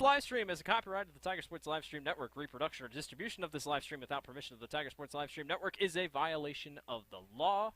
live stream is a copyright of the Tiger Sports Live Stream Network. Reproduction or distribution of this live stream without permission of the Tiger Sports Live Stream Network is a violation of the law.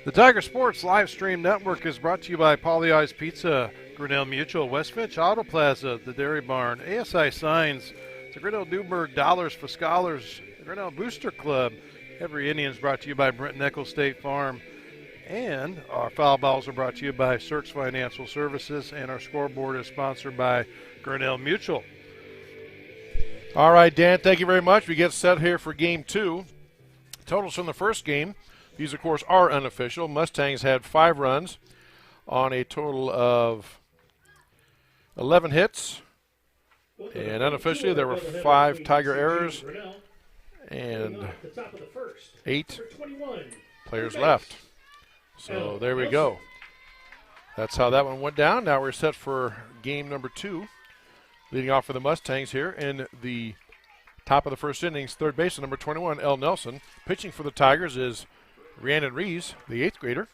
The Tiger Sports Live Stream Network is brought to you by Polly Eyes Pizza, Grinnell Mutual, West Finch Auto Plaza, the Dairy Barn, ASI Signs, the Grinnell Newburgh Dollars for Scholars, the Grinnell Booster Club. Every Indian's brought to you by Brent Nichols State Farm. And our foul balls are brought to you by Cirques Financial Services, and our scoreboard is sponsored by Grinnell Mutual. All right, Dan, thank you very much. We get set here for Game 2. Totals from the first game. These, of course, are unofficial. Mustangs had 5 runs on a total of 11 hits. And unofficially, there were 5 Tiger errors and 8 players left. So there we go. That's how that one went down. Now we're set for game number 2. Leading off for the Mustangs here in the top of the first innings, third baseman, number 21, L. Nelson. Pitching for the Tigers is Rhiannon Rees, the 8th grader.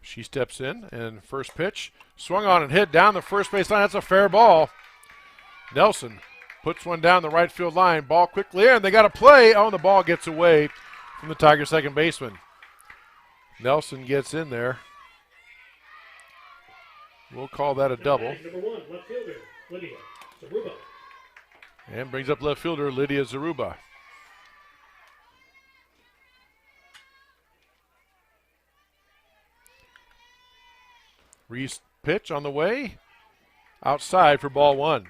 She steps in, and first pitch, swung on and hit down the first base line. That's a fair ball. Nelson puts one down the right field line. Ball quickly in. They got a play. Oh, and the ball gets away from the Tiger second baseman. Nelson gets in there. We'll call that a double. Number 1, left fielder, Lydia Zaruba. And brings up left fielder Lydia Zaruba. Reese pitch on the way. Outside for ball 1.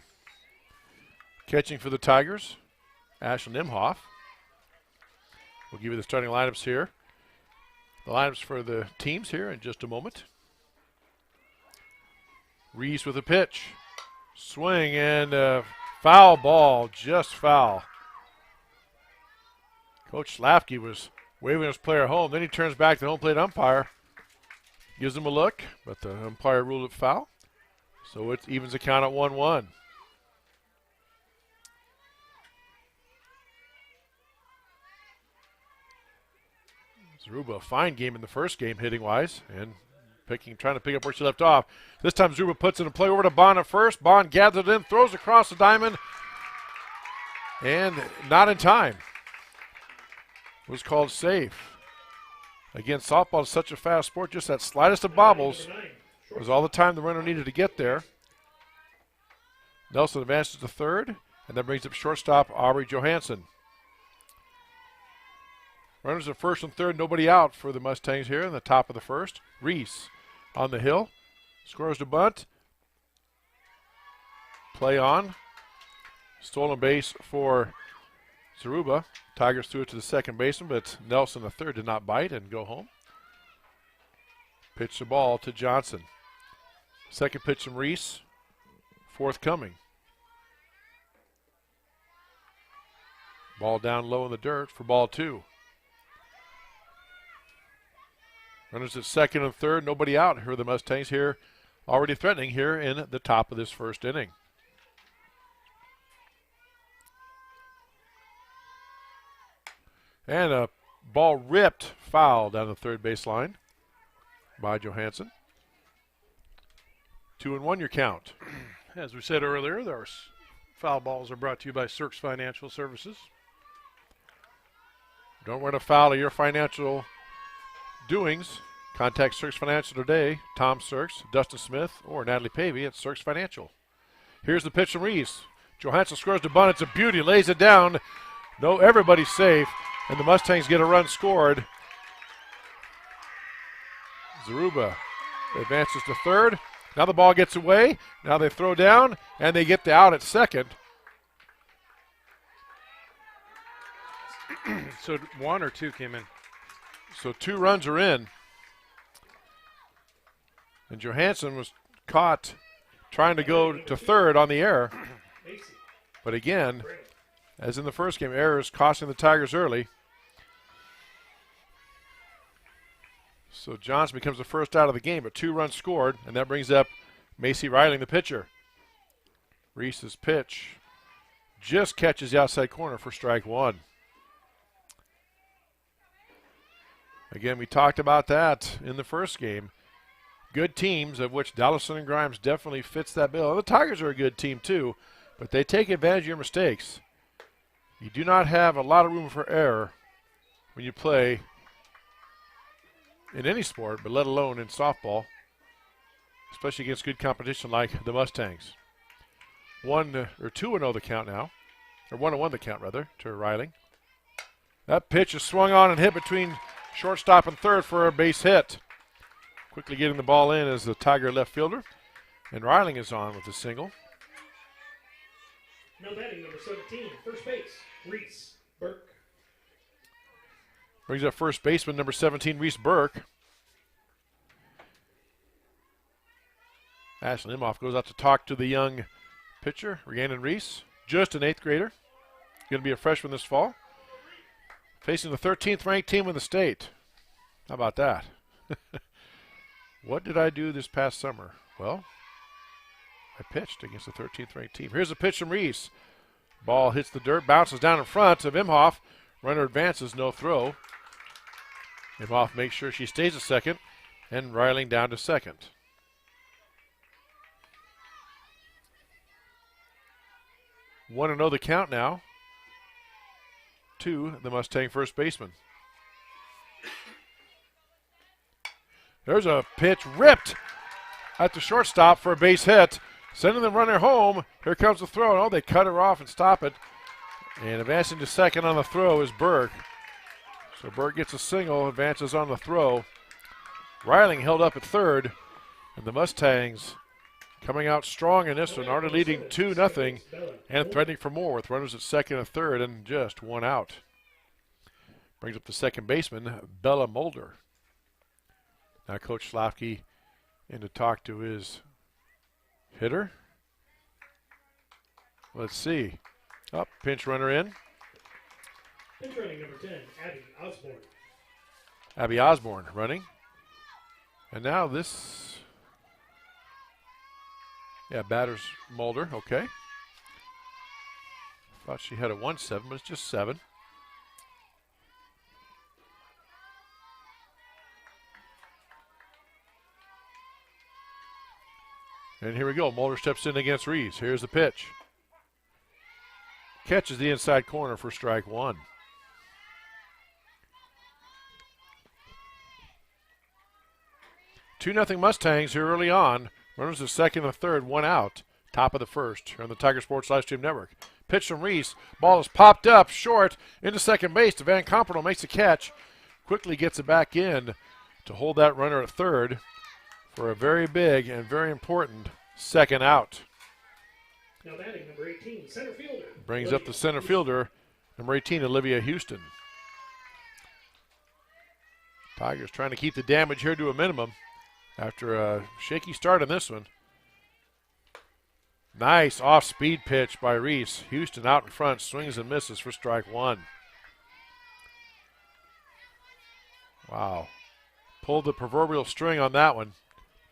Catching for the Tigers, Ashlyn Imhoff. We'll give you the starting lineups here. The lineups for the teams here in just a moment. Reese with a pitch. Swing and foul ball, just foul. Coach Slafke was waving his player home. Then he turns back to the home plate umpire. Gives him a look, but the umpire ruled it foul. So it evens the count at 1-1. Zaruba, a fine game in the first game hitting-wise, and trying to pick up where she left off. This time Zaruba puts in a play over to Bond at first. Bond gathers it in, throws across the diamond, and not in time. Was called safe. Again, softball is such a fast sport, just that slightest of bobbles was all the time the runner needed to get there. Nelson advances to third, and that brings up shortstop Aubry Johansson. Runners at first and third, nobody out for the Mustangs here in the top of the first. Reese on the hill, scores the bunt. Play on. Stolen base for Zaruba. Tigers threw it to the second baseman, but Nelson, the third, did not bite and go home. Pitch the ball to Johnson. Second pitch from Reese. Forthcoming. Ball down low in the dirt for ball 2. Runners at second and third, nobody out. Here are the Mustangs here, already threatening here in the top of this first inning. And a Ball ripped, foul down the third baseline by Johansson. 2-1 your count. As we said earlier, our foul balls are brought to you by Cirques Financial Services. Don't run afoul of your financial doings. Contact Cirques Financial today. Tom Cirques, Dustin Smith, or Natalie Pavey at Cirques Financial. Here's the pitch from Reese. Johansson scores the bunt. It's a beauty. Lays it down. No, everybody's safe. And the Mustangs get a run scored. Zaruba advances to third. Now the ball gets away. Now they throw down, and they get the out at second. So 1 or 2 came in. So 2 runs are in. And Johansson was caught trying to go to third on the error. But again, as in the first game, errors costing the Tigers early. So Johnson becomes the first out of the game, but 2 runs scored, and that brings up Macy Riley, the pitcher. Reese's pitch just catches the outside corner for strike 1. Again, we talked about that in the first game. Good teams, of which Dallison and Grimes definitely fits that bill. And the Tigers are a good team too, but they take advantage of your mistakes. You do not have a lot of room for error when you play in any sport, but let alone in softball, especially against good competition like the Mustangs. 2-0 the count now, or 1-1 the count rather, to Riley. That pitch is swung on and hit between shortstop and third for a base hit. Quickly getting the ball in as the Tiger left fielder, and Riley is on with a single. Now batting number 17, first base, Reese Burke. Brings up first baseman number 17, Reese Burke. Ashley Imhoff goes out to talk to the young pitcher, Rhiannon Reese, just an 8th grader. Going to be a freshman this fall. Facing the 13th ranked team in the state. How about that? What did I do this past summer? Well, I pitched against the 13th ranked team. Here's a pitch from Reese. Ball hits the dirt, bounces down in front of Imhoff. Runner advances, no throw. Imhoff makes sure she stays at second, and Riley down to second. 1-0 the count now to the Mustang first baseman. There's a pitch ripped at the shortstop for a base hit, sending the runner home. Here comes the throw. Oh, they cut her off and stop it. And advancing to second on the throw is Burke. So Burke gets a single, advances on the throw. Riley held up at third, and the Mustangs coming out strong in this one, already leading 2-0 and threatening for more with runners at second and third and just 1 out. Brings up the second baseman, Bella Mulder. Now Coach Slafke in to talk to his hitter. Let's see. Up, pinch runner in. Pinch running number 10, Abby Osborne. Abby Osborne running. And now this, batter's Mulder, okay. Thought she had a 1-7, but it's just 7. And here we go. Mulder steps in against Reeves. Here's the pitch. Catches the inside corner for strike 1. Two 2-0 Mustangs here early on. Runners at second and third, 1 out. Top of the first here on the Tiger Sports Livestream Network. Pitch from Reese. Ball is popped up short into second base. Van Comperno makes a catch. Quickly gets it back in to hold that runner at third for a very big and very important second out. Now batting number 18, center fielder. Brings up the center fielder, number 18, Olivia Houston. Tigers trying to keep the damage here to a minimum after a shaky start in this one. Nice off-speed pitch by Reese. Houston out in front, swings and misses for strike 1. Wow. Pulled the proverbial string on that one.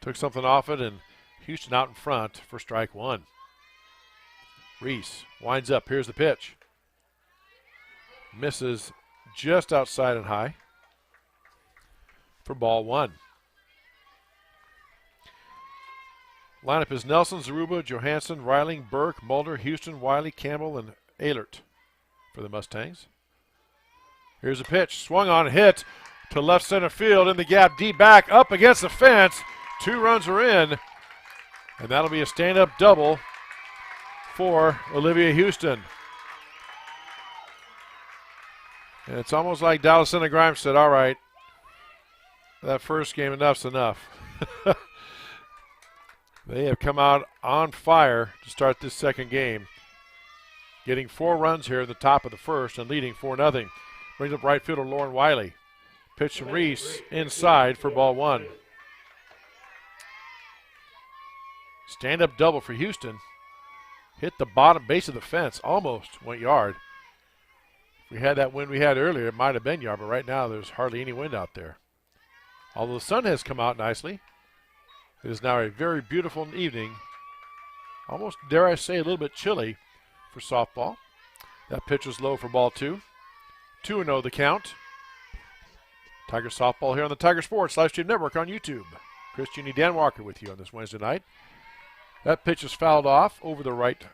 Took something off it, and Houston out in front for strike 1. Reese winds up. Here's the pitch. Misses just outside and high for ball one. Lineup is Nelson, Zaruba, Johansson, Reiling, Burke, Mulder, Houston, Wiley, Campbell, and Ehlert for the Mustangs. Here's a pitch, swung on, hit to left center field in the gap, deep back, up against the fence. 2 runs are in, and that'll be a stand-up double for Olivia Houston. And it's almost like Dallas and Grimes said, all right, that first game, enough's enough. They have come out on fire to start this second game, getting 4 runs here at the top of the first and leading 4-0. Brings up right fielder Lauren Wiley. Pitch from Reese inside for ball one. Stand-up double for Houston. Hit the bottom base of the fence, almost went yard. If we had that wind we had earlier, it might have been yard, but right now there's hardly any wind out there. Although the sun has come out nicely, it is now a very beautiful evening. Almost, dare I say, a little bit chilly for softball. That pitch was low for ball two. 2-0 the count. Tiger softball here on the Tiger Sports Livestream Network on YouTube. Chris Genie, Dan Walker with you on this Wednesday night. That pitch is fouled off over the right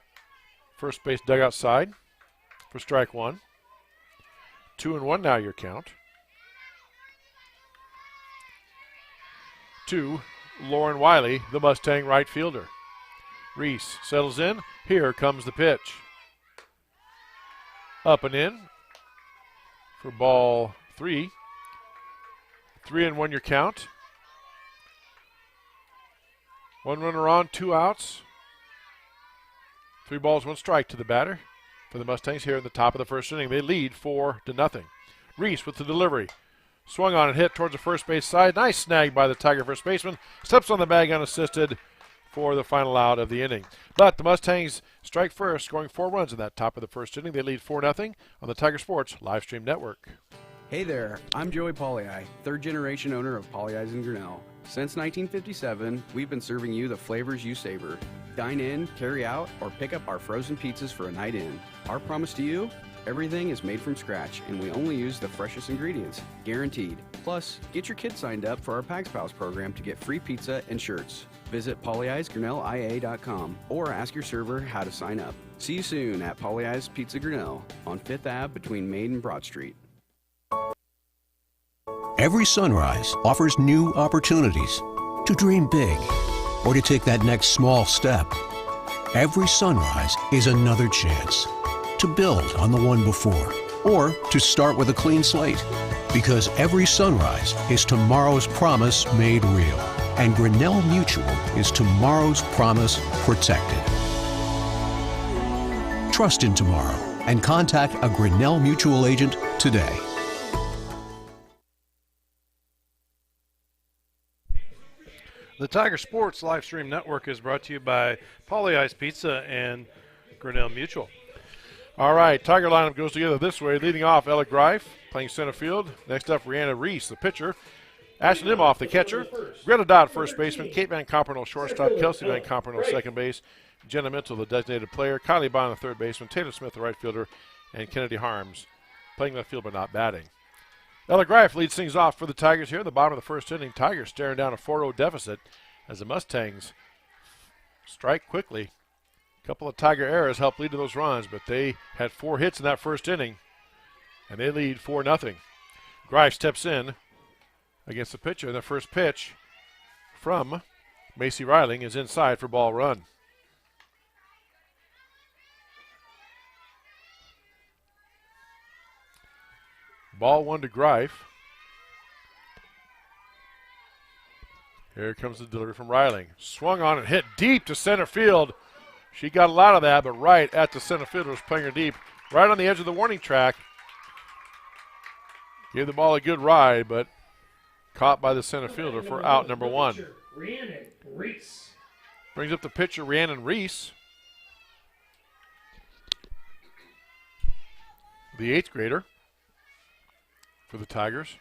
first base dugout side for strike one. 2-1 now your count. 2, Lauren Wiley, the Mustang right fielder. Reese settles in. Here comes the pitch. Up and in for ball 3. 3-1 your count. 1 runner on, 2 outs. 3 balls, 1 strike to the batter for the Mustangs here in the top of the first inning. They lead 4-0. Reese with the delivery. Swung on and hit towards the first base side. Nice snag by the Tiger first baseman. Steps on the bag unassisted for the final out of the inning. But the Mustangs strike first, scoring 4 runs in that top of the first inning. They lead 4-0 on the Tiger Sports Livestream Network. Hey there, I'm Joey Pollei, third-generation owner of Polley's in Grinnell. Since 1957, we've been serving you the flavors you savor. Dine in, carry out, or pick up our frozen pizzas for a night in. Our promise to you? Everything is made from scratch, and we only use the freshest ingredients, guaranteed. Plus, get your kids signed up for our Pags Pals program to get free pizza and shirts. Visit polleisgrinnellia.com or ask your server how to sign up. See you soon at Polley's Pizza Grinnell on 5th Ave between Main and Broad Street. Every sunrise offers new opportunities to dream big or to take that next small step. Every sunrise is another chance to build on the one before or to start with a clean slate, because every sunrise is tomorrow's promise made real, and Grinnell Mutual is tomorrow's promise protected. Trust in tomorrow and contact a Grinnell Mutual agent today. The Tiger Sports Livestream Network is brought to you by Polley's Pizza and Grinnell Mutual. All right, Tiger lineup goes together this way. Leading off, Ella Greif playing center field. Next up, Rihanna Reese, the pitcher. Ashton Imhoff, the catcher. Greta Dodd, first baseman. Kate Van Comperno, shortstop. Kelsey Van Comperno, second base. Jenna Mintel, the designated player. Kylie Bond, the third baseman. Taylor Smith, the right fielder. And Kennedy Harms playing left field but not batting. Ella Greif leads things off for the Tigers here in the bottom of the first inning. Tigers staring down a 4-0 deficit as the Mustangs strike quickly. A couple of Tiger errors helped lead to those runs, but they had 4 hits in that first inning, and they lead 4-0. Greif steps in against the pitcher, and the first pitch from Macy Reiling is inside for ball run. Ball 1 to Greif. Here comes the delivery from Reiling. Swung on and hit deep to center field. She got a lot of that, but right at the center fielder was playing her deep, right on the edge of the warning track. Gave the ball a good ride, but caught by the center fielder for out number 1. Rhiannon Reese. Brings up the pitcher, Rhiannon Reese, the 8th grader for the Tigers.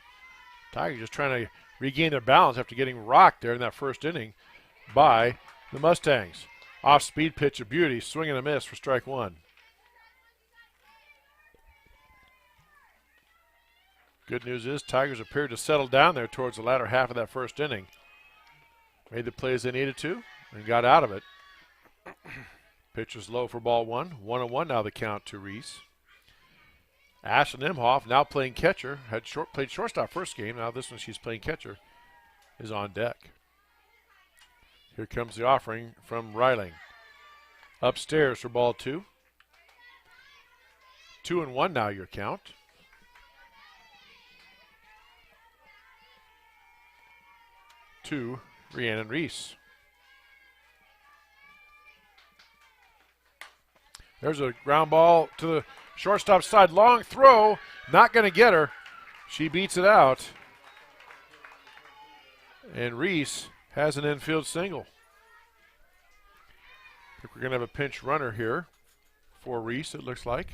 Tigers just trying to regain their balance after getting rocked there in that first inning by the Mustangs. Off-speed pitch, a beauty, swing and a miss for strike 1. Good news is Tigers appeared to settle down there towards the latter half of that first inning. Made the plays they needed to and got out of it. Pitch is low for ball one. 1-1 now the count to Reese. Ashlyn Imhoff, now playing catcher, played shortstop first game. Now this one she's playing catcher, is on deck. Here comes the offering from Reiling. Upstairs for ball two. 2-1 now your count. To Rhiannon Reese. There's a ground ball to the shortstop side. Long throw. Not going to get her. She beats it out. And Reese has an infield single. I think we're going to have a pinch runner here for Reese, it looks like.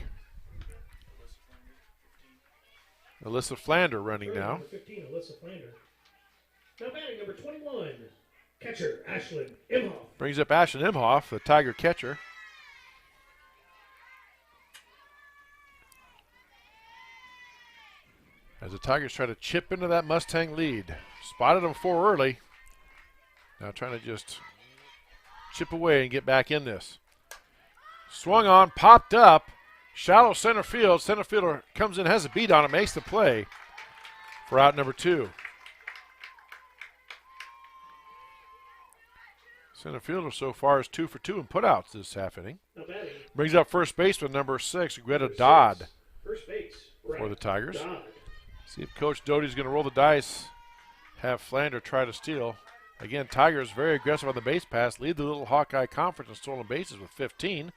Alyssa Flander running now. Number 15, Alyssa Flander. Now batting number 21, catcher Ashlyn Imhoff. Brings up Ashlyn Imhoff, the Tiger catcher. As the Tigers try to chip into that Mustang lead. Spotted them 4 early. Now trying to just chip away and get back in this. Swung on, popped up. Shallow center field. Center fielder comes in, has a beat on it, makes the play for out number 2. Center fielder so far is 2 for 2 in putouts this half inning. Brings up first baseman number 6, Greta Dodd, First base for the Tigers. Dodd. See if Coach Doty's going to roll the dice, have Flander try to steal. Again, Tigers very aggressive on the base pass, lead the Little Hawkeye Conference in stolen bases with 15.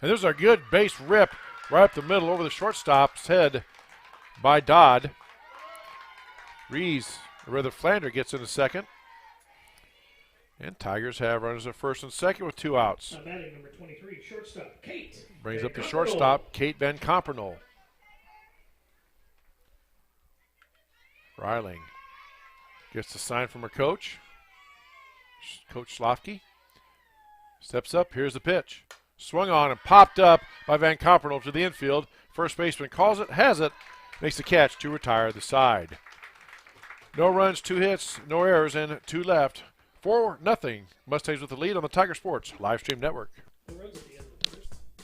And there's a good base rip right up the middle over the shortstop's head by Dodd. Flander gets into second. And Tigers have runners at first and second with 2 outs. Now batting number 23, shortstop Kate. Brings up the Van shortstop, Kate Van Compernol. Reiling gets the sign from her coach, Coach Schlafke. Steps up, here's the pitch. Swung on and popped up by Van Compernol to the infield. First baseman calls it, has it, makes the catch to retire the side. No runs, 2 hits, no errors, and 2 left. 4-0. Mustangs with the lead on the Tiger Sports live stream network.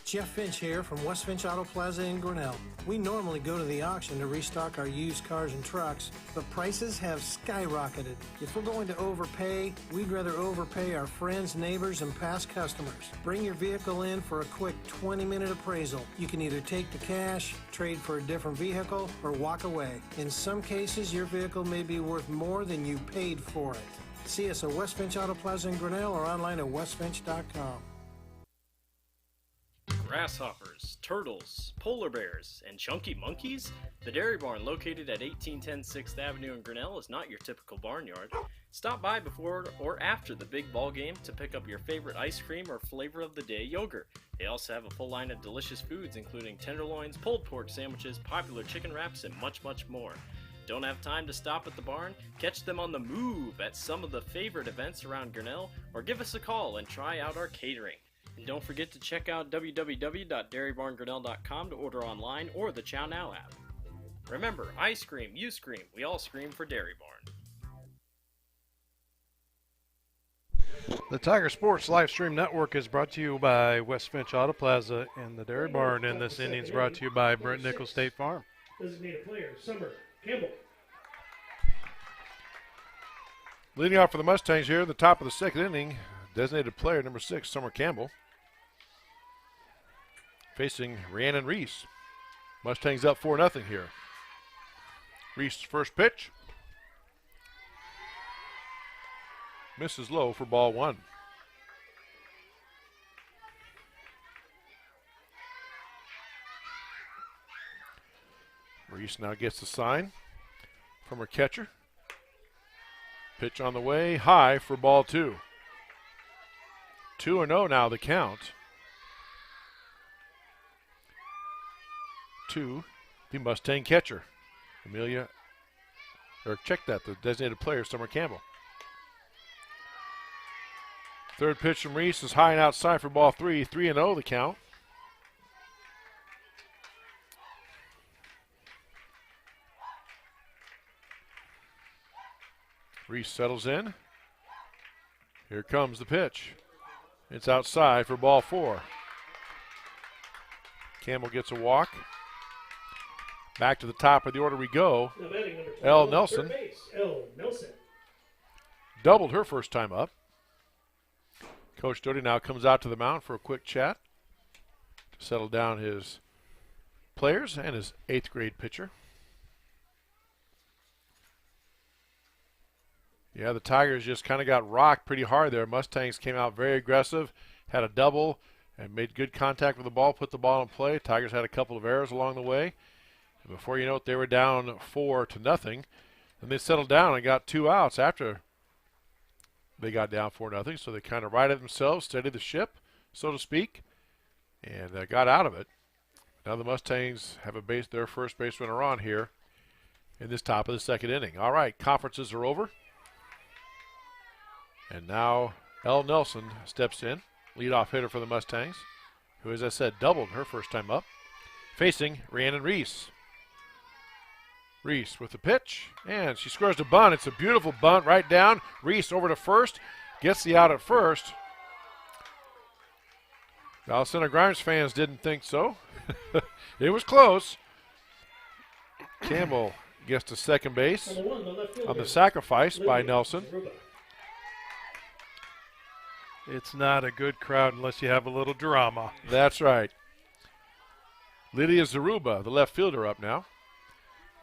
Jeff Finch here from West Finch Auto Plaza in Grinnell. We normally go to the auction to restock our used cars and trucks, but prices have skyrocketed. If we're going to overpay, we'd rather overpay our friends, neighbors, and past customers. Bring your vehicle in for a quick 20-minute appraisal. You can either take the cash, trade for a different vehicle, or walk away. In some cases, your vehicle may be worth more than you paid for it. See us at West Finch Auto Plaza in Grinnell or online at westfinch.com. Grasshoppers, turtles, polar bears, and chunky monkeys? The Dairy Barn, located at 1810 6th Avenue in Grinnell, is not your typical barnyard. Stop by before or after the big ball game to pick up your favorite ice cream or flavor of the day yogurt. They also have a full line of delicious foods, including tenderloins, pulled pork sandwiches, popular chicken wraps, and much, much more. Don't have time to stop at the barn? Catch them on the move at some of the favorite events around Grinnell, or give us a call and try out our catering. And don't forget to check out www.dairybarngrinnell.com to order online or the Chow Now app. Remember, I scream, you scream, we all scream for Dairy The Tiger Sports live stream network is brought to you by West Finch Auto Plaza and the Dairy Barn, and this inning's brought to you by Brent Nichols State Farm. Designated player, Summer Campbell. Leading off for the Mustangs here at the top of the second inning, designated player number 6, Summer Campbell, facing Rhiannon Reese. Mustangs up 4-0 here. Reese's first pitch. Misses low for ball 1. Reese now gets the sign from her catcher. Pitch on the way, high for ball 2. 2-0 now the count. To the Mustang catcher, the designated player, Summer Campbell. Third pitch from Reese is high and outside for ball 3. 3-0 the count. Reese settles in. Here comes the pitch. It's outside for ball 4. Campbell gets a walk. Back to the top of the order we go. Now batting number L. 21, Nelson. third base, L. Nelson. Doubled her first time up. Coach Doty now comes out to the mound for a quick chat to settle down his players and his 8th grade pitcher. Yeah, the Tigers just kind of got rocked pretty hard there. Mustangs came out very aggressive, had a double, and made good contact with the ball, put the ball in play. Tigers had a couple of errors along the way. And before you know it, they were down 4-0. And they settled down and got 2 outs after they got down 4-0. So they kind of righted themselves, steadied the ship, so to speak, and got out of it. Now the Mustangs have their first base runner on here in this top of the 2nd inning. All right, conferences are over. And now L. Nelson steps in, leadoff hitter for the Mustangs, who, as I said, doubled her first time up, facing Rhiannon Reese. Reese with the pitch, and she scores the bunt. It's a beautiful bunt right down. Reese over to first, gets the out at first. Alcina Grimes fans didn't think so. It was close. Campbell gets to second base on the sacrifice by Nelson. It's not a good crowd unless you have a little drama. That's right. Lydia Zaruba, the left fielder, up now.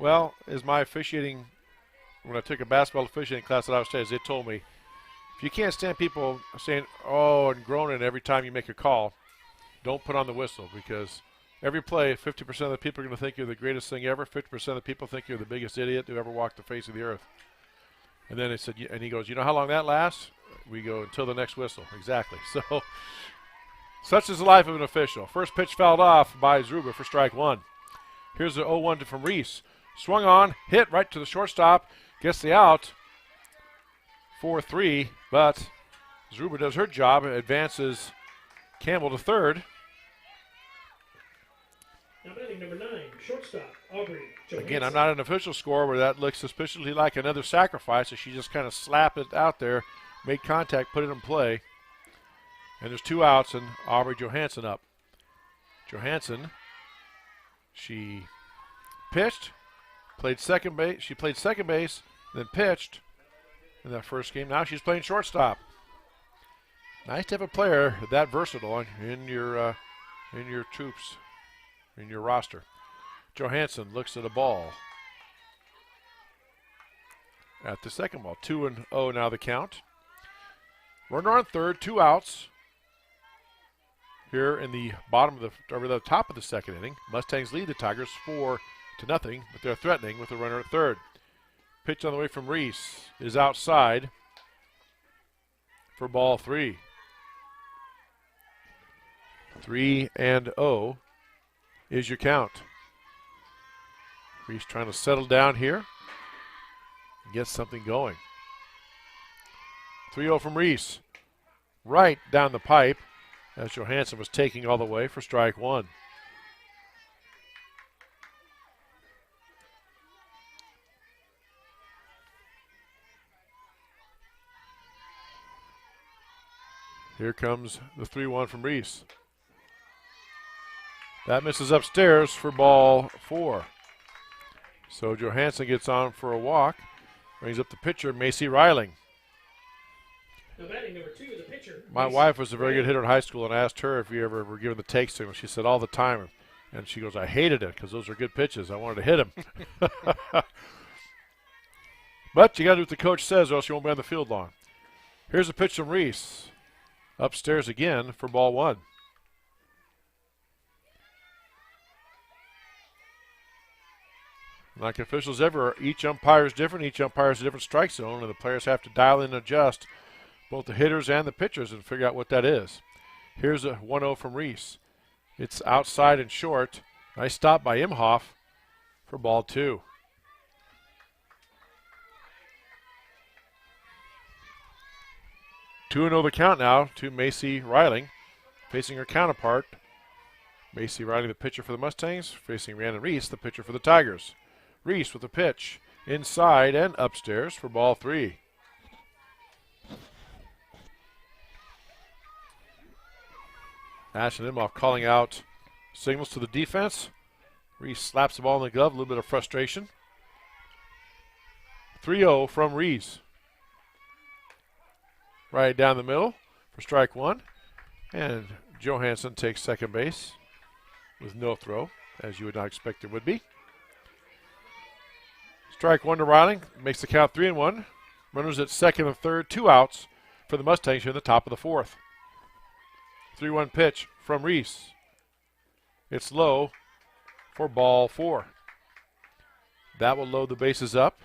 Well, as my officiating, when I took a basketball officiating class at Iowa State, they told me, if you can't stand people saying, oh, and groaning every time you make a call, don't put on the whistle, because every play, 50% of the people are going to think you're the greatest thing ever. 50% of the people think you're the biggest idiot who ever walked the face of the earth. And then they said, and he goes, you know how long that lasts? We go until the next whistle. Exactly. So, such is the life of an official. First pitch fouled off by Zaruba for strike 1. Here's the 0-1 from Reese. Swung on, hit right to the shortstop, gets the out. 4-3, but Zaruba does her job, advances Campbell to third. Now batting number 9, shortstop, Aubry Johansson. Again, I'm not an official score, but that looks suspiciously like another sacrifice, so she just kind of slapped it out there, made contact, put it in play. And there's 2 outs, and Aubry Johansson up. Johansson, she pitched, played second base. She played second base, then pitched in that first game. Now she's playing shortstop. Nice to have a player that versatile in your troops, in your roster. Johansson looks at a ball at the second ball. 2-0 now the count. Runner on third, 2 outs. Here in the the top of the 2nd inning, Mustangs lead the Tigers 4-0, but they're threatening with a runner at third. Pitch on the way from Reese is outside for ball 3. 3-0 is your count. Reese trying to settle down here and get something going. 3-0 from Reese. Right down the pipe as Johansson was taking all the way for strike 1. Here comes the 3-1 from Reese. That misses upstairs for ball 4. So Johansson gets on for a walk, brings up the pitcher, Macy Riling. Now batting number 2 is the pitcher. My wife was a very good hitter in high school, and I asked her if you ever were given the take signal. She said all the time. And she goes, I hated it because those are good pitches. I wanted to hit them. But you got to do what the coach says or else you won't be on the field long. Here's a pitch from Reese. Upstairs again for ball 1. Like officials ever, each umpire is different. Each umpire has a different strike zone, and the players have to dial in and adjust both the hitters and the pitchers and figure out what that is. Here's a 1-0 from Reese. It's outside and short. Nice stop by Imhoff for ball 2. Two 2-0 the count now to Macy Riling, facing her counterpart. Macy Riling, the pitcher for the Mustangs, facing Rhiannon Reese, the pitcher for the Tigers. Reese with a pitch inside and upstairs for ball 3. Ashton Imhoff calling out signals to the defense. Reese slaps the ball in the glove, a little bit of frustration. 3-0 from Reese. Right down the middle for strike one. And Johansson takes second base with no throw, as you would not expect there would be. Strike one to Riling, makes the count 3-1. Runners at second and third, 2 outs for the Mustangs here in the top of the fourth. 3-1 pitch from Reese. It's low for ball 4. That will load the bases up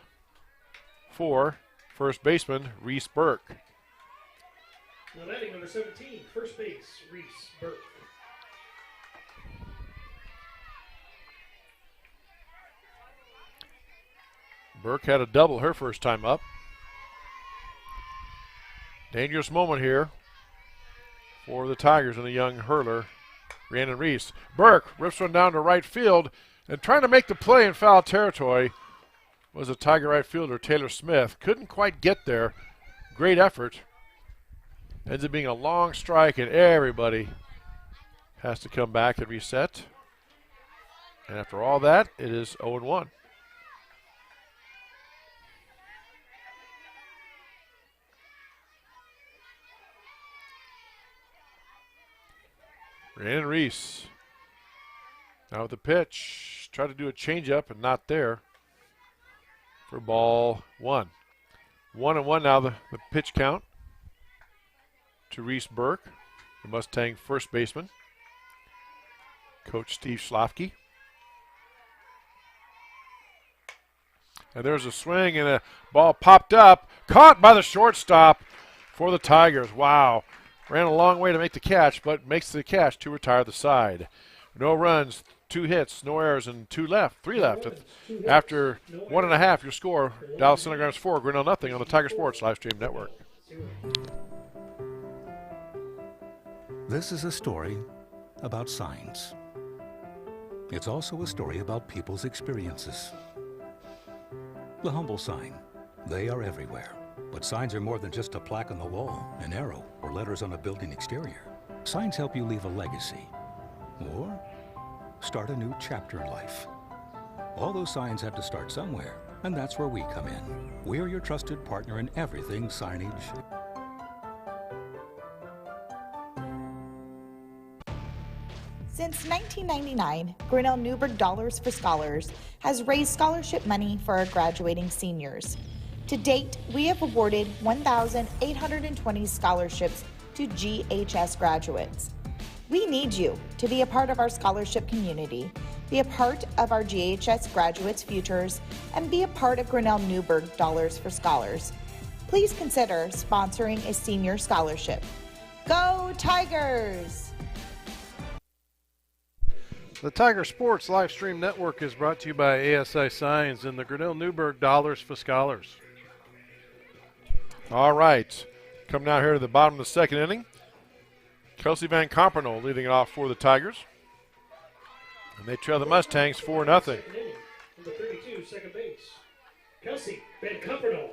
for first baseman Reese Burke. Now batting number 17, first base, Reese Burke. Burke had a double her first time up. Dangerous moment here for the Tigers and the young hurler, Rhiannon Reese. Burke rips one down to right field, and trying to make the play in foul territory was a Tiger right fielder, Taylor Smith. Couldn't quite get there. Great effort. Ends up being a long strike, and everybody has to come back and reset. And after all that, it is 0-1. Rhiannon Reese. Now with the pitch. Try to do a changeup and not there for ball 1. 1-1 now the pitch count to Reese Burke, the Mustang first baseman. Coach Steve Schlafke. And there's a swing and a ball popped up. Caught by the shortstop for the Tigers. Wow. Ran a long way to make the catch, but makes the catch to retire the side. No runs, 2 hits, no errors, and 3 left. After 1.5, your score, Dallas Centigrams 4, Grinnell nothing on the Tiger Sports Live Stream Network. This is a story about signs. It's also a story about people's experiences. The humble sign, they are everywhere. But signs are more than just a plaque on the wall, an arrow, or letters on a building exterior. Signs help you leave a legacy or start a new chapter in life. All those signs have to start somewhere, and that's where we come in. We're your trusted partner in everything signage. Since 1999, Grinnell Newberg Dollars for Scholars has raised scholarship money for our graduating seniors. To date, we have awarded 1,820 scholarships to GHS graduates. We need you to be a part of our scholarship community, be a part of our GHS graduates' futures, and be a part of Grinnell Newberg Dollars for Scholars. Please consider sponsoring a senior scholarship. Go Tigers! The Tiger Sports Live Stream Network is brought to you by ASI Signs and the Grinnell Newberg Dollars for Scholars. All right. Come down here to the bottom of the second inning. Kelsey Van Compernol leading it off for the Tigers. And they trail the Mustangs 4-0. Number 32, second base, Kelsey Van Compernol.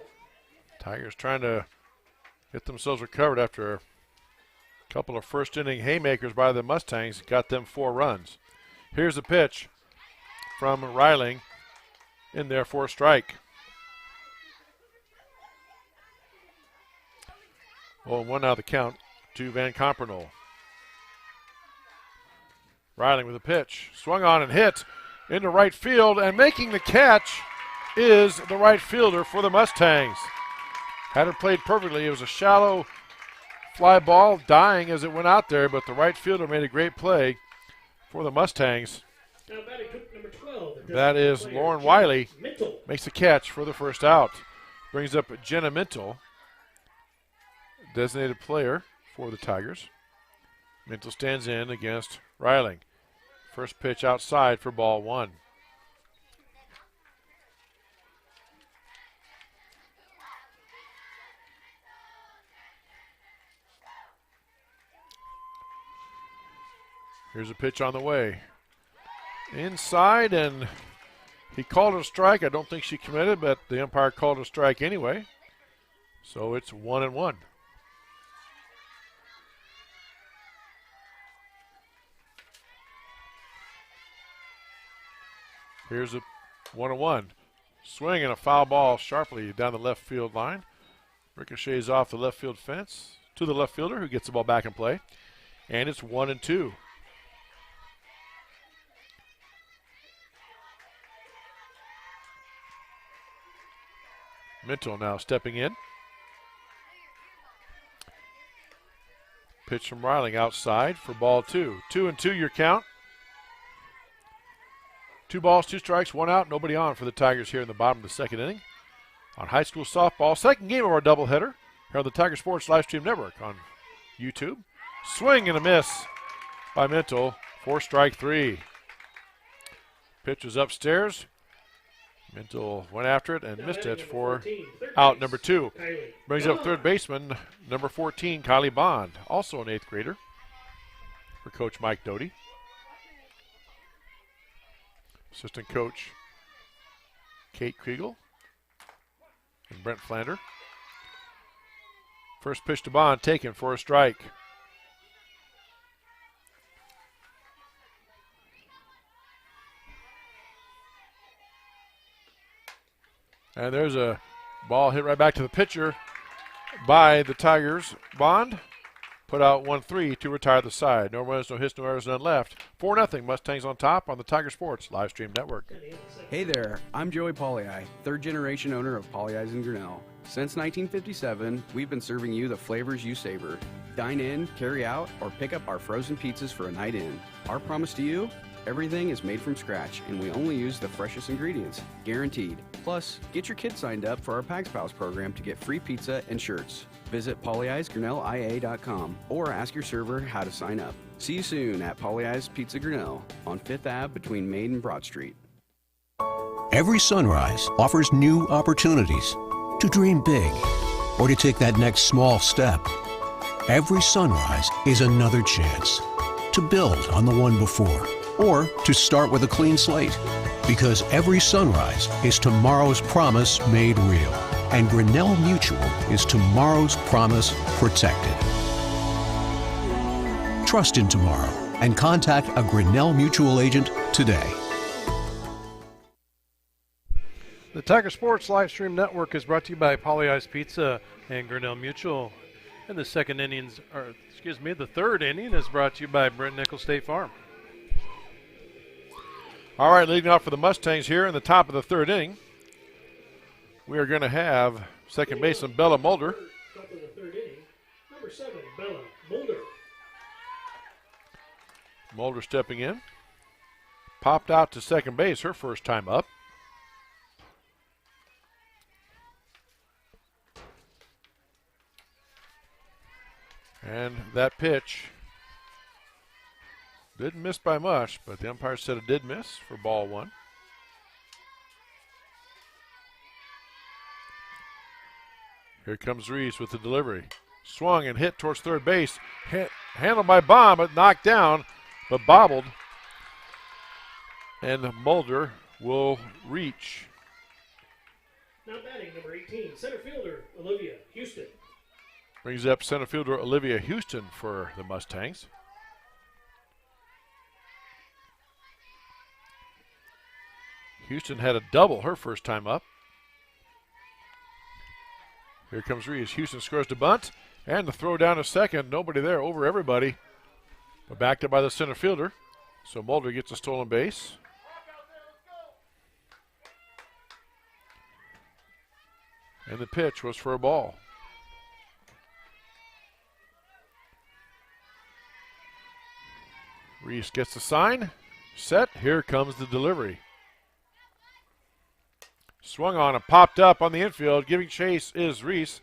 Tigers trying to get themselves recovered after a couple of first inning haymakers by the Mustangs. Got them 4 runs. Here's the pitch from Riling in there for a strike. 0-1 now the count to Van Compernol. Riling with a pitch. Swung on and hit into right field, and making the catch is the right fielder for the Mustangs. Had it played perfectly, it was a shallow fly ball, dying as it went out there, but the right fielder made a great play for the Mustangs. Now batting number 12. That is Lauren Wiley. Mintel. Makes the catch for the first out. Brings up Jenna Mintel, designated player for the Tigers. Mintel stands in against Riling. First pitch outside for ball 1. Here's a pitch on the way. Inside, and he called it a strike. I don't think she committed, but the umpire called it a strike anyway. So it's 1-1. Here's a 1-1. Swing and a foul ball sharply down the left field line. Ricochets off the left field fence to the left fielder who gets the ball back in play. And it's 1-2. Mintel now stepping in. Pitch from Riling outside for ball 2. 2-2 your count. 2 balls, 2 strikes, 1 out, nobody on for the Tigers here in the bottom of the second inning. On high school softball, second game of our doubleheader here on the Tiger Sports Livestream Network on YouTube. Swing and a miss by Mintel for strike 3. Pitch was upstairs. Mintel went after it and missed it for out number 2. Brings up third baseman, number 14, Kylie Bond, also an 8th grader for Coach Mike Doty. Assistant coach Kate Kriegel and Brent Flander. First pitch to Bond taken for a strike. And there's a ball hit right back to the pitcher by the Tigers. Bond put out 1-3 to retire the side. No runs, no hits, no errors, none left. 4-0 Mustangs on top on the Tiger Sports Livestream Network. Hey there, I'm Joey Pauley, third generation owner of Pauley in Grinnell. Since 1957, we've been serving you the flavors you savor. Dine in, carry out, or pick up our frozen pizzas for a night in. Our promise to you? Everything is made from scratch, and we only use the freshest ingredients, guaranteed. Plus, get your kids signed up for our Pags Pals program to get free pizza and shirts. Visit polyeisgrinnellia.com or ask your server how to sign up. See you soon at Polyeis Pizza Grinnell on 5th Ave between Main and Broad Street. Every sunrise offers new opportunities to dream big or to take that next small step. Every sunrise is another chance to build on the one before or to start with a clean slate. Because every sunrise is tomorrow's promise made real. And Grinnell Mutual is tomorrow's promise protected. Trust in tomorrow and contact a Grinnell Mutual agent today. The Tiger Sports Livestream Network is brought to you by Polyeis Pizza and Grinnell Mutual. And the the third inning is brought to you by Brent Nickel State Farm. All right, leading off for the Mustangs here in the top of the third inning. We are going to have second baseman Bella Mulder. Top of the third inning, number 7, Bella Mulder. Mulder stepping in. Popped out to second base her first time up. And that pitch didn't miss by much, but the umpire said it did miss for ball 1. Here comes Reese with the delivery. Swung and hit towards third base. Handled by Baum, but knocked down, but bobbled. And Mulder will reach. Now batting, number 18, center fielder Olivia Houston. Brings up center fielder Olivia Houston for the Mustangs. Houston had a double her first time up. Here comes Reese. Houston scores the bunt, and the throw down to second. Nobody there, over everybody. But backed up by the center fielder. So Mulder gets a stolen base. And the pitch was for a ball. Reese gets the sign. Set. Here comes the delivery. Swung on and popped up on the infield. Giving chase is Reese.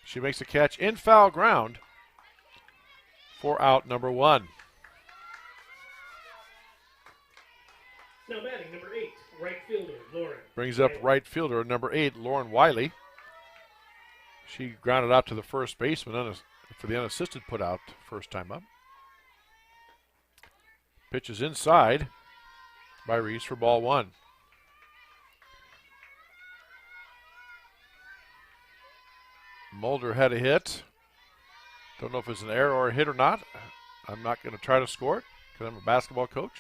She makes a catch in foul ground for out number 1. Now batting, number 8, right fielder Lauren. Brings up right fielder number 8, Lauren Wiley. She grounded out to the first baseman for the unassisted put out first time up. Pitches inside by Reese for ball 1. Mulder had a hit. Don't know if it's an error or a hit or not. I'm not going to try to score it because I'm a basketball coach.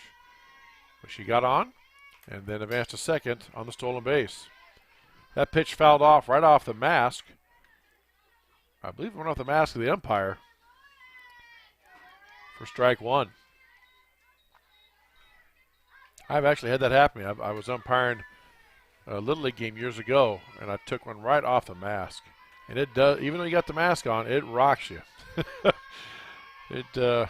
But she got on and then advanced to second on the stolen base. That pitch fouled off right off the mask. I believe it went off the mask of the umpire for strike one. I've actually had that happen. I was umpiring a Little League game years ago, and I took one right off the mask. And it does, even though you got the mask on, it rocks you. It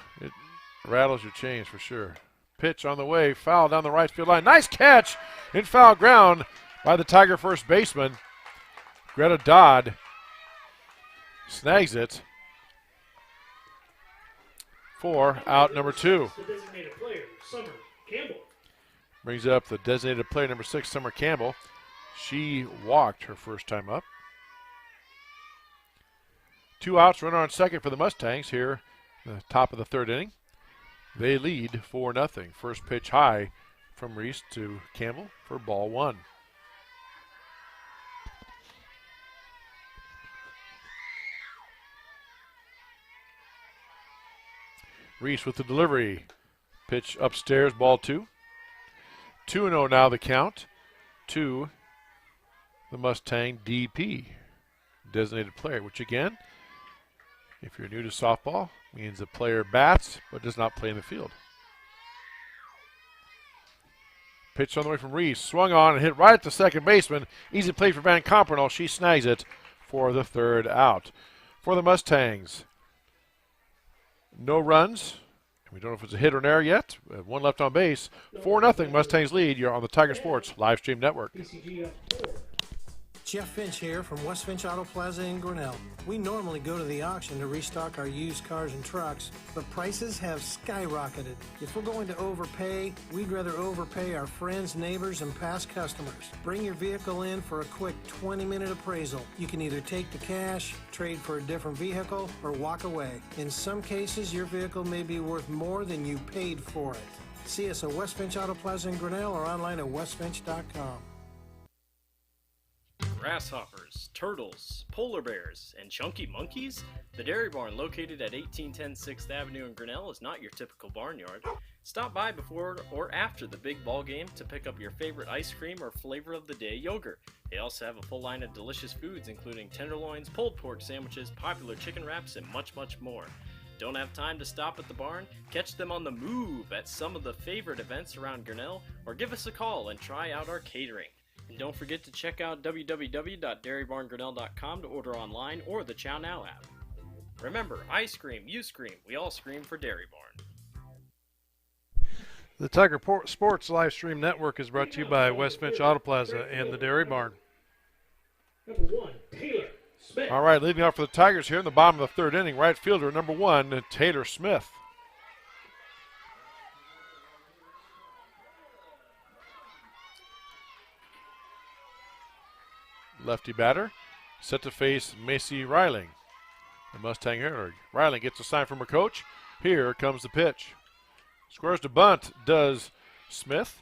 rattles your chains for sure. Pitch on the way, foul down the right field line. Nice catch in foul ground by the Tiger first baseman. Greta Dodd snags it for out number 2. The designated player, Summer Campbell. Brings up the designated player number 6, Summer Campbell. She walked her first time up. 2 outs, runner on second for the Mustangs here at the top of the 3rd inning. They lead 4-0. First pitch high from Reese to Campbell for ball 1. Reese with the delivery. Pitch upstairs, ball 2. 2-0 now the count to the Mustang DP, designated player, which again, if you're new to softball, means the player bats but does not play in the field. Pitch on the way from Reese, swung on and hit right at the second baseman. Easy play for Van Compernal. She snags it for the 3rd out. For the Mustangs, no runs. We don't know if it's a hit or an error yet. We have 1 left on base. 4-0 Mustangs lead. You're on the Tiger Sports live stream network. Jeff Finch here from West Finch Auto Plaza in Grinnell. We normally go to the auction to restock our used cars and trucks, but prices have skyrocketed. If we're going to overpay, we'd rather overpay our friends, neighbors, and past customers. Bring your vehicle in for a quick 20-minute appraisal. You can either take the cash, trade for a different vehicle, or walk away. In some cases, your vehicle may be worth more than you paid for it. See us at West Finch Auto Plaza in Grinnell or online at westfinch.com. Grasshoppers, turtles, polar bears, and chunky monkeys? The Dairy Barn, located at 1810 6th Avenue in Grinnell, is not your typical barnyard. Stop by before or after the big ball game to pick up your favorite ice cream or flavor of the day yogurt. They also have a full line of delicious foods, including tenderloins, pulled pork sandwiches, popular chicken wraps, and much, much more. Don't have time to stop at the barn? Catch them on the move at some of the favorite events around Grinnell, or give us a call and try out our catering. And don't forget to check out www.dairybarngrinnell.com to order online or the Chow Now app. Remember, I scream, you scream, we all scream for Dairy Barn. The Tiger Sports live stream network is brought to you by West Finch Auto Plaza and the Dairy Barn. Number 1, Taylor Smith. All right, leading off for the Tigers here in the bottom of the 3rd inning, right fielder number 1, Taylor Smith. Lefty batter, set to face Macy Reiling. The Mustang here. Reiling gets a sign from her coach. Here comes the pitch. Squares to bunt does Smith.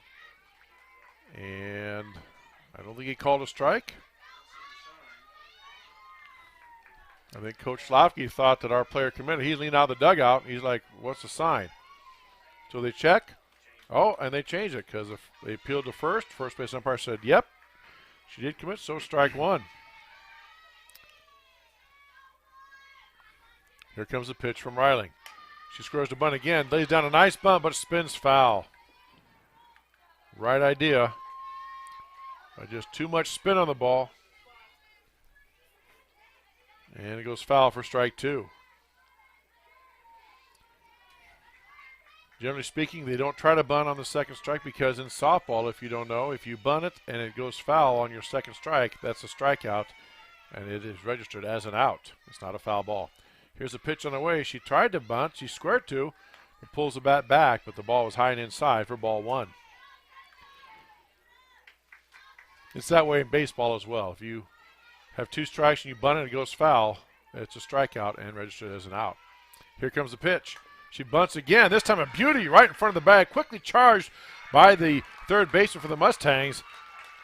And I don't think he called a strike. I think Coach Slavky thought that our player committed. He leaned out of the dugout. He's like, what's the sign? So they check. Oh, and they changed it because if they appealed to first. First base umpire said, yep, she did commit, so strike 1. Here comes the pitch from Reiling. She squares the bunt again, lays down a nice bunt, but spins foul. Right idea. But just too much spin on the ball. And it goes foul for strike 2. Generally speaking, they don't try to bunt on the second strike because in softball, if you don't know, if you bunt it and it goes foul on your second strike, that's a strikeout, and it is registered as an out. It's not a foul ball. Here's a pitch on the way. She tried to bunt. She squared to, but pulls the bat back, but the ball was high and inside for ball 1. It's that way in baseball as well. If you have 2 strikes and you bunt it and it goes foul, it's a strikeout and registered as an out. Here comes the pitch. She bunts again, this time a beauty right in front of the bag, quickly charged by the third baseman for the Mustangs,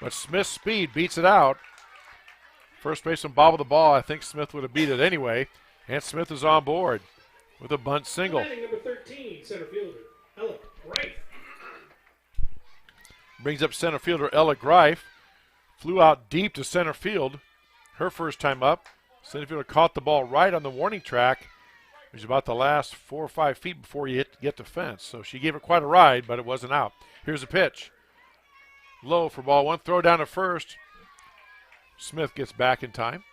but Smith's speed beats it out. First baseman bobbled the ball. I think Smith would have beat it anyway, and Smith is on board with a bunt single. Number 13, center fielder, Ella Wright. Brings up center fielder Ella Greif. Flew out deep to center field. Her first time up. Center fielder caught the ball right on the warning track. It was about the last 4 or 5 feet before you get the fence. So she gave it quite a ride, but it wasn't out. Here's a pitch. Low for ball one. Throw down to first. Smith gets back in time.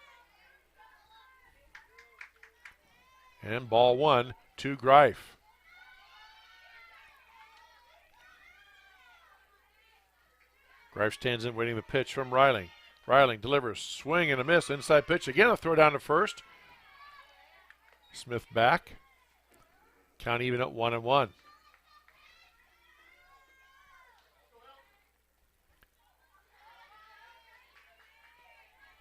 And ball one to Greif. Greif stands in waiting the pitch from Reiling. Reiling delivers. Swing and a miss. Inside pitch. Again a throw down to first. Smith back. Count even at 1-1.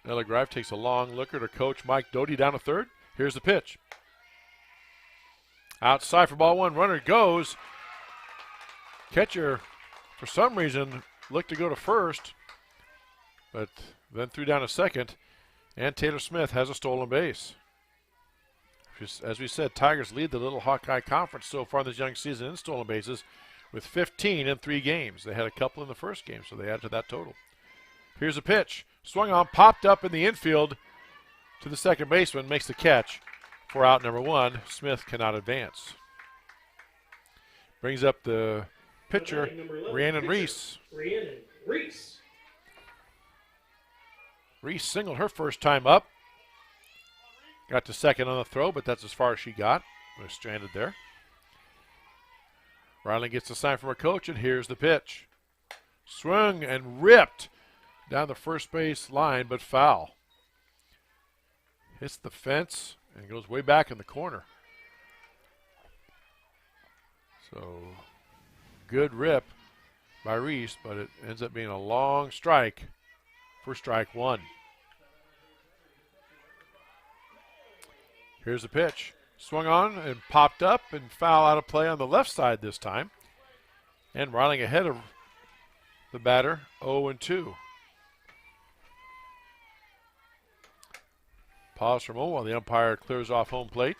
Ella Greif takes a long look at her coach Mike Doty down to third. Here's the pitch. Outside for ball one. Runner goes. Catcher, for some reason, looked to go to first, but then threw down a second. And Taylor Smith has a stolen base. As we said, Tigers lead the Little Hawkeye Conference so far in this young season in stolen bases with 15 in 3 games. They had a couple in the first game, so they added to that total. Here's a pitch. Swung on, popped up in the infield to the second baseman, makes the catch for out number 1. Smith cannot advance. Brings up the pitcher, Rhiannon Reese. Rhiannon Reese. Reese singled her first time up. Got to second on the throw, but that's as far as she got. Was stranded there. Riley gets the sign from her coach, and here's the pitch. Swung and ripped down the first base line, but foul. Hits the fence and goes way back in the corner. So, good rip by Reese, but it ends up being a long strike for strike 1. Here's the pitch. Swung on and popped up and foul out of play on the left side this time. And Riling ahead of the batter, 0-2. Pause for a moment while the umpire clears off home plate.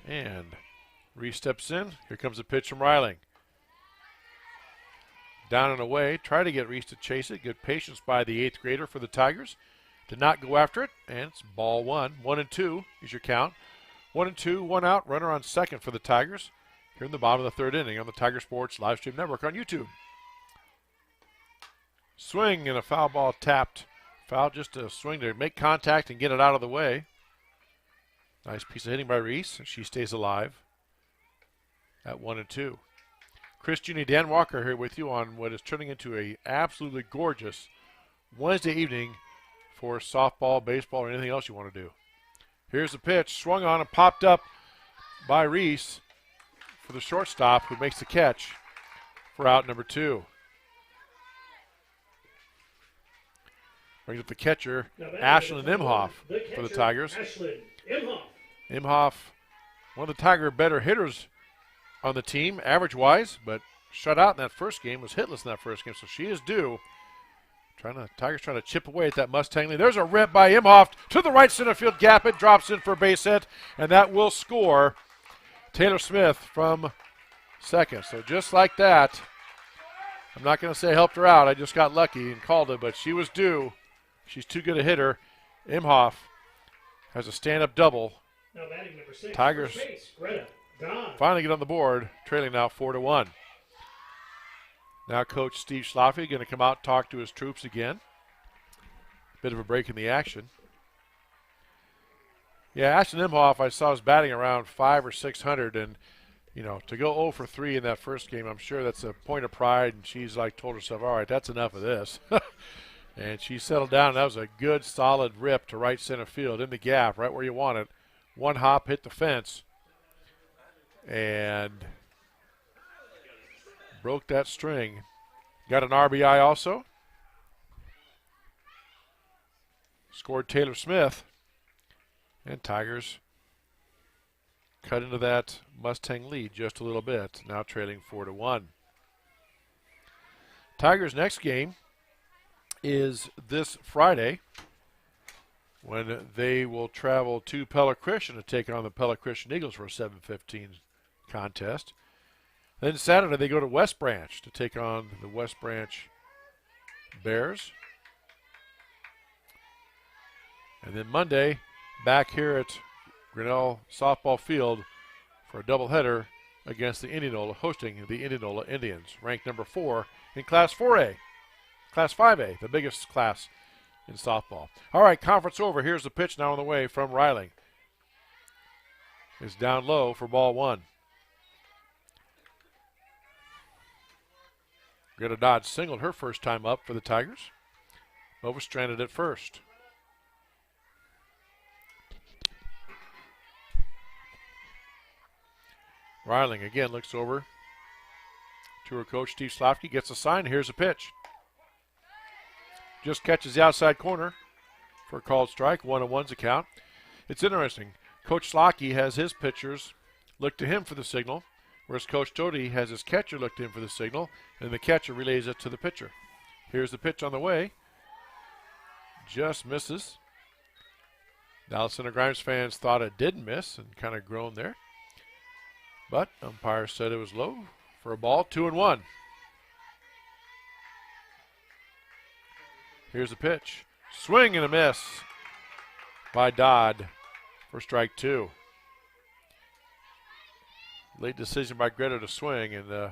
And Reese steps in. Here comes a pitch from Riling. Down and away. Try to get Reese to chase it. Good patience by the 8th grader for the Tigers. Did not go after it. And it's ball 1. 1-2 is your count. 1-2, 1 out. Runner on second for the Tigers. Here in the bottom of the 3rd inning on the Tiger Sports Live Stream Network on YouTube. Swing and a foul ball tapped. Foul, just a swing to make contact and get it out of the way. Nice piece of hitting by Reese. She stays alive at 1-2. Chris Juni, Dan Walker here with you on what is turning into a absolutely gorgeous Wednesday evening for softball, baseball, or anything else you want to do. Here's the pitch. Swung on and popped up by Reese for the shortstop, who makes the catch for out number 2. Brings up the catcher, Ashlyn Imhoff for the Tigers. Ashlyn Imhoff. Imhoff, one of the Tiger better hitters on the team, average-wise, but shut out in that first game, was hitless in that first game, so she is due. Tigers trying to chip away at that Mustang lead. There's a rip by Imhoff to the right center field gap. It drops in for a base hit, and that will score Taylor Smith from second. So just like that, I'm not going to say helped her out. I just got lucky and called it, but she was due. She's too good a hitter. Imhoff has a stand-up double. Now batting number 6. Tigers finally get on the board, trailing now 4-1. Now Coach Steve Schlafly going to come out and talk to his troops again. Bit of a break in the action. Yeah, Ashton Imhoff, I saw was batting around 500 or 600, and to go 0 for 3 in that first game, I'm sure that's a point of pride, and she's told herself, all right, that's enough of this. And she settled down. That was a good, solid rip to right center field in the gap, right where you want it. One hop, hit the fence, and broke that string. Got an RBI also. Scored Taylor Smith. And Tigers cut into that Mustang lead just a little bit, now trailing 4-1. Tigers' next game is this Friday, when they will travel to Pella Christian to take on the Pella Christian Eagles for a 7:15 contest. Then Saturday they go to West Branch to take on the West Branch Bears. And then Monday, back here at Grinnell Softball Field for a doubleheader against the Indianola, hosting the Indianola Indians, ranked number 4 in Class 4A. Class 5A, the biggest class in softball. All right, conference over. Here's the pitch now on the way from Riling. It's down low for ball 1. Greta Dodge singled her first time up for the Tigers, but was stranded at first. Riling again looks over to her coach, Steve Slofsky, gets a sign. Here's a pitch. Just catches the outside corner for a called strike. 1-1's a count. It's interesting. Coach Slofsky has his pitchers look to him for the signal, whereas Coach Doty has his catcher look to him for the signal, and the catcher relays it to the pitcher. Here's the pitch on the way. Just misses. Dallas Center Grimes fans thought it didn't miss and kind of groaned there. But umpire said it was low for a ball. 2-1. Here's the pitch. Swing and a miss by Dodd for strike 2. Late decision by Greta to swing, and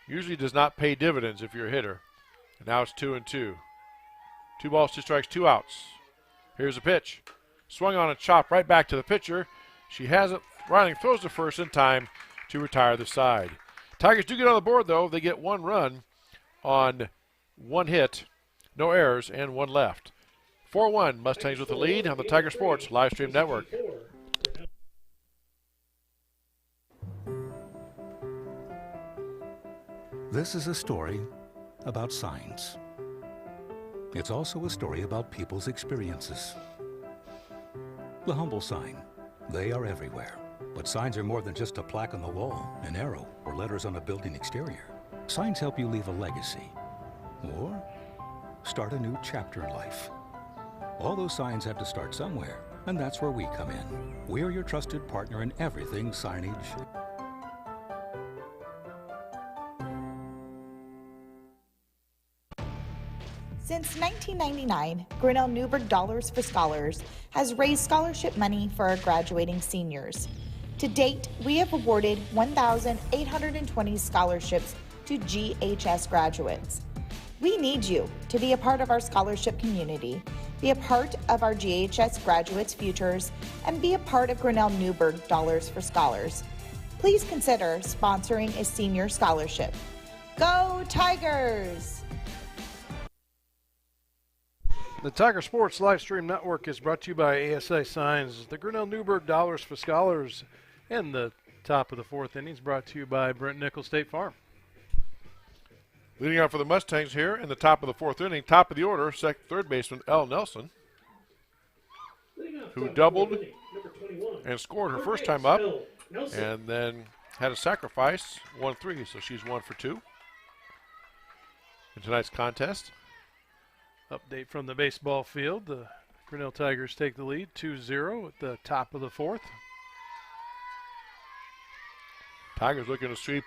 usually does not pay dividends if you're a hitter. And now it's 2-2. 2 balls, 2 strikes, 2 outs. Here's a pitch. Swung on a chop right back to the pitcher. She has it. Riling throws the first in time to retire the side. Tigers do get on the board, though. They get 1 run on 1 hit, no errors, and 1 left. 4-1, Mustangs with the lead on the Tiger Sports Live Stream Network. This is a story about signs. It's also a story about people's experiences. The humble sign. They are everywhere. But signs are more than just a plaque on the wall, an arrow, or letters on a building exterior. Signs help you leave a legacy or start a new chapter in life. All those signs have to start somewhere, and that's where we come in. We're your trusted partner in everything signage. Since 1999, Grinnell Newberg Dollars for Scholars has raised scholarship money for our graduating seniors. To date, we have awarded 1,820 scholarships to GHS graduates. We need you to be a part of our scholarship community, be a part of our GHS graduates' futures, and be a part of Grinnell Newberg Dollars for Scholars. Please consider sponsoring a senior scholarship. Go Tigers! The Tiger Sports Live Stream Network is brought to you by ASI Signs, the Grinnell Newberg Dollars for Scholars, and the top of the 4th inning is brought to you by Brent Nickel State Farm. Leading out for the Mustangs here in the top of the 4th inning, top of the order, third baseman L. Nelson, who doubled and scored her first time up, and then had a sacrifice, 1-3, so she's 1 for 2 in tonight's contest. Update from the baseball field. The Grinnell Tigers take the lead 2-0 at the top of the 4th. Tigers looking to sweep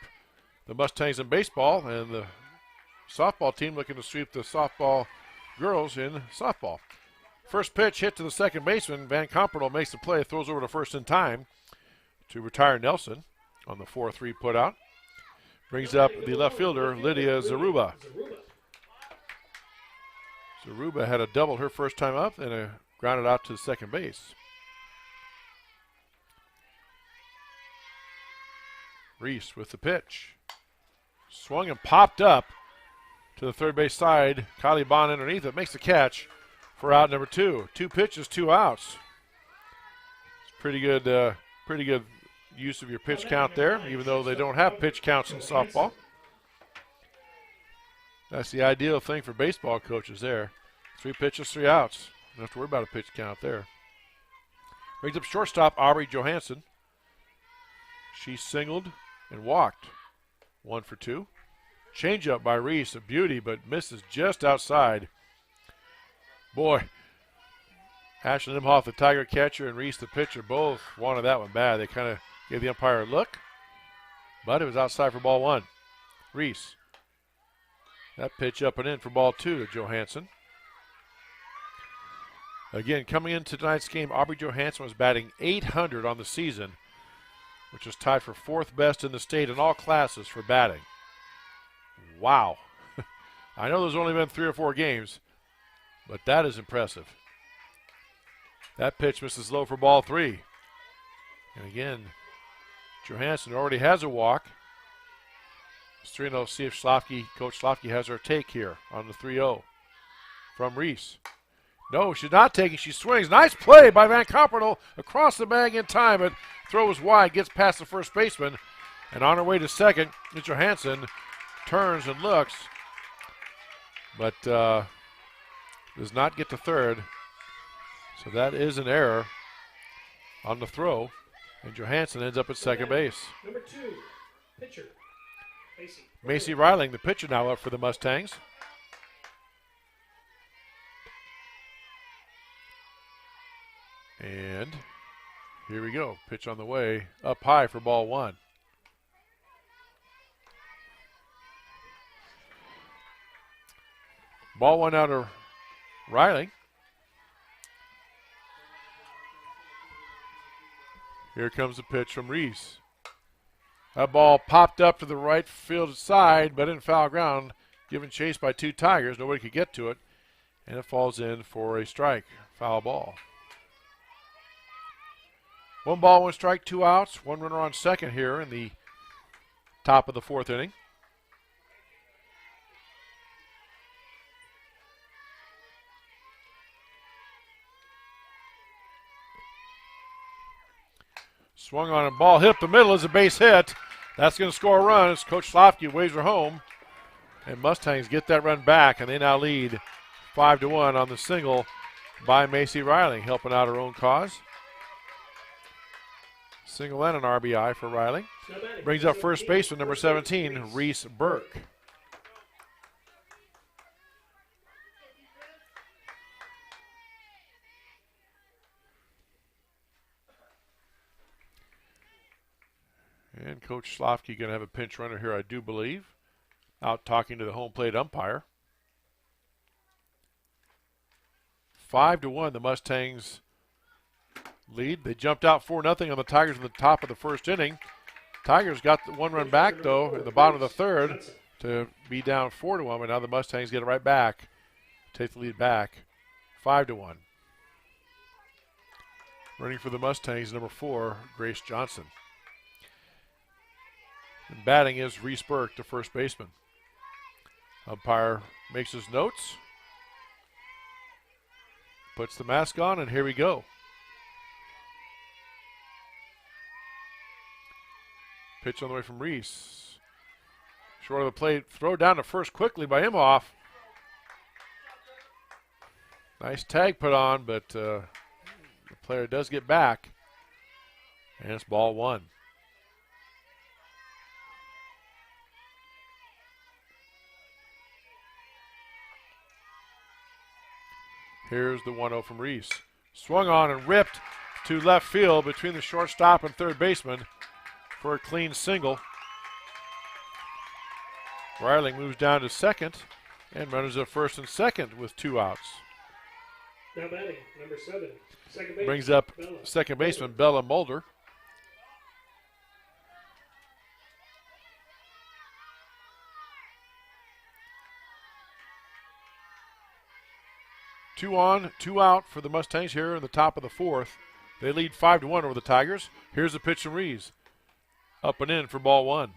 the Mustangs in baseball, and the softball team looking to sweep the softball girls in softball. First pitch hit to the second baseman. Van Comperl makes the play, throws over to first in time to retire Nelson on the 4-3 putout. Brings up the left fielder, Lydia Zaruba. Zaruba had a double her first time up and a grounded out to second base. Reese with the pitch. Swung and popped up to the third base side. Kylie Bond underneath it, makes the catch for out number 2. 2 pitches, 2 outs. It's pretty good use of your pitch count there, even though they don't have pitch counts in softball. That's the ideal thing for baseball coaches there. 3 pitches, 3 outs. Don't have to worry about a pitch count there. Brings up shortstop Aubry Johansson. She singled and walked. 1 for 2. Changeup by Reese, a beauty, but misses just outside. Boy, Ashley Nimhoff, the Tiger catcher, and Reese, the pitcher, both wanted that one bad. They kind of gave the umpire a look. but it was outside for ball one. Reese. That pitch up and in for ball two to Johansson. Again, coming into tonight's game, Aubry Johansson was batting .800 on the season, which is tied for fourth best in the state in all classes for batting. Wow. I know there's only been 3 or 4 games, but that is impressive. That pitch misses low for ball 3. And again, Johansson already has a walk. It's 3-0. See if Coach Schlafke has her take here on the 3-0 from Reese. No, she's not taking. She swings. Nice play by Van Coppernel across the bag in time, but throws wide, gets past the first baseman. And on her way to second, Johansson turns and looks, but does not get to third. So that is an error on the throw, and Johansson ends up at second base. Number 2, pitcher, Macy Reiling, the pitcher, now up for the Mustangs. And here we go. Pitch on the way, up high for ball one. Ball one out of Riley. Here comes the pitch from Reese. That ball popped up to the right field side, but in foul ground, given chase by 2 Tigers. Nobody could get to it, and it falls in for a strike. Foul ball. 1 ball, 1 strike, 2 outs. 1 runner on second here in the top of the 4th inning. Swung on a ball, hit up the middle as a base hit. That's going to score a run as Coach Schlafke waves her home. And Mustangs get that run back, and they now lead 5-1 on the single by Macy Riley, helping out her own cause. Single and an RBI for Riley. Brings up first baseman number 17, Reese Burke. And Coach Schlafke going to have a pinch runner here, I do believe. Out talking to the home plate umpire. 5-1, the Mustangs lead. They jumped out 4-0 on the Tigers in the top of the 1st inning. Tigers got the 1 run back, though, in the bottom of the 3rd to be down 4-1, but now the Mustangs get it right back, take the lead back, 5-1. Running for the Mustangs, number 4, Grace Johnson. And batting is Reese Burke, the first baseman. Umpire makes his notes, puts the mask on, and here we go. Pitch on the way from Reese. Short of the plate, throw down to first quickly by Imhoff. Nice tag put on, but the player does get back, and it's ball 1. Here's the 1-0 from Reese. Swung on and ripped to left field between the shortstop and third baseman for a clean single. Riley moves down to second and runners at first and second with 2 outs. Now batting, number 7, second base. Brings up Bella. second baseman Bella Mulder. Two on, 2 out for the Mustangs here in the top of the 4th. They lead 5-1 over the Tigers. Here's the pitch from Reese. Up and in for ball 1.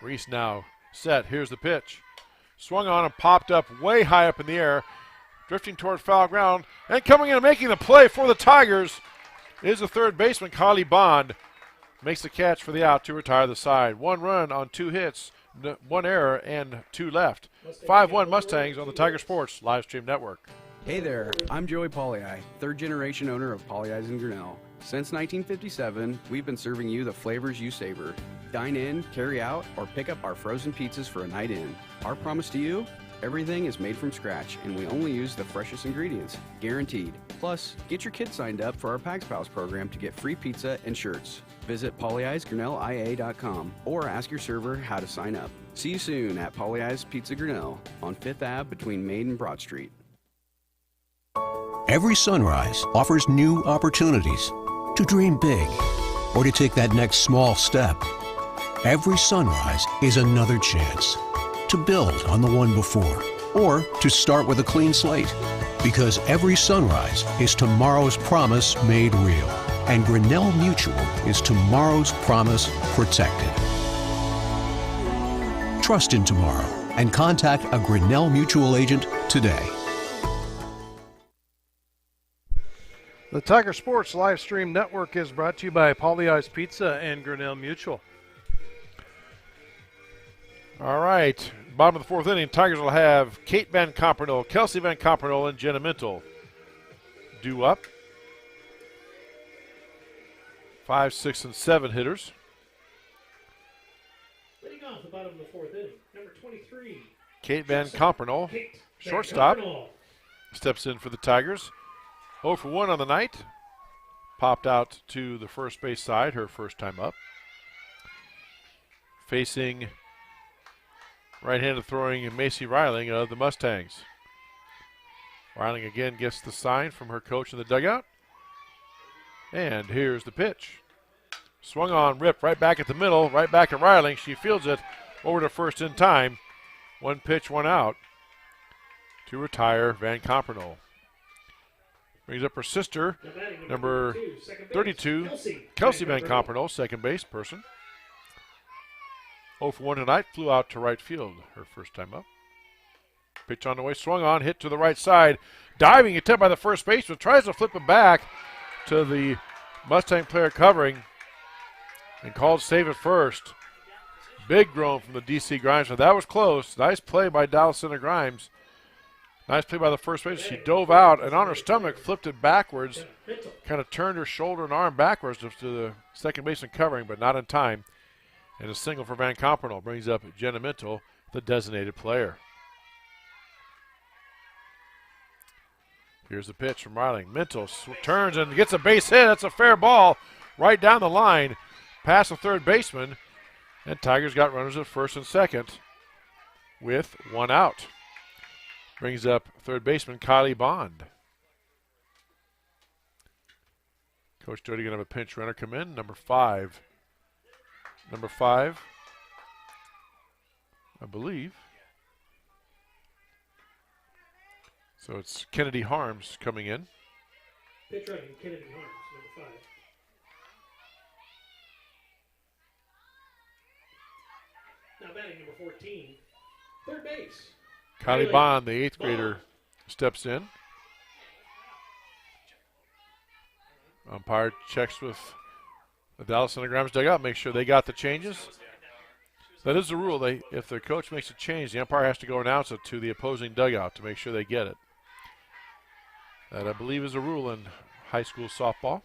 Reese now set. Here's the pitch. Swung on and popped up way high up in the air. Drifting toward foul ground, and coming in and making the play for the Tigers is the third baseman, Kylie Bond. Makes the catch for the out to retire the side. 1 run on 2 hits, 1 error, and 2 left. 5-1 Mustangs on the Tiger Sports live stream network. Hey there, I'm Joey Pollyi, 3rd generation owner of Pollyi's in Grinnell. Since 1957, we've been serving you the flavors you savor. Dine in, carry out, or pick up our frozen pizzas for a night in. Our promise to you? Everything is made from scratch, and we only use the freshest ingredients, guaranteed. Plus, get your kids signed up for our Pags Pals program to get free pizza and shirts. Visit polyeisgrinnellia.com or ask your server how to sign up. See you soon at Polly Eyes Pizza Grinnell on 5th Ave between Main and Broad Street. Every sunrise offers new opportunities to dream big or to take that next small step. Every sunrise is another chance to build on the one before or to start with a clean slate. Because every sunrise is tomorrow's promise made real. And Grinnell Mutual is tomorrow's promise protected. Trust in tomorrow and contact a Grinnell Mutual agent today. The Tiger Sports live stream network is brought to you by Polly Eyes Pizza and Grinnell Mutual. All right, bottom of the fourth inning, Tigers will have Kate Van Compernol, Kelsey Van Compernol, and Jenna Mintel due up. 5, 6, and 7 hitters. Leading off the bottom of the fourth inning, number 23. Kate Van Compernol, Kate Van shortstop, Compernol. steps in for the Tigers. 0 for 1 on the night. Popped out to the first base side, her first time up. Facing right-handed throwing Macy Reiling of the Mustangs. Reiling again gets the sign from her coach in the dugout. And here's the pitch. Swung on, ripped right back at the middle, right back at Reiling. She fields it over to first in time. 1 pitch, 1 out to retire Van Compernol. Brings up her sister, number 32, Kelsey Van Compernol, second base person. 0 for 1 tonight, flew out to right field her first time up. Pitch on the way, swung on, hit to the right side. Diving attempt by the first baseman, tries to flip it back to the Mustang player covering and called save at first. Big groan from the DC Grimes. So that was close. Nice play by Dallas Center Grimes. Nice play by the first baseman. She dove out and on her stomach flipped it backwards. Kind of turned her shoulder and arm backwards to the second baseman covering, but not in time. And a single for Van Compernol brings up Jenna Mintel, the designated player. Here's the pitch from Reiling. Mintel turns and gets a base hit. That's a fair ball right down the line past the third baseman. And Tigers got runners at first and second with 1 out. Brings up third baseman Kylie Bond. Coach Doty going to have a pinch runner come in, number 5. Number 5, I believe. So it's Kennedy Harms coming in. Pitch running, Kennedy Harms, number 5. Now batting number 14, third base. Kylie Bond, the 8th grader, steps in. Umpire checks with the Dallas Center Grimes dugout, make sure they got the changes. That is the rule. If the coach makes a change, the umpire has to go announce it to the opposing dugout to make sure they get it. That, I believe, is a rule in high school softball.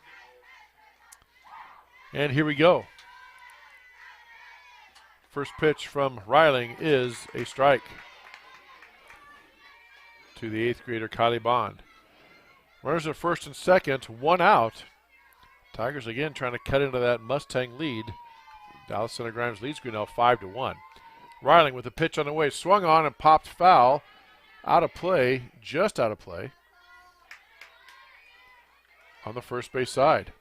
And here we go. First pitch from Reiling is a strike to the 8th grader, Kylie Bond. Runners at first and second, 1 out. Tigers again trying to cut into that Mustang lead. Dallas Center Grimes leads Grinnell 5-1. Reiling with a pitch on the way, swung on and popped foul. Out of play, just out of play on the first base side.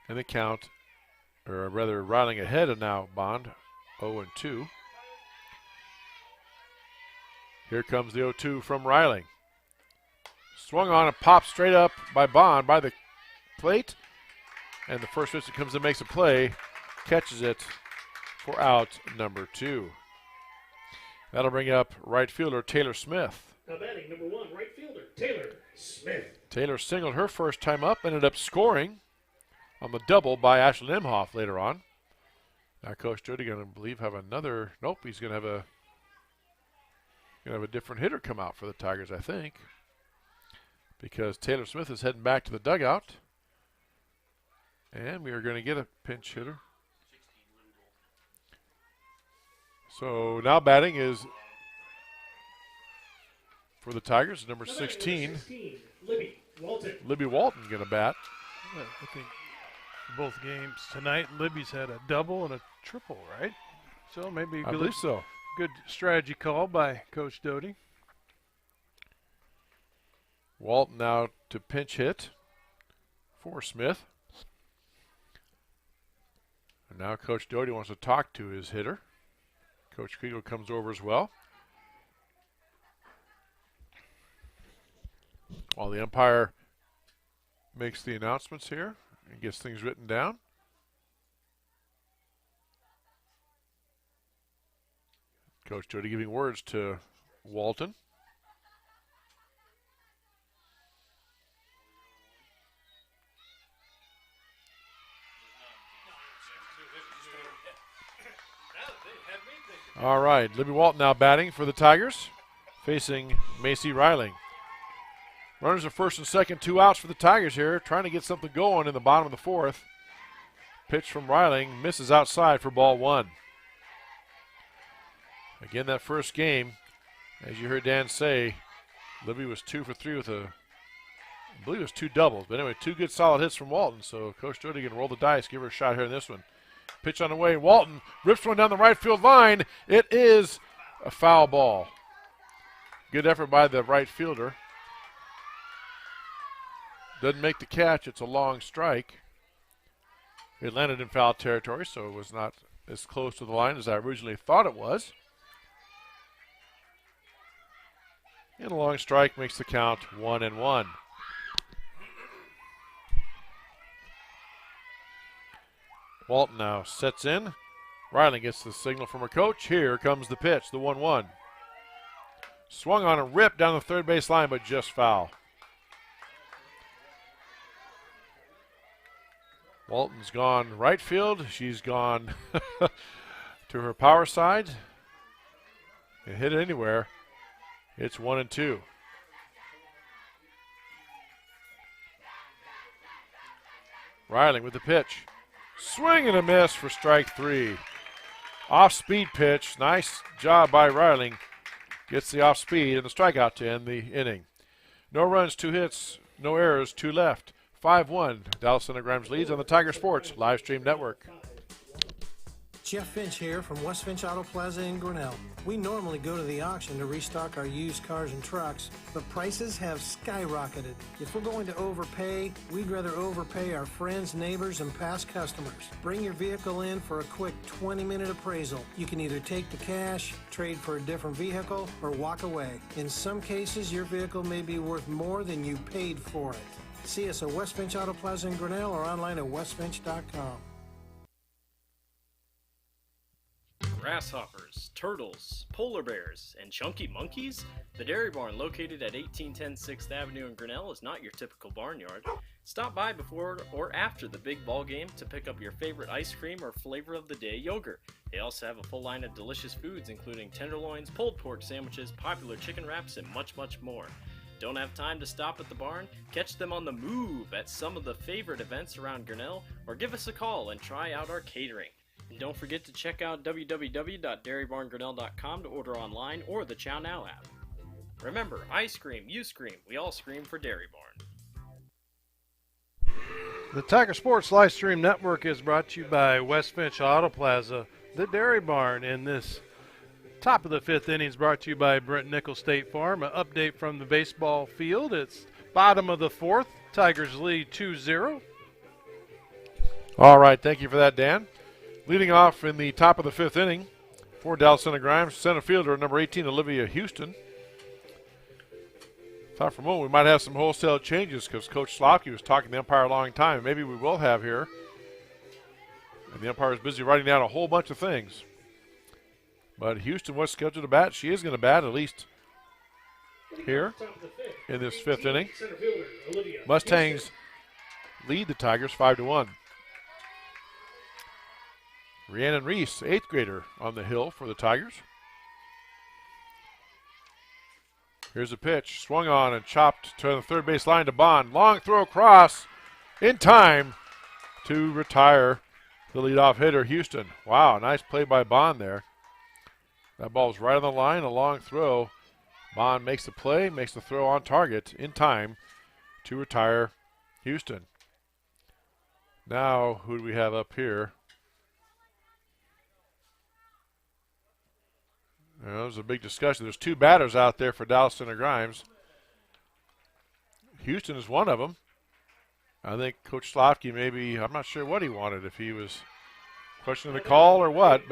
And the count, or rather Reiling ahead of now Bond, 0-2. Here comes the 0-2 from Reiling. Swung on and popped straight up by Bond by the plate. And the first baseman comes and makes a play, catches it for out number 2. That'll bring up right fielder Taylor Smith. Now batting number 1, right fielder Taylor Smith. Taylor singled her first time up, ended up scoring on the double by Ashlyn Imhoff later on. Now Coach Jody going to believe have another, nope, he's going to have a Going to have a different hitter come out for the Tigers, I think, because Taylor Smith is heading back to the dugout. And we are going to get a pinch hitter. So now batting is for the Tigers, number 16. Libby Walton going to bat. I think both games tonight, Libby's had a double and a triple, right? So maybe I believe so. Good strategy call by Coach Doty. Walton now to pinch hit for Smith. And now Coach Doty wants to talk to his hitter. Coach Kriegel comes over as well. While the umpire makes the announcements here and gets things written down. Coach Doty giving words to Walton. All right, Libby Walton now batting for the Tigers, facing Macy Reiling. Runners are first and second, 2 outs for the Tigers here, trying to get something going in the bottom of the 4th. Pitch from Reiling misses outside for ball 1. Again, that first game, as you heard Dan say, Libby was 2 for 3 with I believe it was 2 doubles. But anyway, 2 good solid hits from Walton. So Coach Doty can roll the dice, give her a shot here in this one. Pitch on the way. Walton rips one down the right field line. It is a foul ball. Good effort by the right fielder. Doesn't make the catch. It's a long strike. It landed in foul territory, so it was not as close to the line as I originally thought it was. And a long strike makes the count 1-1. Walton now sets in. Reiling gets the signal from her coach. Here comes the pitch, the 1-1. Swung on and ripped down the third base line, but just foul. Walton's gone right field. She's gone to her power side. And hit it anywhere. It's 1-2. Reiling with the pitch. Swing and a miss for strike 3. Off-speed pitch. Nice job by Reiling. Gets the off-speed and the strikeout to end the inning. No runs, 2 hits, no errors, 2 left. 5-1. Dallas Center Grimes leads on the Tiger Sports Live Stream Network. Jeff Finch here from West Finch Auto Plaza in Grinnell. We normally go to the auction to restock our used cars and trucks, but prices have skyrocketed. If we're going to overpay, we'd rather overpay our friends, neighbors, and past customers. Bring your vehicle in for a quick 20-minute appraisal. You can either take the cash, trade for a different vehicle, or walk away. In some cases, your vehicle may be worth more than you paid for it. See us at West Finch Auto Plaza in Grinnell or online at westfinch.com. Grasshoppers, turtles, polar bears, and chunky monkeys? The Dairy Barn, located at 1810 6th Avenue in Grinnell, is not your typical barnyard. Stop by before or after the big ball game to pick up your favorite ice cream or flavor of the day yogurt. They also have a full line of delicious foods, including tenderloins, pulled pork sandwiches, popular chicken wraps, and much, much more. Don't have time to stop at the barn? Catch them on the move at some of the favorite events around Grinnell, or give us a call and try out our catering. And don't forget to check out www.dairybarngrinnell.com to order online or the Chow Now app. Remember, I scream, you scream, we all scream for Dairy Barn. The Tiger Sports Live Stream Network is brought to you by West Finch Auto Plaza, the Dairy Barn. In this top of the 5th inning is brought to you by Brent Nickel State Farm. An update from the baseball field. It's bottom of the 4th. Tigers lead 2-0. All right, thank you for that, Dan. Leading off in the top of the 5th inning for Dallas Center Grimes, center fielder number 18, Olivia Houston. Thought for a moment we might have some wholesale changes because Coach Slopke was talking to the umpire a long time. Maybe we will have here. And the umpire is busy writing down a whole bunch of things. But Houston was scheduled to bat. She is going to bat at least here in this 5th inning. Mustangs lead the Tigers 5-1. Rhiannon Reese, 8th grader on the hill for the Tigers. Here's a pitch. Swung on and chopped to the third base line to Bond. Long throw across in time to retire the leadoff hitter, Houston. Wow, nice play by Bond there. That ball was right on the line, a long throw. Bond makes the play, makes the throw on target in time to retire Houston. Now, who do we have up here? There's a big discussion. There's two batters out there for Dallas Center Grimes. Houston is one of them. I think Coach Slavky maybe, I'm not sure what he wanted, if he was questioning the call or what.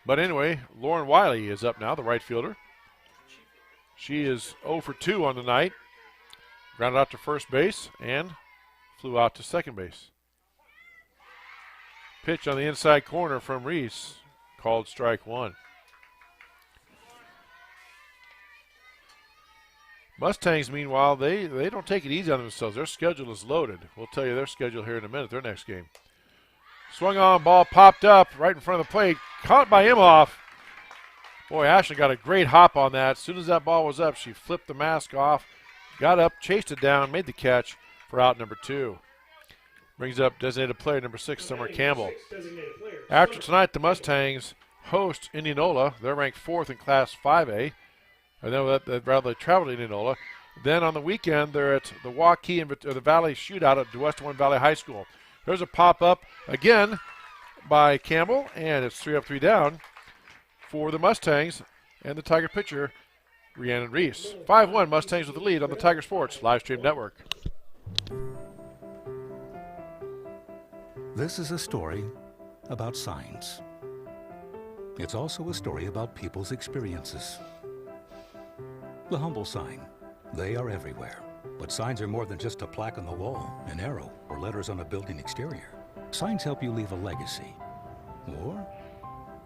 But anyway, Lauren Wiley is up now, the right fielder. She is 0 for 2 on the night. Grounded out to first base and flew out to second base. Pitch on the inside corner from Reese, called strike one. Mustangs, meanwhile, they don't take it easy on themselves. Their schedule is loaded. We'll tell you their schedule here in a minute, their next game. Swung on, ball popped up right in front of the plate. Caught by Imhoff. Boy, Ashley got a great hop on that. As soon as that ball was up, she flipped the mask off, got up, chased it down, made the catch for out number 2. Brings up designated player number 6, Summer Campbell. After tonight, the Mustangs host Indianola. They're ranked 4th in Class 5A. And then they travel to Indianola. Then on the weekend, they're at the Waukee and the Valley Shootout at Western Valley High School. There's a pop-up again by Campbell, and it's 3 up, 3 down for the Mustangs and the Tiger pitcher, Rhiannon Reese. 5-1 Mustangs with the lead on the Tiger Sports Live Stream Network. This is a story about signs. It's also a story about people's experiences. The humble sign. They are everywhere. But signs are more than just a plaque on the wall, an arrow, or letters on a building exterior. Signs help you leave a legacy or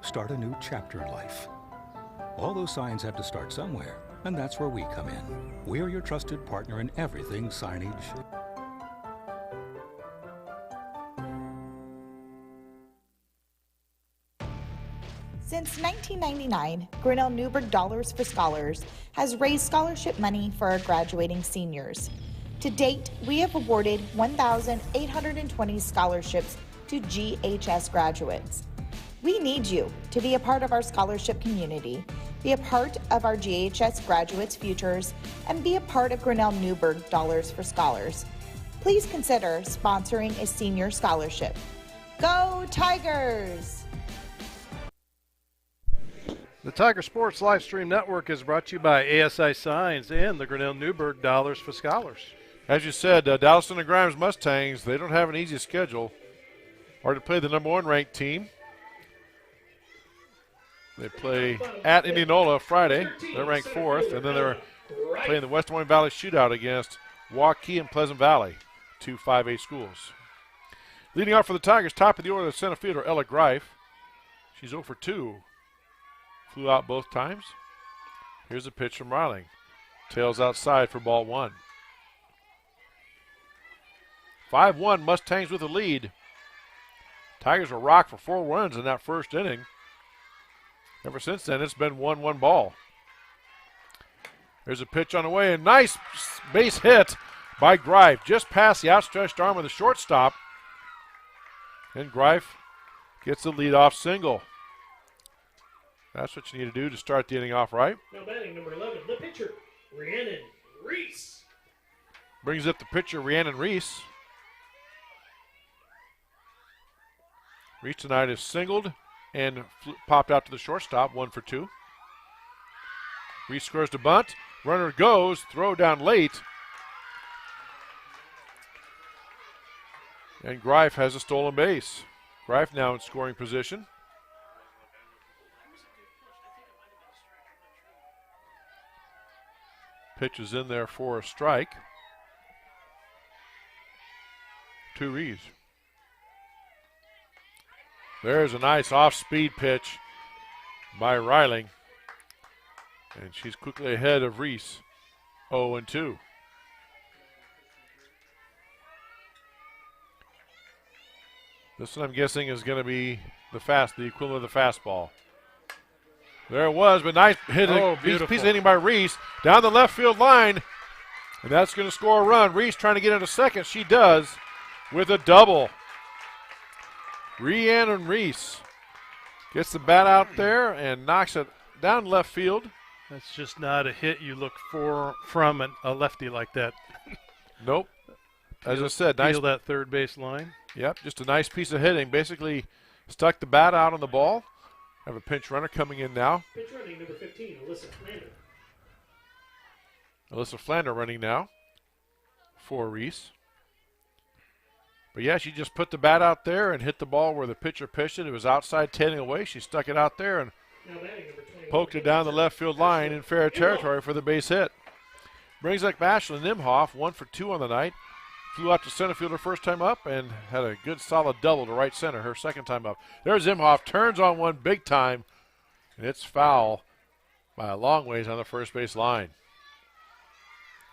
start a new chapter in life. All those signs have to start somewhere, and that's where we come in. We're your trusted partner in everything signage. Since 1999, Grinnell Newberg Dollars for Scholars has raised scholarship money for our graduating seniors. To date, we have awarded 1,820 scholarships to GHS graduates. We need you to be a part of our scholarship community, be a part of our GHS graduates' futures, and be a part of Grinnell Newberg Dollars for Scholars. Please consider sponsoring a senior scholarship. Go Tigers! The Tiger Sports Live Stream Network is brought to you by ASI Signs and the Grinnell Newberg Dollars for Scholars. As you said, Dallas Center Grimes Mustangs, they don't have an easy schedule. Hard to play the number 1 ranked team. They play at Indianola Friday. They're ranked 4th. And then they're playing the Western Valley Shootout against Waukee and Pleasant Valley, 2 5A schools. Leading off for the Tigers, top of the order, the center fielder, Ella Greif. She's 0 for 2. Flew out both times. Here's a pitch from Riling. Tails outside for ball 1. 5-1 Mustangs with the lead. Tigers were rocked for 4 runs in that first inning. Ever since then, it's been 1-1 ball. There's a pitch on the way. A nice base hit by Greif. Just past the outstretched arm of the shortstop. And Greif gets the leadoff single. That's what you need to do to start the inning off right. Now batting number 11, the pitcher, Rhiannon Reese. Brings up the pitcher, Rhiannon Reese. Reese tonight is singled and popped out to the shortstop, 1 for 2. Reese scores the bunt. Runner goes, throw down late. And Greif has a stolen base. Greif now in scoring position. Pitch is in there for a strike. 2 Rees. There's a nice off-speed pitch by Riling. And she's quickly ahead of Reese, 0-2. This one I'm guessing is going to be the equivalent of the fastball. There it was, but nice hit. Beautiful. Piece of hitting by Reese down the left field line. And that's going to score a run. Reese trying to get into second. She does with a double. Rhiannon Reese gets the bat out there and knocks it down left field. That's just not a hit you look for from a lefty like that. Nope. As I said, nice. Feel that third base line. Yep, just a nice piece of hitting. Basically stuck the bat out on the ball. Have a pinch runner coming in now. Pitch running, number 15, Alyssa Flander. Alyssa Flander running now for Reese. But yeah, she just put the bat out there and hit the ball where the pitcher pitched it. It was outside, tailing away. She stuck it out there and Now batting, number 21, poked it down the left field line in fair territory for the base hit. Brings up Ashlyn Nimhoff, 1 for 2 on the night. Flew out to center field her first time up and had a good solid double to right center her second time up. There's Imhoff, turns on one big time, and it's foul by a long ways on the first base line.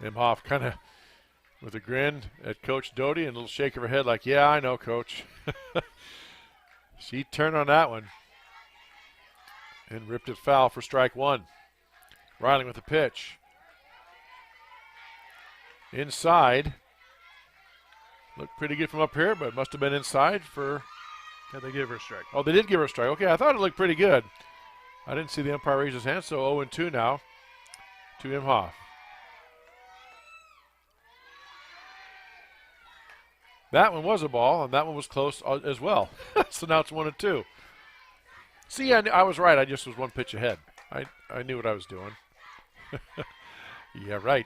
Imhoff kind of with a grin at Coach Doty and a little shake of her head like, yeah, I know, Coach. She turned on that one and ripped it foul for strike one. Riley with the pitch. Inside. Looked pretty good from up here, but must have been inside for... Yeah, they gave her a strike. Oh, they did give her a strike. Okay, I thought it looked pretty good. I didn't see the umpire raise his hand, so 0-2 now to Imhoff. That one was a ball, and that one was close as well. So now it's 1-2. See, I was right. I just was one pitch ahead. I knew what I was doing. Yeah, right.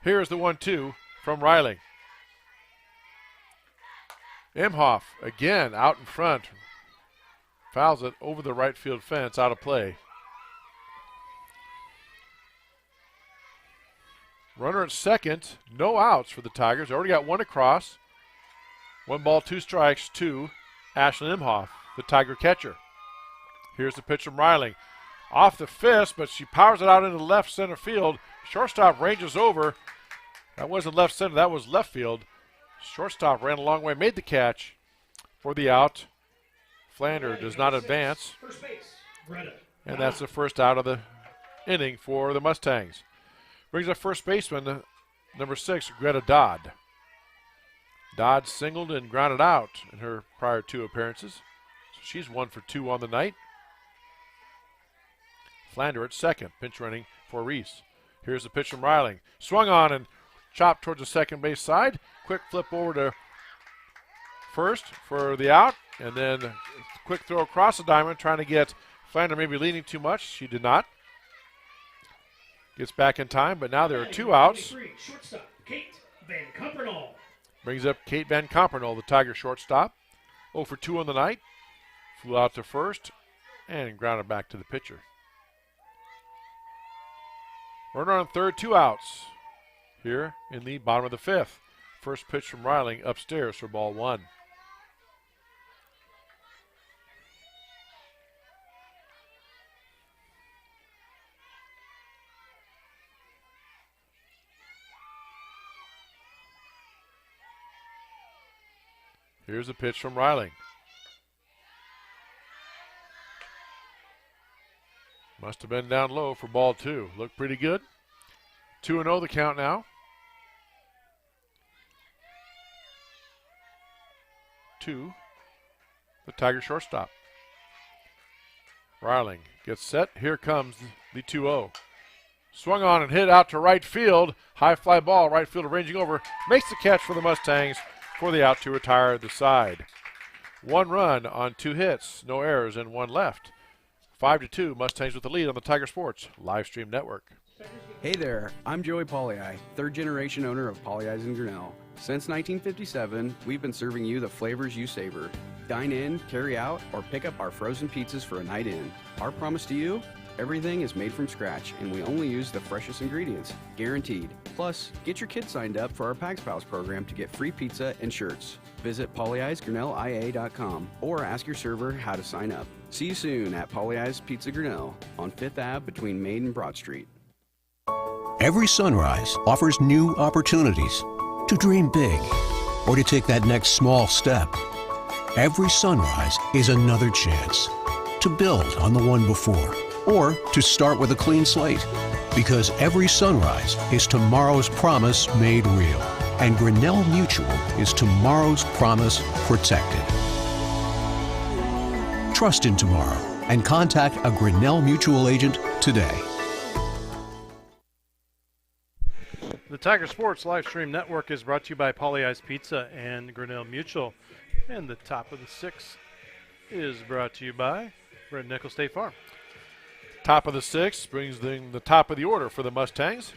Here's the 1-2 from Riley. Imhoff, again, out in front. Fouls it over the right field fence, out of play. Runner at second, no outs for the Tigers. They already got one across. 1 ball, 2 strikes to Ashlyn Imhoff, the Tiger catcher. Here's the pitch from Riley. Off the fist, but she powers it out into left center field. Shortstop ranges over. That wasn't left center, that was left field. Shortstop ran a long way, made the catch for the out. Flander does not advance. First base, Greta. And that's the first out of the inning for the Mustangs. Brings up first baseman, number 6, Greta Dodd. Dodd singled and grounded out in her prior 2 appearances. So she's 1 for 2 on the night. Flander at second, pinch running for Reese. Here's the pitch from Riley. Swung on and chopped towards the second base side. Quick flip over to first for the out. And then quick throw across the diamond, trying to get Flander maybe leaning too much. She did not. Gets back in time, but now there are 2 outs. Shortstop, Kate Van Compernal. Brings up Kate Van Compernal, the Tiger shortstop. 0 for 2 on the night. Flew out to first and grounded back to the pitcher. Runner on third, 2 outs here in the bottom of the 5th. First pitch from Riley upstairs for ball 1. Here's a pitch from Riley. Must have been down low for ball 2. Looked pretty good. 2-0 the count now. 2, the Tiger shortstop. Riley gets set. Here comes the 2-0. Swung on and hit out to right field. High fly ball. Right fielder ranging over. Makes the catch for the Mustangs for the out to retire the side. 1 run on 2 hits. No errors and 1 left. 5-2, Mustangs with the lead on the Tiger Sports live stream network. Hey there, I'm Joey Pollei, 3rd generation owner of Polley's in Grinnell. Since 1957, we've been serving you the flavors you savor. Dine in, carry out, or pick up our frozen pizzas for a night in. Our promise to you? Everything is made from scratch, and we only use the freshest ingredients, guaranteed. Plus, get your kids signed up for our Pags Pals program to get free pizza and shirts. Visit polleisgrinnellia.com or ask your server how to sign up. See you soon at Polley's Pizza Grinnell on 5th Ave between Main and Broad Street. Every sunrise offers new opportunities to dream big or to take that next small step. Every sunrise is another chance to build on the one before. or to start with a clean slate. Because every sunrise is tomorrow's promise made real. And Grinnell Mutual is tomorrow's promise protected. Trust in tomorrow and contact a Grinnell Mutual agent today. The Tiger Sports Live Stream Network is brought to you by Paulie Ice Pizza and Grinnell Mutual. And the top of the six is brought to you by Red Nickel State Farm. Top of the six brings the top of the order for the Mustangs.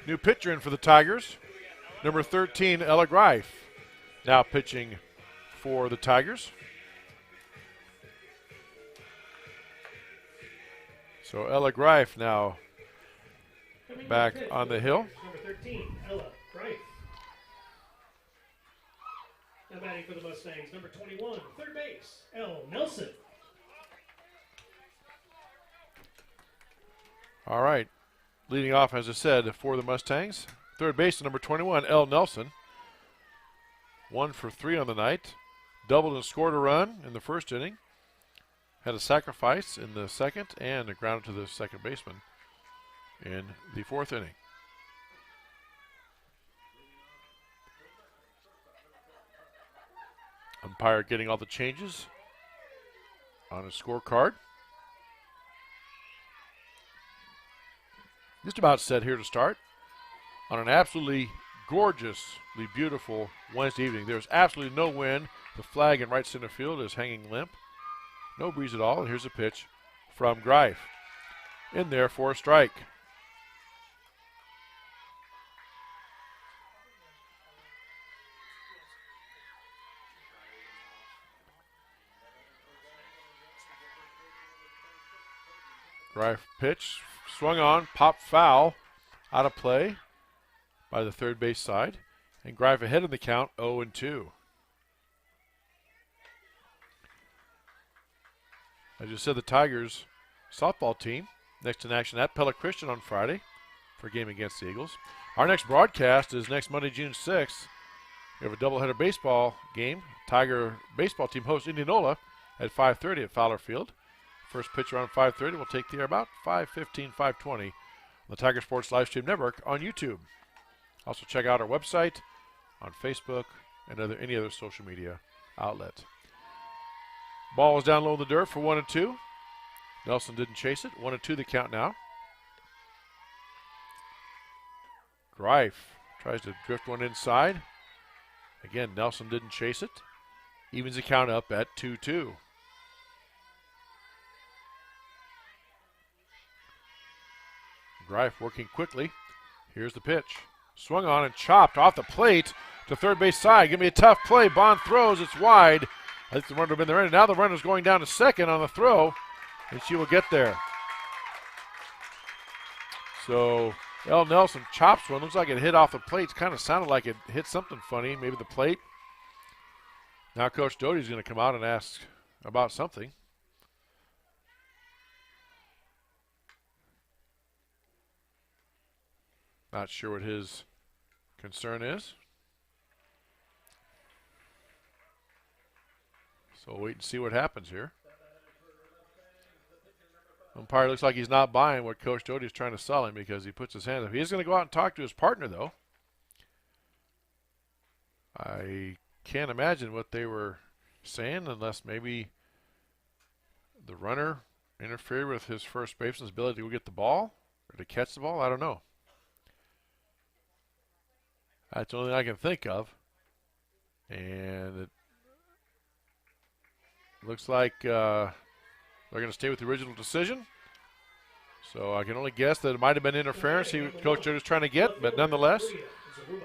New pitcher in for the Tigers, number 13, Ella Greif, now pitching for the Tigers. So Ella Greif now back on the hill. Number 13, Ella Greif. Now batting for the Mustangs, number 21, third base, L. Nelson. All right. Leading off, as I said, for the Mustangs, third baseman, number 21, L. Nelson. 1 for 3 on the night. Doubled and scored a run in the first inning. Had a sacrifice in the second and a ground to the second baseman in the fourth inning. Umpire getting all the changes on his scorecard. Just about set here to start on an absolutely gorgeously beautiful Wednesday evening. There's absolutely no wind. The flag in right center field is hanging limp. No breeze at all. And here's a pitch from Greif. In there for a strike. Greif pitch, swung on, popped foul, out of play by the third base side. And Greif ahead in the count, 0-2. As you said, the Tigers softball team next in action at Pella Christian on Friday for a game against the Eagles. Our next broadcast is next Monday, June 6th. We have a doubleheader baseball game. Tiger baseball team hosts Indianola at 5:30 at Fowler Field. First pitch around 5:30 will take the air about 5:15, 5:20 on the Tiger Sports Live Stream Network on YouTube. Also check out our website on Facebook and any other social media outlet. Ball is down low in the dirt for 1-2. Nelson didn't chase it. 1-2 the count now. Greif tries to drift one inside. Again, Nelson didn't chase it. Evens the count up at 2-2. Greif working quickly. Here's the pitch. Swung on and chopped off the plate to third base side. Give me a tough play. Bond throws. It's wide. I think the runner would have been there. And now the runner's going down to second on the throw, and she will get there. So L. Nelson chops one. Looks like it hit off the plate. Kind of sounded like it hit something funny, maybe the plate. Now Coach Doty's going to come out and ask about something. Not sure what his concern is. So we'll wait and see what happens here. Umpire looks like he's not buying what Coach Doty is trying to sell him because he puts his hand up. He is going to go out and talk to his partner, though. I can't imagine what they were saying unless maybe the runner interfered with his first baseman's ability to get the ball or to catch the ball. I don't know. That's the only thing I can think of. And it looks like they're going to stay with the original decision. So I can only guess that it might have been interference Coach Joe was trying to get, but nonetheless,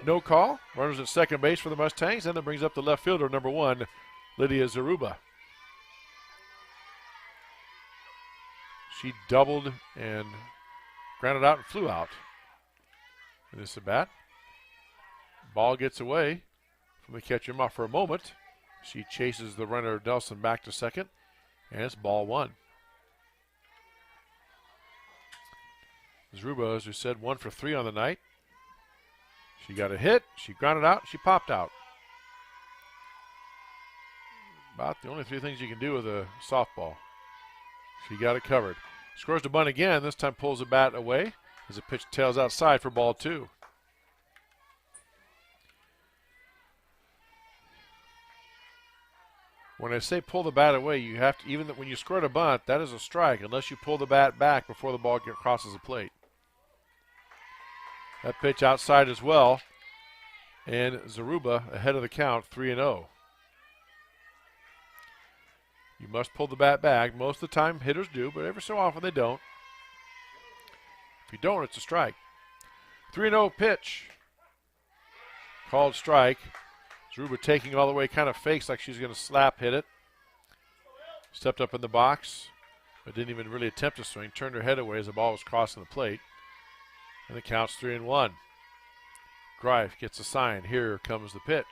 no call. Runners at second base for the Mustangs, and that brings up the left fielder, number 1, Lydia Zaruba. She doubled and grounded out and flew out in this at bat. Ball gets away from the catcher for a moment. She chases the runner Nelson back to second, and it's ball 1. Zaruba, as we said, 1 for 3 on the night. She got a hit, she grounded out, she popped out. About the only 3 things you can do with a softball. She got it covered. Scores the bunt again. This time pulls the bat away as the pitch tails outside for ball 2. When I say pull the bat away, you have to, even when you score a bunt, that is a strike unless you pull the bat back before the ball crosses the plate. That pitch outside as well. And Zaruba ahead of the count, 3-0. You must pull the bat back. Most of the time hitters do, but every so often they don't. If you don't, it's a strike. 3-0 pitch. Called strike. Zaruba taking all the way, kind of fakes like she's going to slap hit it. Stepped up in the box, but didn't even really attempt to swing. Turned her head away as the ball was crossing the plate. And the count's 3-1. Greif gets a sign. Here comes the pitch.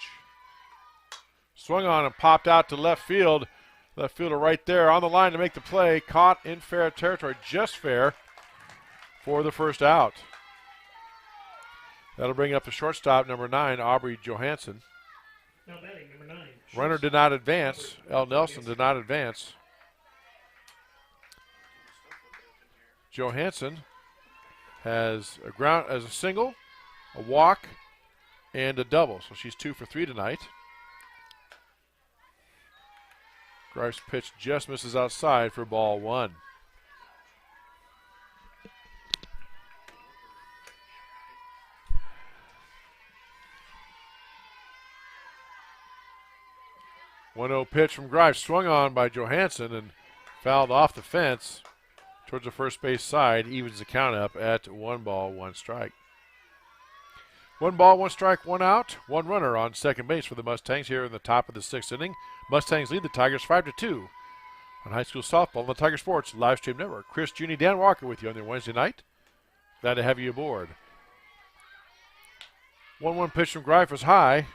Swung on and popped out to left field. Left fielder right there on the line to make the play. Caught in fair territory, just fair for the first out. That'll bring up the shortstop, number 9, Aubry Johansson. Now batting, number 9. Runner did not advance. L. Nelson did not advance. Johansson has a single, a walk, and a double. So she's 2 for 3 tonight. Greif's pitch just misses outside for ball 1. One-0 pitch from Greif, swung on by Johansson and fouled off the fence towards the first base side, evens the count up at 1 ball, 1 strike. 1 ball, 1 strike, 1 out, 1 runner on second base for the Mustangs here in the top of the 6th inning. Mustangs lead the Tigers 5-2 on high school softball on the Tiger Sports Live Stream Network. Chris, Junie, Dan Walker with you on their Wednesday night. Glad to have you aboard. 1-1 pitch from Greif is high,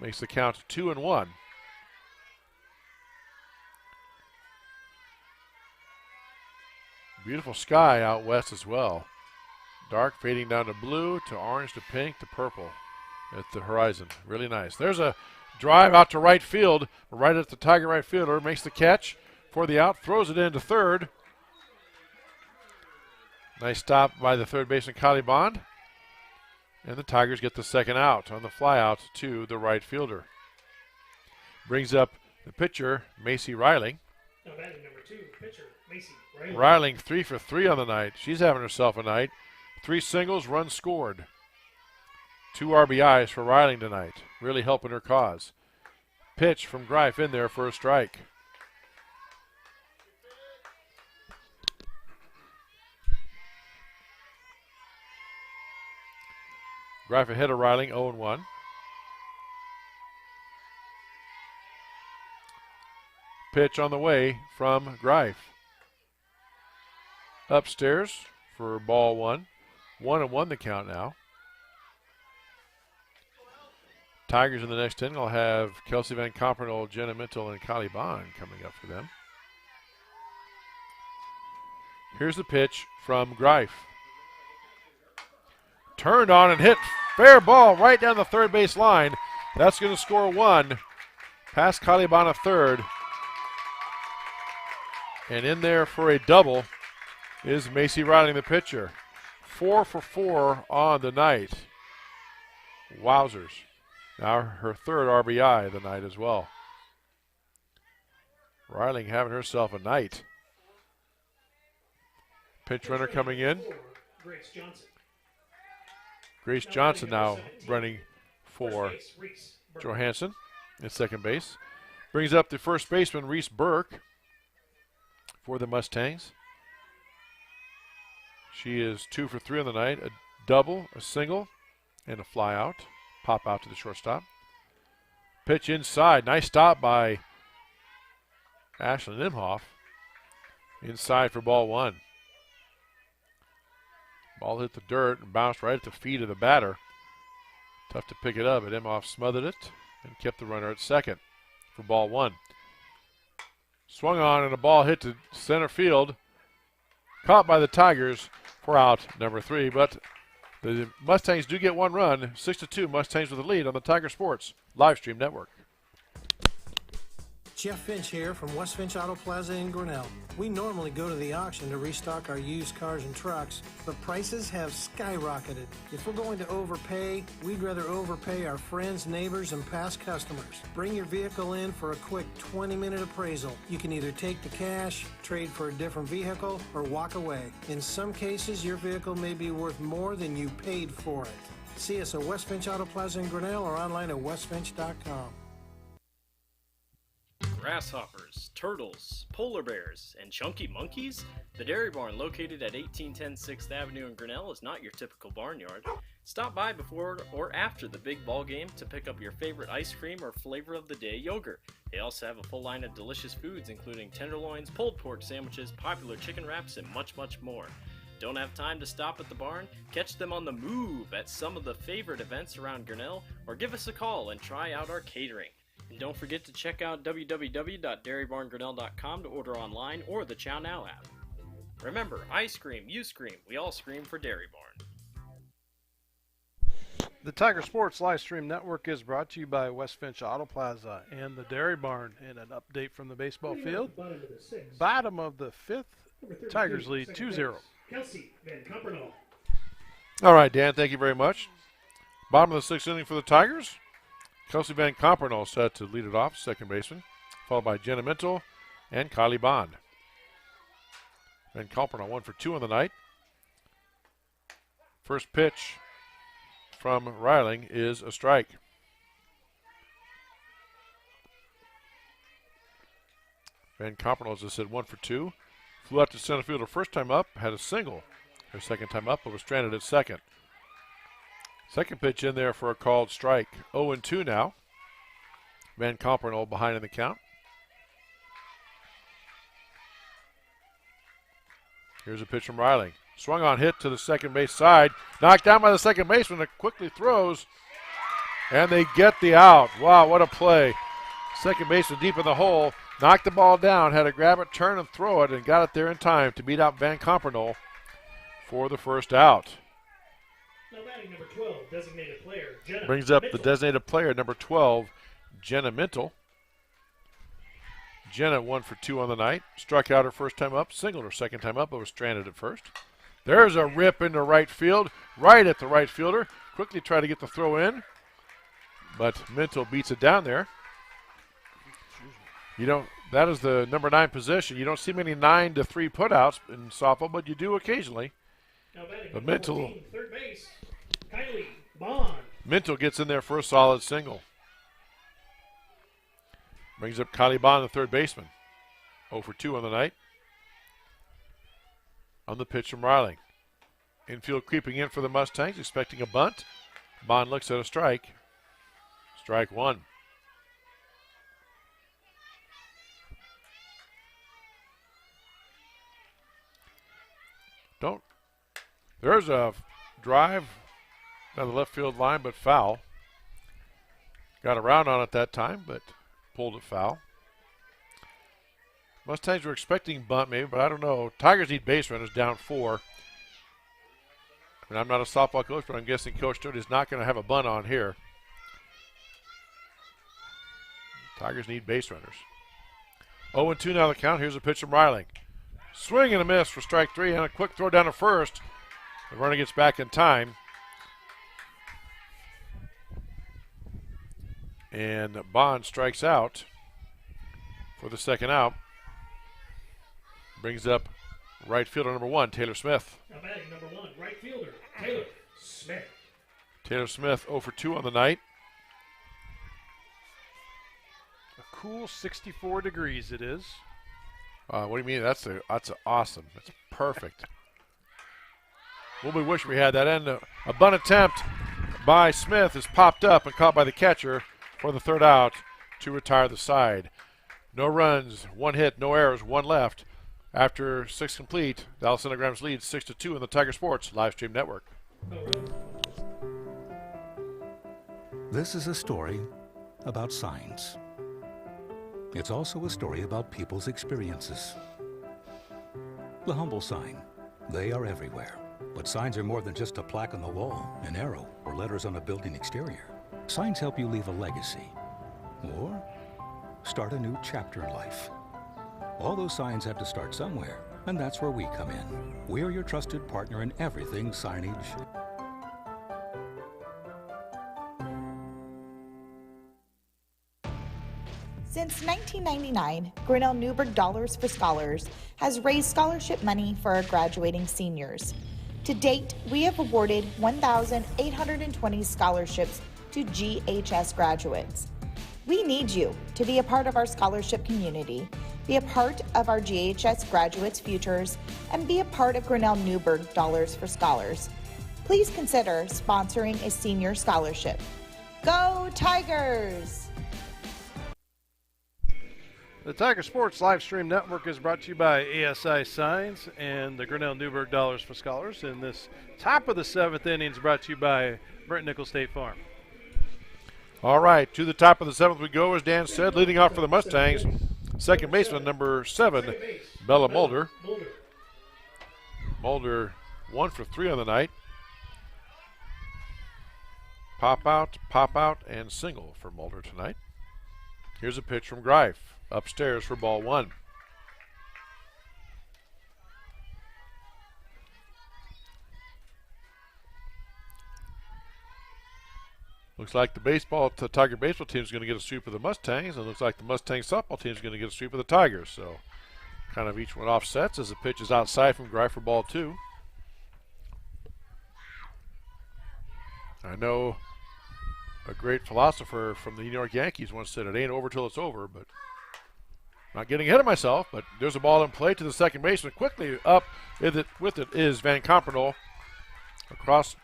makes the count 2-1. Beautiful sky out west as well. Dark fading down to blue, to orange, to pink, to purple at the horizon. Really nice. There's a drive out to right field, right at the Tiger right fielder. Makes the catch for the out, throws it into third. Nice stop by the third baseman, Kylie Bond. And the Tigers get the second out on the fly out to the right fielder. Brings up the pitcher, Macy Reiling. Now batting, number 2, pitcher, Macy Reiling. Reiling 3 for 3 on the night. She's having herself a night. 3 singles, runs scored. 2 RBIs for Reiling tonight. Really helping her cause. Pitch from Greif in there for a strike. Greif ahead of Reiling, 0-1. Pitch on the way from Greif. Upstairs for ball 1. 1-1 the count now. Tigers in the next inning will have Kelsey Van Compernoll, Jenna Mintel, and Kylie Bond coming up for them. Here's the pitch from Greif. Turned on and hit. Fair ball right down the third base line. That's going to score 1. Past Kylie Bond a third. And in there for a double is Macy Reiling, the pitcher. 4 for 4 on the night. Wowzers. Now her third RBI of the night as well. Reiling having herself a night. Pinch runner coming in. Grace Johnson now running for Johansson at second base. Brings up the first baseman, Reese Burke, for the Mustangs. She is 2 for 3 on the night. A double, a single, and a fly out. Pop out to the shortstop. Pitch inside. Nice stop by Ashlyn Imhoff. Inside for ball 1. Ball hit the dirt and bounced right at the feet of the batter. Tough to pick it up, but Imhoff smothered it and kept the runner at second for ball 1. Swung on and a ball hit to center field. Caught by the Tigers for out number 3, but the Mustangs do get 1 run. 6-2 Mustangs with the lead on the Tiger Sports Live Stream Network. Jeff Finch here from West Finch Auto Plaza in Grinnell. We normally go to the auction to restock our used cars and trucks, but prices have skyrocketed. If we're going to overpay, we'd rather overpay our friends, neighbors, and past customers. Bring your vehicle in for a quick 20-minute appraisal. You can either take the cash, trade for a different vehicle, or walk away. In some cases, your vehicle may be worth more than you paid for it. See us at West Finch Auto Plaza in Grinnell or online at westfinch.com. Grasshoppers, turtles, polar bears, and chunky monkeys? The Dairy Barn, located at 1810 6th Avenue in Grinnell, is not your typical barnyard. Stop by before or after the big ball game to pick up your favorite ice cream or flavor of the day yogurt. They also have a full line of delicious foods, including tenderloins, pulled pork sandwiches, popular chicken wraps, and much, much more. Don't have time to stop at the barn? Catch them on the move at some of the favorite events around Grinnell, or give us a call and try out our catering. And don't forget to check out www.dairybarngrinnell.com to order online or the Chow Now app. Remember, I scream, you scream, we all scream for Dairy Barn. The Tiger Sports live stream network is brought to you by West Finch Auto Plaza and the Dairy Barn. And an update from the baseball field. Bottom of the fifth, Tigers lead 2-0. Kelsey Van Campernaul. All right, Dan, thank you very much. Bottom of the sixth inning for the Tigers. Kelsey Van Campernaul set to lead it off, second baseman, followed by Jenna Mintel and Kylie Bond. Van Campernaul 1 for 2 on the night. First pitch from Reiling is a strike. Van Campernaul, as I said, 1 for 2. Flew out to center field her first time up, had a single her second time up, but was stranded at second. Second pitch in there for a called strike. 0-2 now. Van Campernaul behind in the count. Here's a pitch from Riley. Swung on, hit to the second base side. Knocked down by the second baseman. It quickly throws. And they get the out. Wow, what a play. Second baseman deep in the hole. Knocked the ball down. Had to grab it, turn, and throw it. And got it there in time to beat out Van Campernaul for the first out. Now batting number 12, designated player, Jenna Brings up Mitchell. the designated player, number 12, Jenna Mintel. Jenna 1 for 2 on the night. Struck out her first time up, singled her second time up, but was stranded at first. There's a rip into right field, right at the right fielder. Quickly try to get the throw in, but Mintel beats it down there. That is the number 9 position. You don't see many 9-3 putouts in softball, but you do occasionally. Now batting But number Mintel 14, third base, Kylie Bond. Mintel gets in there for a solid single. Brings up Kylie Bond, the third baseman. 0 for 2 on the night. On the pitch from Riley. Infield creeping in for the Mustangs, expecting a bunt. Bond looks at a strike. Strike 1. There's a drive down the left field line, but foul. Got around on it that time, but pulled it foul. Mustangs were expecting bunt maybe, but I don't know. Tigers need base runners, down 4. I mean, I'm not a softball coach, but I'm guessing Coach Stewart is not going to have a bunt on here. Tigers need base runners. 0-2 now the count. Here's a pitch from Riley. Swing and a miss for strike 3, and a quick throw down to first. The runner gets back in time. And Bond strikes out for the second out. Brings up right fielder number 1, Taylor Smith. Now batting number 1, right fielder, Taylor Smith. Taylor Smith 0 for 2 on the night. A cool 64 degrees it is. What do you mean? That's awesome. That's perfect. Well, we wish we had that. And a bunt attempt by Smith is popped up and caught by the catcher for the third out to retire the side. No runs, 1 hit, no errors, 1 left. After 6 complete, Dallas Centigrams leads 6-2 in the Tiger Sports live stream network. This is a story about signs. It's also a story about people's experiences. The humble sign. They are everywhere. But signs are more than just a plaque on the wall, an arrow, or letters on a building exterior. Signs help you leave a legacy. Or start a new chapter in life. All those signs have to start somewhere, and that's where we come in. We're your trusted partner in everything signage. Since 1999, Grinnell Newberg Dollars for Scholars has raised scholarship money for our graduating seniors. To date, we have awarded 1,820 scholarships to GHS graduates. We need you to be a part of our scholarship community, be a part of our GHS graduates' futures, and be a part of Grinnell Newberg Dollars for Scholars. Please consider sponsoring a senior scholarship. Go Tigers! The Tiger Sports live stream network is brought to you by ASI Signs and the Grinnell Newberg Dollars for Scholars. And this top of the seventh inning is brought to you by Brent Nickel State Farm. All right, to the top of the seventh we go, as Dan said, leading off for the Mustangs, second baseman number 7, Bella Mulder. Mulder 1 for 3 on the night. Pop out, and single for Mulder tonight. Here's a pitch from Greif, upstairs for ball 1. Looks like the Tiger baseball team is going to get a sweep of the Mustangs, and looks like the Mustang softball team is going to get a sweep of the Tigers. So kind of each one offsets as the pitch is outside from Greif for ball 2. I know a great philosopher from the New York Yankees once said it ain't over till it's over, but not getting ahead of myself, but there's a ball in play to the second baseman. Quickly up with it is Van Kampenol across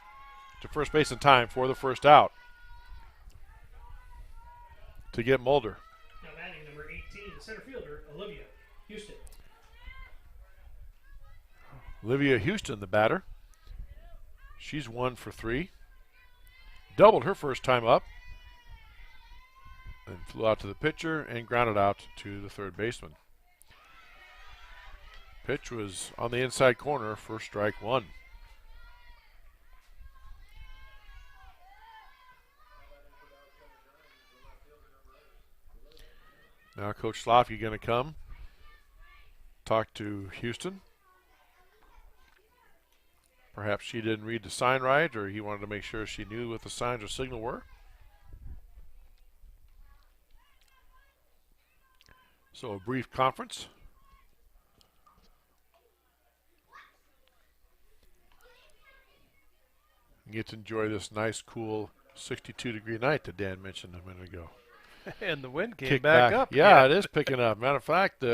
to first base in time for the first out to get Mulder. Now batting number 18, the center fielder, Olivia Houston. Olivia Houston, the batter. She's 1 for 3. Doubled her first time up. And flew out to the pitcher and grounded out to the third baseman. Pitch was on the inside corner for strike 1. Now Coach Slofke going to come talk to Houston. Perhaps she didn't read the sign right, or he wanted to make sure she knew what the signs or signal were. So a brief conference. You get to enjoy this nice, cool 62-degree night that Dan mentioned a minute ago. And the wind came Kick back up. Yeah, it is picking up. Matter of fact,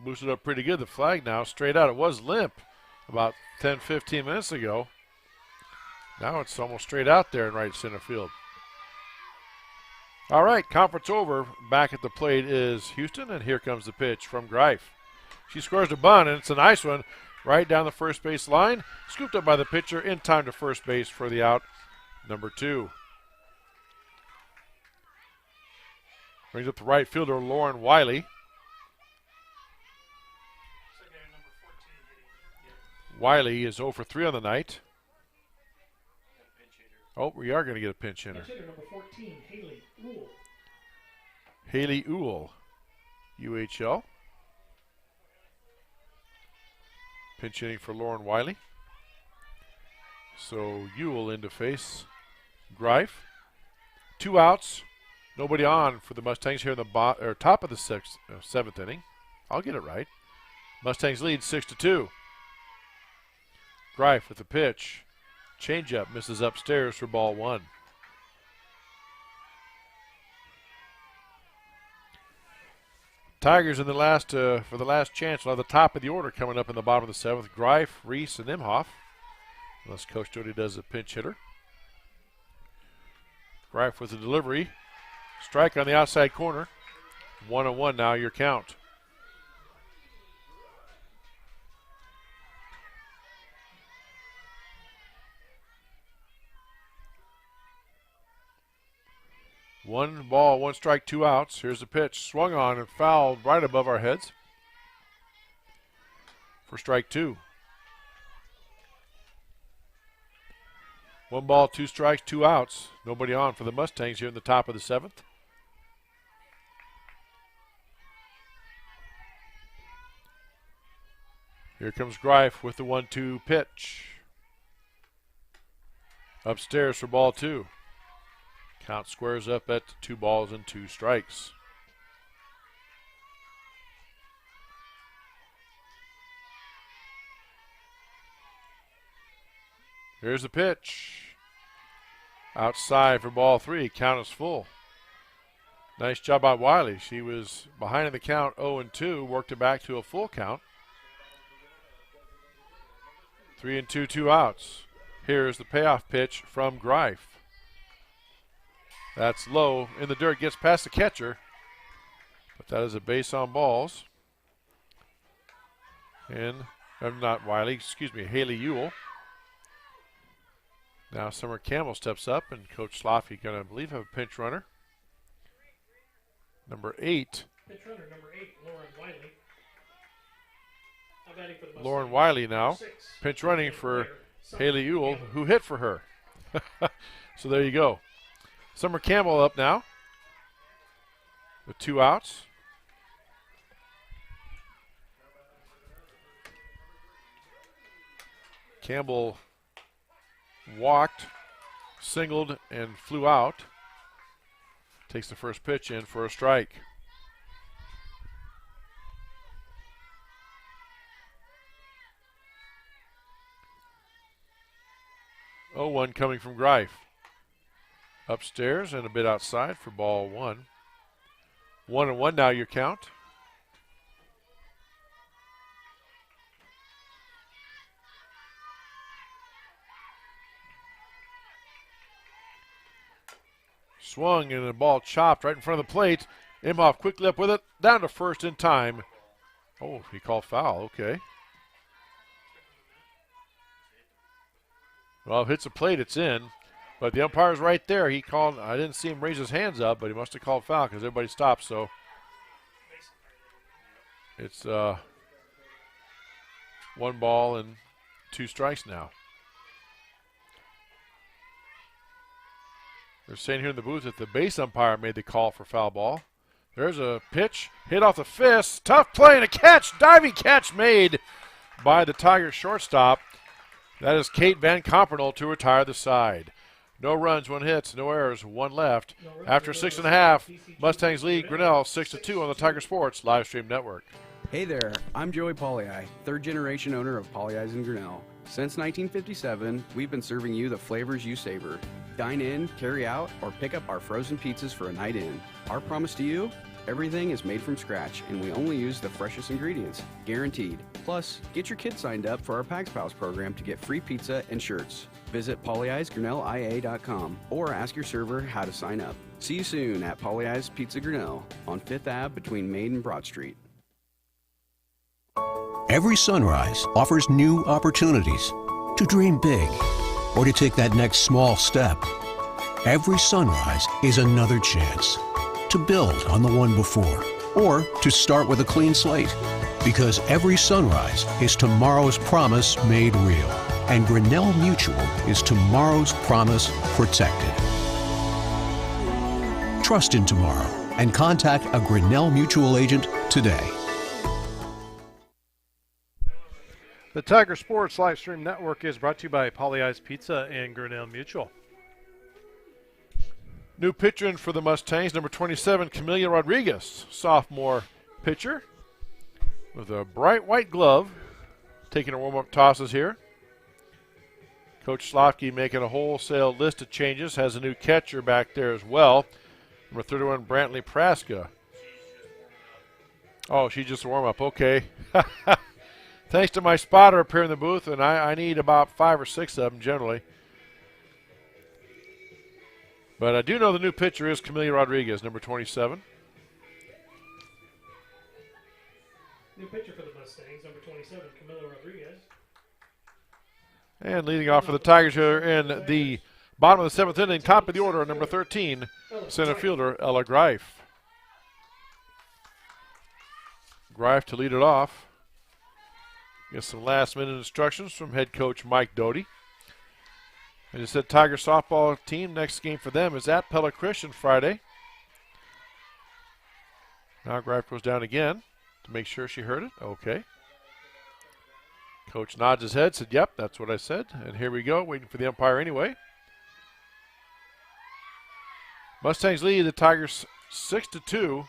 boosted up pretty good. The flag now straight out. It was limp about 10, 15 minutes ago. Now it's almost straight out there in right center field. All right, conference over. Back at the plate is Houston, and here comes the pitch from Greif. She scores a bunt, and it's a nice one right down the first base line. Scooped up by the pitcher in time to first base for the out, number 2. Brings up the right fielder, Lauren Wiley. Wiley is 0 for 3 on the night. Oh, we are going to get a pinch hitter. Pinch hitter number 14, Haley Uhl. Haley Uhl, UHL. Pinch hitting for Lauren Wiley. So Uhl into face Greif. 2 outs. Nobody on for the Mustangs here in the top of the seventh inning. I'll get it right. Mustangs lead 6-2. Greif with the pitch. Changeup misses upstairs for ball 1. Tigers in the last for the last chance on the top of the order coming up in the bottom of the 7th. Greif, Reese, and Imhoff. Unless Coach Doty does a pinch hitter. Greif with the delivery. Strike on the outside corner. 1-1 now, your count. One ball, 1 strike, 2 outs. Here's the pitch. Swung on and fouled right above our heads for strike 2. 1 ball, 2 strikes, 2 outs. Nobody on for the Mustangs here in the top of the 7th. Here comes Greif with the 1-2 pitch. Upstairs for ball 2. Count squares up at 2 balls and 2 strikes. Here's the pitch. Outside for ball 3. Count is full. Nice job by Wiley. She was behind in the count 0-2, worked it back to a full count. 3-2, 2 outs. Here's the payoff pitch from Greif. That's low in the dirt, gets past the catcher, but that is a base on balls. And, not Wiley, excuse me, Haley Ewell. Now Summer Campbell steps up, and Coach Sloffy going to, I believe, have a pinch runner. Number 8. Pinch runner, number 8, Lauren Wiley. Batting for the Lauren Wiley now. Pinch running for Haley Ewell, who hit for her. So there you go. Summer Campbell up now with 2 outs. Campbell walked, singled, and flew out. Takes the first pitch in for a strike. 0-1 coming from Greif. Upstairs and a bit outside for ball 1. 1-1 now your count. Swung and the ball chopped right in front of the plate. Imhoff quickly up with it, down to first in time. Oh, he called foul, okay. Well, if it hits the plate, it's in. But the umpire's right there. He called, I didn't see him raise his hands up, but he must have called foul because everybody stopped. So it's 1 ball and 2 strikes now. They're saying here in the booth that the base umpire made the call for foul ball. There's a pitch, hit off the fist. Tough play and a catch, diving catch made by the Tigers shortstop. That is Kate Van Compernel to retire the side. No runs, 1 hit, no errors, 1 left. After 6.5, Mustangs lead Grinnell 6-2 on the Tiger Sports live stream network. Hey there, I'm Joey Pollei, 3rd generation owner of Polley's in Grinnell. Since 1957, we've been serving you the flavors you savor. Dine in, carry out, or pick up our frozen pizzas for a night in. Our promise to you? Everything is made from scratch, and we only use the freshest ingredients, guaranteed. Plus, get your kids signed up for our Pags Pals program to get free pizza and shirts. Visit polleisgrinnellia.com or ask your server how to sign up. See you soon at Polley's Pizza Grinnell on 5th Ave between Main and Broad Street. Every sunrise offers new opportunities to dream big or to take that next small step. Every sunrise is another chance to build on the one before or to start with a clean slate. Because every sunrise is tomorrow's promise made real. And Grinnell Mutual is tomorrow's promise protected. Trust in tomorrow and contact a Grinnell Mutual agent today. The Tiger Sports live stream network is brought to you by Polley's Pizza and Grinnell Mutual. New pitcher in for the Mustangs, number 27, Camelia Rodriguez, sophomore pitcher with a bright white glove, taking her warm-up tosses here. Coach Slofke making a wholesale list of changes, has a new catcher back there as well. Number 31, Brantley Praska. Oh, she's just a warm-up, okay. Thanks to my spotter up here in the booth, and I need about 5 or 6 of them generally. But I do know the new pitcher is Camelia Rodriguez, number 27. New pitcher for the Mustangs, number 27, Camila Rodriguez. And leading off for the Tigers here in the bottom of the 7th inning, top of the order, number 13, center fielder Ella Greif. Greif to lead it off. Get some last-minute instructions from head coach Mike Doty. And he said Tiger softball team, next game for them is at Pella Christian Friday. Now Greif goes down again to make sure she heard it. Okay. Coach nods his head, said, yep, that's what I said. And here we go, waiting for the umpire anyway. Mustangs lead the Tigers 6-2.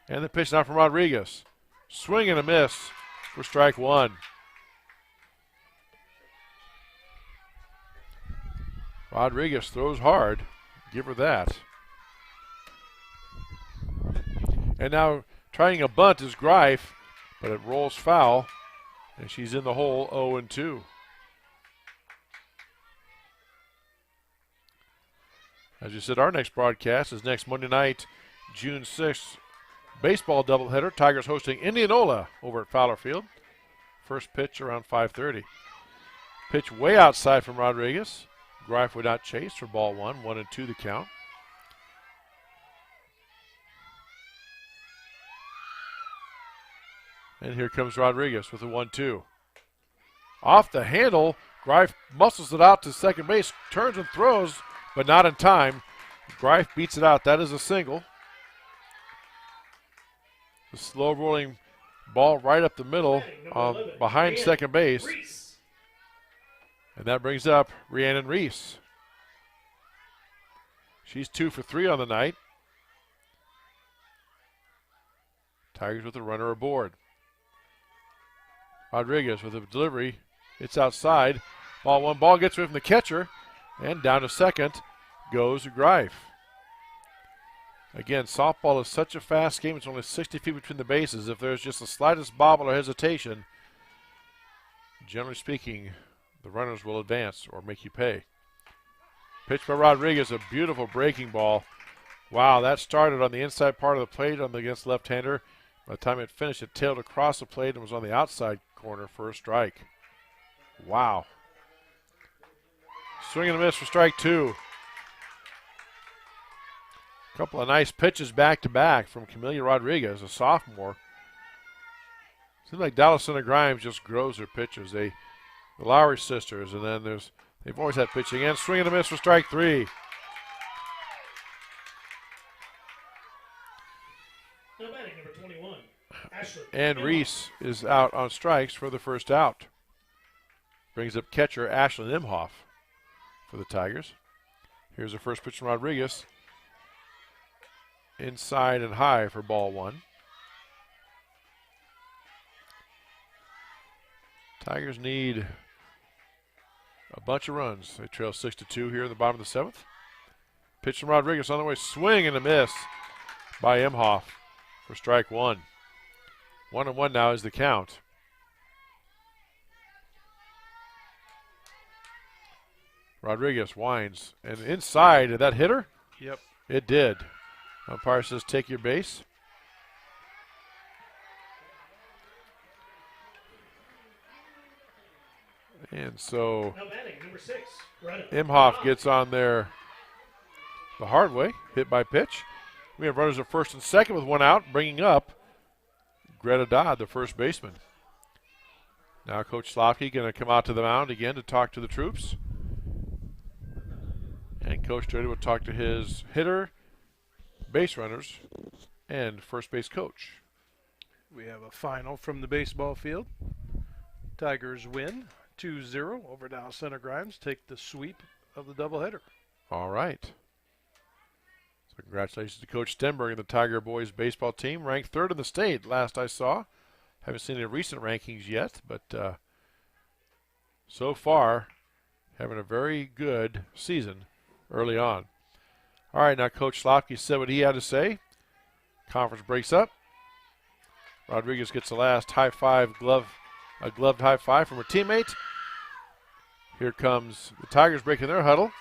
And the pitch now from Rodriguez. Swing and a miss for strike one. Rodriguez throws hard. Give her that. And now trying a bunt is Greif, but it rolls foul, and she's in the hole 0-2. As you said, our next broadcast is next Monday night, June 6th. Baseball doubleheader. Tigers hosting Indianola over at Fowler Field. First pitch around 5:30. Pitch way outside from Rodriguez. Greif would not chase for ball one. 1-2 the count. And here comes Rodriguez with a 1-2. Off the handle. Greif muscles it out to second base. Turns and throws, but not in time. Greif beats it out. That is a single. The slow rolling ball right up the middle behind second base. And that brings up Rhiannon Reese. She's 2 for 3 on the night. Tigers with a runner aboard. Rodriguez with a delivery. It's outside. Ball one. Ball gets away from the catcher. And down to second goes Greif. Again, softball is such a fast game. It's only 60 feet between the bases. If there's just the slightest bobble or hesitation, generally speaking, the runners will advance or make you pay. Pitch by Rodriguez, a beautiful breaking ball. Wow, that started on the inside part of the plate against left-hander. By the time it finished, it tailed across the plate and was on the outside corner for a strike. Wow. Swing and a miss for strike two. A couple of nice pitches back-to-back from Camelia Rodriguez, a sophomore. Seems like Dallasina Grimes just grows her pitches. The Lowry sisters, and then they've always had pitching. And swing and a miss for strike three. Now batting number 21, Ashley. And Reese is out on strikes for the first out. Brings up catcher Ashley Imhoff for the Tigers. Here's the first pitch from Rodriguez. Inside and high for ball one. Tigers need a bunch of runs. They trail 6-2 here in the bottom of the seventh. Pitch from Rodriguez on the way. Swing and a miss by Imhoff for strike one. 1-1 now is the count. Rodriguez winds. And inside, did that hit her? Yep. It did. Umpire says take your base. And so Now batting number 6, Grinnell. Imhoff gets on there the hard way, hit by pitch. We have runners at first and second with one out, bringing up Greta Dodd, the first baseman. Now Coach Slofke going to come out to the mound again to talk to the troops. And Coach Dirty will talk to his hitter, base runners, and first base coach. We have a final from the baseball field. Tigers win 2-0 over Dallasina Grimes. Take the sweep of the doubleheader. All right. So congratulations to Coach Stenberg and the Tiger boys baseball team. Ranked third in the state last I saw. Haven't seen any recent rankings yet, but so far having a very good season early on. All right, now Coach Slofke said what he had to say. Conference breaks up. Rodriguez gets the last high five, a gloved high five from her teammate. Here comes the Tigers breaking their huddle.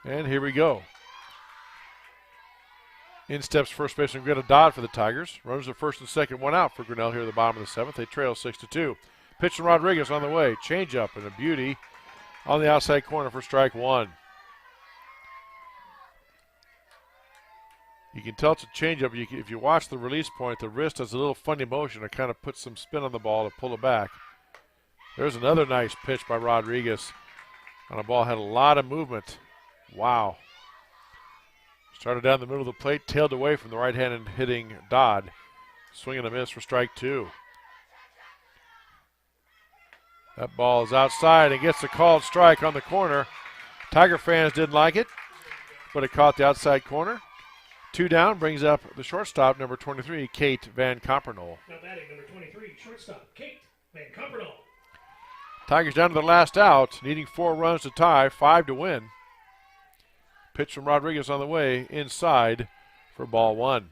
And here we go. In steps first baseman Greta Dodd for the Tigers. Runners at first and second, one out for Grinnell here at the bottom of the seventh. They trail 6-2. Pitch from Rodriguez on the way. Change up and a beauty on the outside corner for strike one. You can tell it's a changeup. If you watch the release point, the wrist has a little funny motion. It kind of puts some spin on the ball to pull it back. There's another nice pitch by Rodriguez on a ball had a lot of movement. Wow. Started down the middle of the plate, tailed away from the right-handed hitting Dodd. Swing and a miss for strike two. That ball is outside and gets a called strike on the corner. Tiger fans didn't like it, but it caught the outside corner. 2 down brings up the shortstop, number 23, Kate Van Compernol. Now batting number 23, shortstop, Kate Van Compernol. Tigers down to the last out, needing 4 runs to tie, 5 to win. Pitch from Rodriguez on the way, inside for ball 1.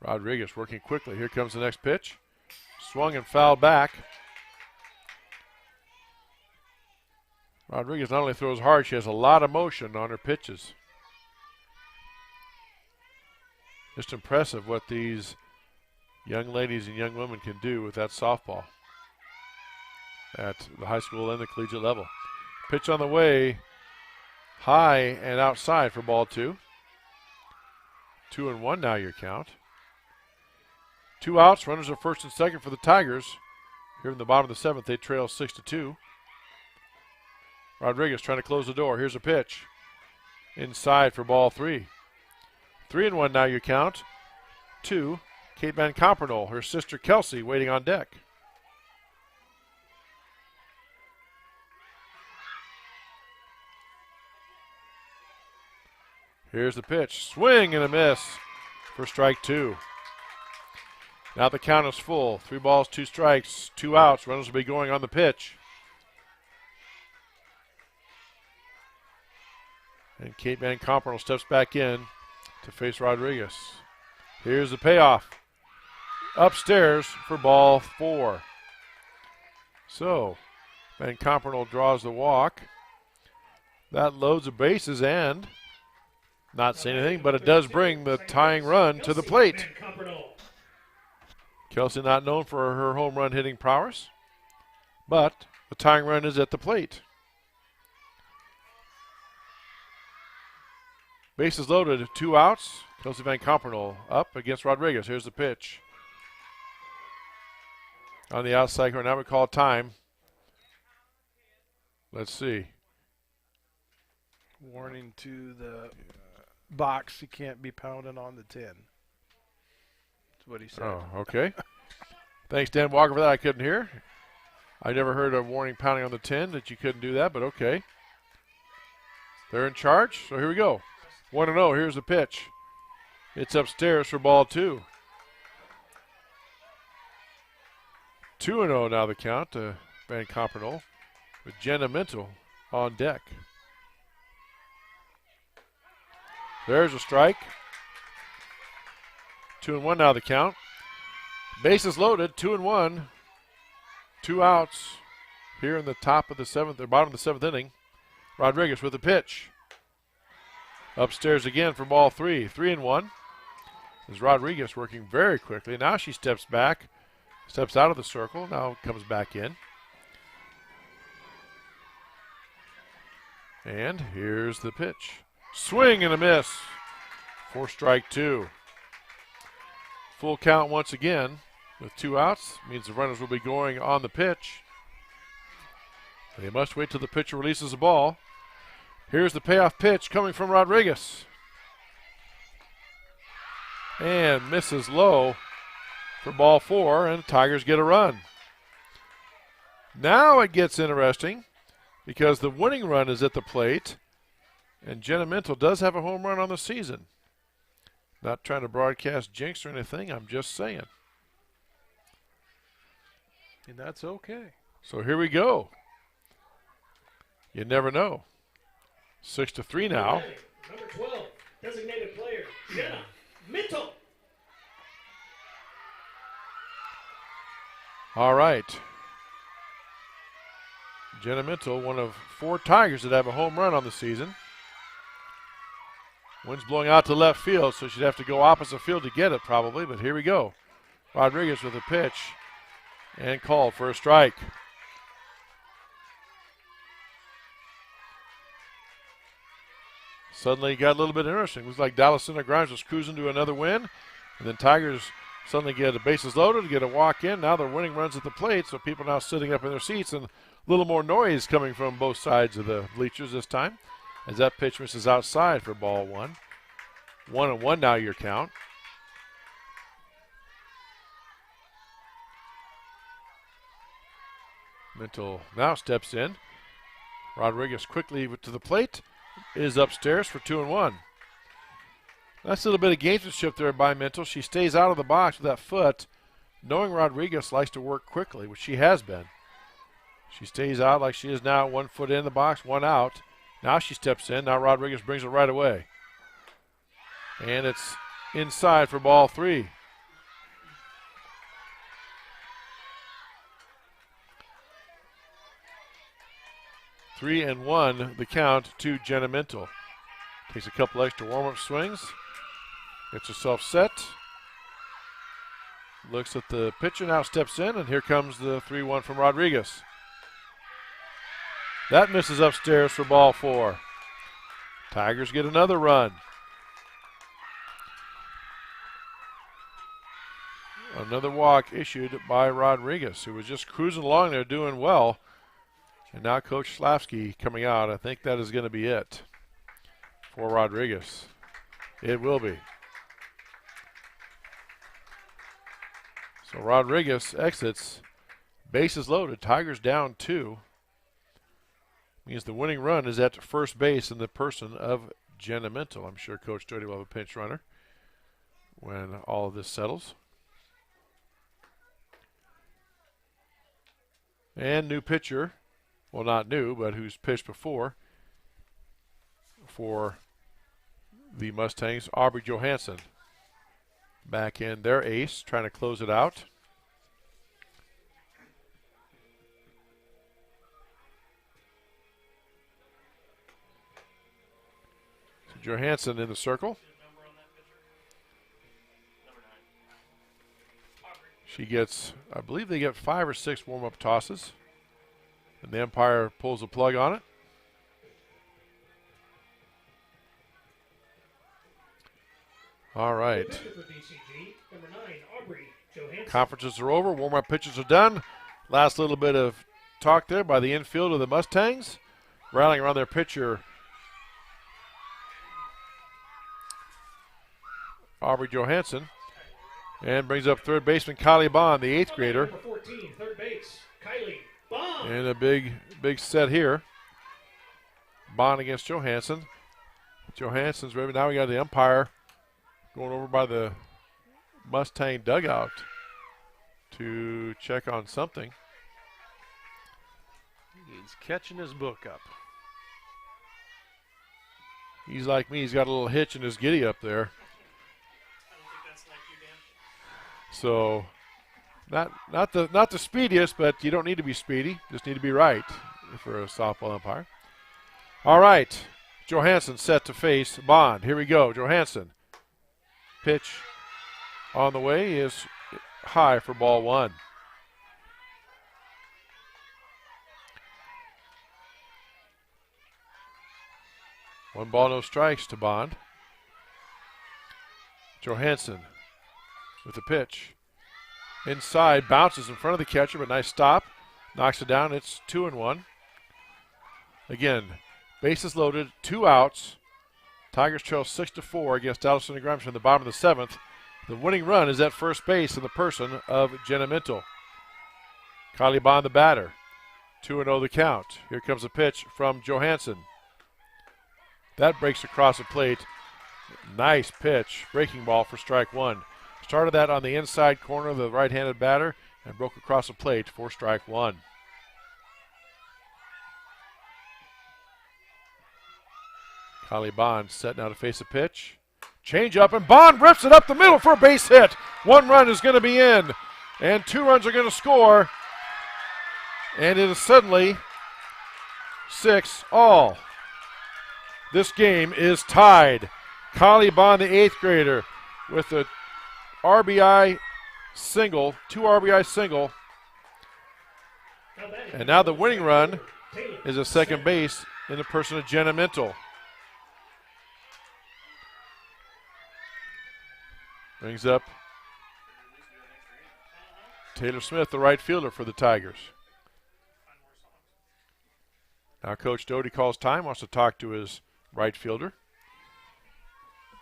Rodriguez working quickly. Here comes the next pitch. Swung and fouled back. Rodriguez not only throws hard, she has a lot of motion on her pitches. Just impressive what these young ladies and young women can do with that softball at the high school and the collegiate level. Pitch on the way, high and outside for ball 2. 2-1 now your count. 2 outs, runners are first and second for the Tigers. Here in the bottom of the 7th, they trail 6-2. Rodriguez trying to close the door. Here's a pitch. Inside for ball 3. 3-1 now you count. 2, Kate Van Compernol, her sister Kelsey waiting on deck. Here's the pitch. Swing and a miss for strike 2. Now the count is full. 3 balls, 2 strikes, 2 outs. Runners will be going on the pitch. And Kate Van Compernol steps back in to face Rodriguez. Here's the payoff. Upstairs for ball 4. So, Van Compernol draws the walk. That loads the bases and not saying anything, but it does bring the tying run to the plate. Kelsey not known for her home run hitting prowess, but the tying run is at the plate. Bases loaded, 2 outs. Kelsey Van Compernol up against Rodriguez. Here's the pitch. On the outside corner, now we call time. Let's see. Warning to the box, you can't be pounding on the tin. That's what he said. Oh, okay. Thanks, Dan Walker, for that. I couldn't hear. I never heard a warning pounding on the tin that you couldn't do that, but okay. They're in charge, so here we go. 1-0, here's the pitch. It's upstairs for ball 2. 2-0 now the count to Van Compernol with Jenna Mintel on deck. There's a strike. 2-1 now the count. Bases loaded, 2-1. 2 outs here in the top of the 7th, or bottom of the 7th inning. Rodriguez with the pitch. Upstairs again for ball 3. 3-1. As Rodriguez working very quickly. Now she steps back, steps out of the circle, now comes back in. And here's the pitch. Swing and a miss for strike 2. Full count once again with 2 outs. Means the runners will be going on the pitch. They must wait till the pitcher releases the ball. Here's the payoff pitch coming from Rodriguez. And misses low for ball 4, and the Tigers get a run. Now it gets interesting because the winning run is at the plate, and Jenna Mintel does have a home run on the season. Not trying to broadcast jinx or anything, I'm just saying. And that's okay. So here we go. You never know. 6-3 now. Number 12, designated player, Jenna Mitchell. All right. Jenna Mitchell, one of 4 Tigers that have a home run on the season. Wind's blowing out to left field, so she'd have to go opposite field to get it probably, but here we go. Rodriguez with a pitch and called for a strike. Suddenly it got a little bit interesting. It was like Dallas Center Grimes was cruising to another win, and then Tigers suddenly get the bases loaded, get a walk in. Now they're winning runs at the plate, so people now sitting up in their seats, and a little more noise coming from both sides of the bleachers this time as that pitch misses outside for ball 1. 1-1 now your count. Mintel now steps in. Rodriguez quickly to the plate. Is upstairs for 2-1. Nice little bit of gamesmanship there by Mintel. She stays out of the box with that foot, knowing Rodriguez likes to work quickly, which she has been. She stays out like she is now, 1 foot in the box, 1 out. Now she steps in. Now Rodriguez brings it right away. And it's inside for ball 3. Three and 1 the count to Jenna Mintel. Takes a couple extra warm-up swings. Gets herself set. Looks at the pitcher, now steps in, and here comes the 3-1 from Rodriguez. That misses upstairs for ball 4. Tigers get another run. Another walk issued by Rodriguez, who was just cruising along there doing well. And now Coach Slavsky coming out. I think that is going to be it for Rodriguez. It will be. So Rodriguez exits. Bases loaded. Tigers down 2. Means the winning run is at first base in the person of Jenna Mintel. I'm sure Coach Doty will have a pinch runner when all of this settles. And new pitcher. Well, not new, but who's pitched before for the Mustangs, Aubry Johansson. Back in their ace, trying to close it out. So Johansson in the circle. She gets, I believe they get 5 or 6 warm-up tosses. And the umpire pulls the plug on it. All right. Conferences are over. Warm-up pitches are done. Last little bit of talk there by the infield of the Mustangs. Rallying around their pitcher, Aubry Johansson. And brings up third baseman Kylie Bond, the 8th grader. Number 14, third base, Kylie Bond. And a big set here. Bond against Johansson. Johansson's ready. Now we got the umpire going over by the Mustang dugout to check on something. He's catching his book up. He's like me. He's got a little hitch in his giddy up there. So, not the speediest, but you don't need to be speedy. Just need to be right for a softball umpire. All right, Johansson set to face Bond. Here we go, Johansson. Pitch on the way is high for ball 1. One ball, no strikes to Bond. Johansson with the pitch. Inside, bounces in front of the catcher, but nice stop. Knocks it down. It's 2-1. Again, bases loaded, 2 outs. Tigers trail 6-4 against Allison and Grimes in the bottom of the 7th. The winning run is at first base in the person of Jenna Mintel. Kylie Bond, the batter. 2-0 the count. Here comes a pitch from Johansson. That breaks across the plate. Nice pitch. Breaking ball for strike 1. Started that on the inside corner of the right-handed batter and broke across the plate for strike 1. Kylie Bond set now to face a pitch. Change up, and Bond rips it up the middle for a base hit. 1 run is going to be in, and 2 runs are going to score. And it is suddenly 6-all. This game is tied. Kylie Bond, the 8th grader, with a RBI single, 2 RBI single. And now the winning run is at second base in the person of Jenna Mintel. Brings up Taylor Smith, the right fielder for the Tigers. Now Coach Doty calls time, wants to talk to his right fielder.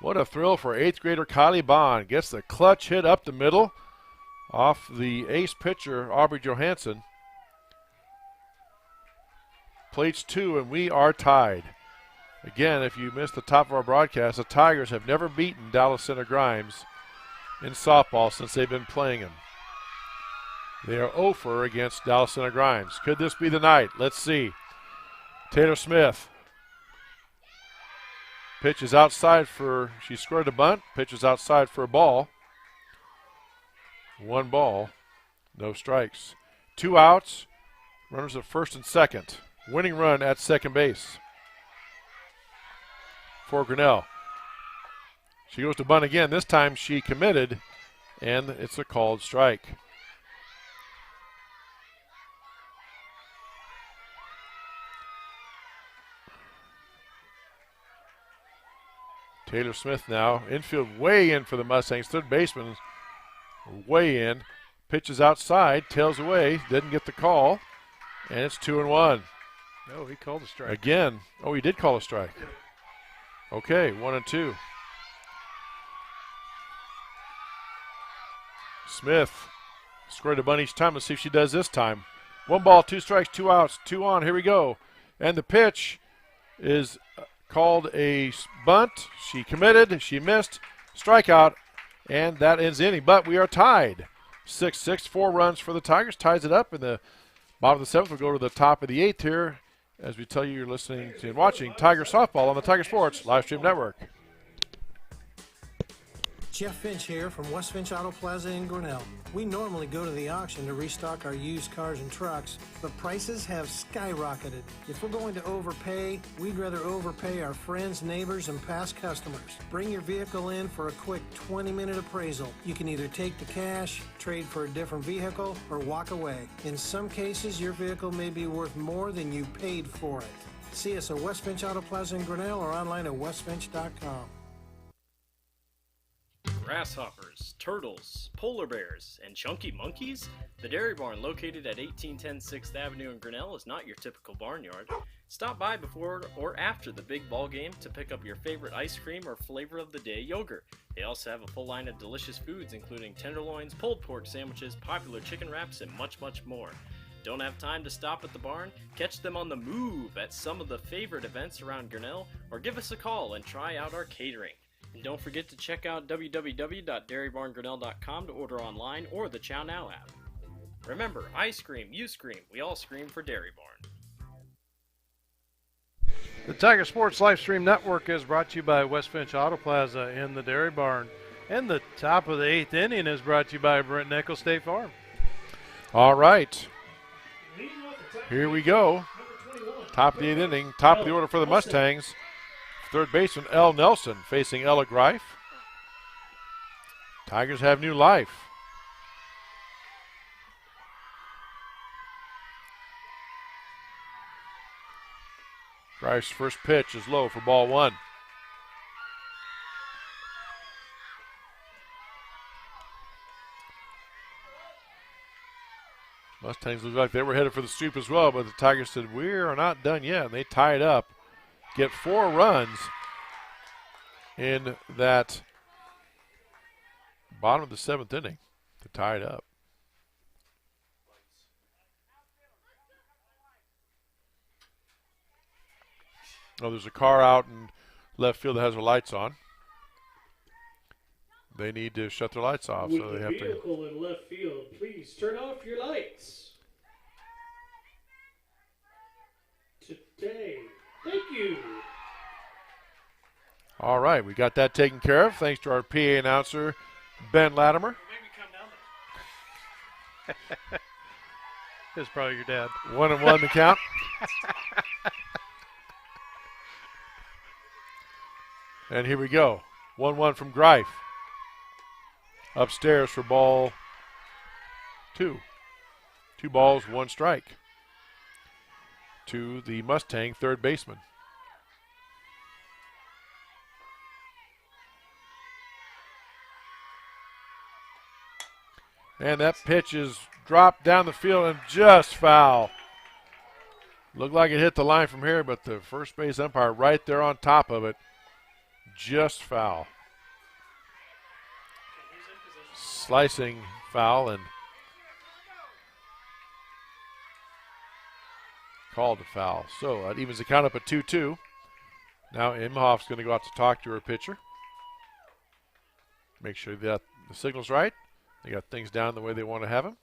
What a thrill for 8th grader Kylie Bond. Gets the clutch hit up the middle off the ace pitcher, Aubry Johansson. Plates 2, and we are tied. Again, if you missed the top of our broadcast, the Tigers have never beaten Dallas Center Grimes in softball since they've been playing them. They are 0-for against Dallas Center Grimes. Could this be the night? Let's see. Taylor Smith. Pitch is outside for, she scored a bunt. Pitch is outside for a ball. 1 ball, no strikes. 2 outs, runners at first and second. Winning run at second base for Grinnell. She goes to bunt again. This time she committed, and it's a called strike. Taylor Smith now, infield way in for the Mustangs. Third baseman way in. Pitches outside, tails away, didn't get the call, and it's 2-1. No, he called a strike. Again. Oh, he did call a strike. Okay, 1-2. Smith scored a bunt each time. Let's see if she does this time. 1 ball, 2 strikes, 2 outs, 2 on. Here we go. And the pitch is called a bunt. She committed. She missed. Strikeout. And that ends the inning. But we are tied. 6-6. 4 runs for the Tigers. Ties it up. In the bottom of the 7th, we'll go to the top of the 8th here. As we tell you, you're listening to and watching Tiger Softball on the Tiger Sports Live Stream Network. Jeff Finch here from West Finch Auto Plaza in Grinnell. We normally go to the auction to restock our used cars and trucks, but prices have skyrocketed. If we're going to overpay, we'd rather overpay our friends, neighbors, and past customers. Bring your vehicle in for a quick 20-minute appraisal. You can either take the cash, trade for a different vehicle, or walk away. In some cases, your vehicle may be worth more than you paid for it. See us at West Finch Auto Plaza in Grinnell or online at westfinch.com. Grasshoppers, turtles, polar bears, and chunky monkeys? The Dairy Barn, located at 1810 6th Avenue in Grinnell, is not your typical barnyard. Stop by before or after the big ball game to pick up your favorite ice cream or flavor of the day yogurt. They also have a full line of delicious foods, including tenderloins, pulled pork sandwiches, popular chicken wraps, and much, much more. Don't have time to stop at the barn? Catch them on the move at some of the favorite events around Grinnell, or give us a call and try out our catering. And don't forget to check out www.dairybarngrinnell.com to order online or the Chow Now app. Remember, I scream, you scream, we all scream for Dairy Barn. The Tiger Sports Live Stream Network is brought to you by West Finch Auto Plaza in the Dairy Barn. And the top of the 8th inning is brought to you by Brent Nichols State Farm. All right. Here we go. Top of the 8th inning. Top of the order for the Mustangs. Third baseman Elle Nelson facing Ella Greif. Tigers have new life. Greif's first pitch is low for ball 1. Mustangs look like they were headed for the sweep as well, but the Tigers said, we are not done yet, and they tie it up. Get 4 runs in that bottom of the 7th inning to tie it up. Oh, there's a car out in left field that has their lights on. They need to shut their lights off, so they have to. Vehicle in left field, please turn off your lights. Today. Thank you. All right, we got that taken care of thanks to our PA announcer, Ben Latimer. It's probably your dad. 1-1 the count. And here we go. 1-1 from Greif. Upstairs for ball 2. 2 balls, 1 strike to the Mustang third baseman. And that pitch is dropped down the field and just foul. Looked like it hit the line from here, but the first base umpire right there on top of it just foul. Slicing foul and called a foul. So that evens the count up at 2-2. Now Imhoff's going to go out to talk to her pitcher. Make sure that the signal's right. They got things down the way they want to have them.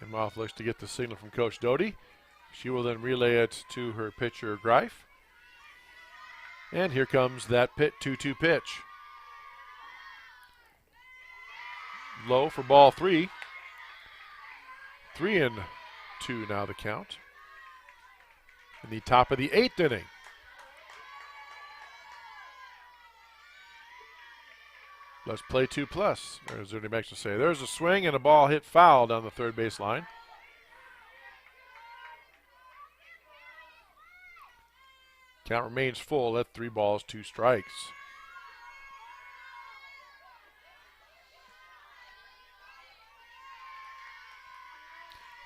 Imhoff looks to get the signal from Coach Doty. She will then relay it to her pitcher, Greif. And here comes that 2-2 pitch. Low for ball 3. 3-2 now the count. In the top of the 8th inning. Let's play 2+. There's Ernie Max to say. There's a swing and a ball hit foul down the third base line. Count remains full at 3 balls, 2 strikes.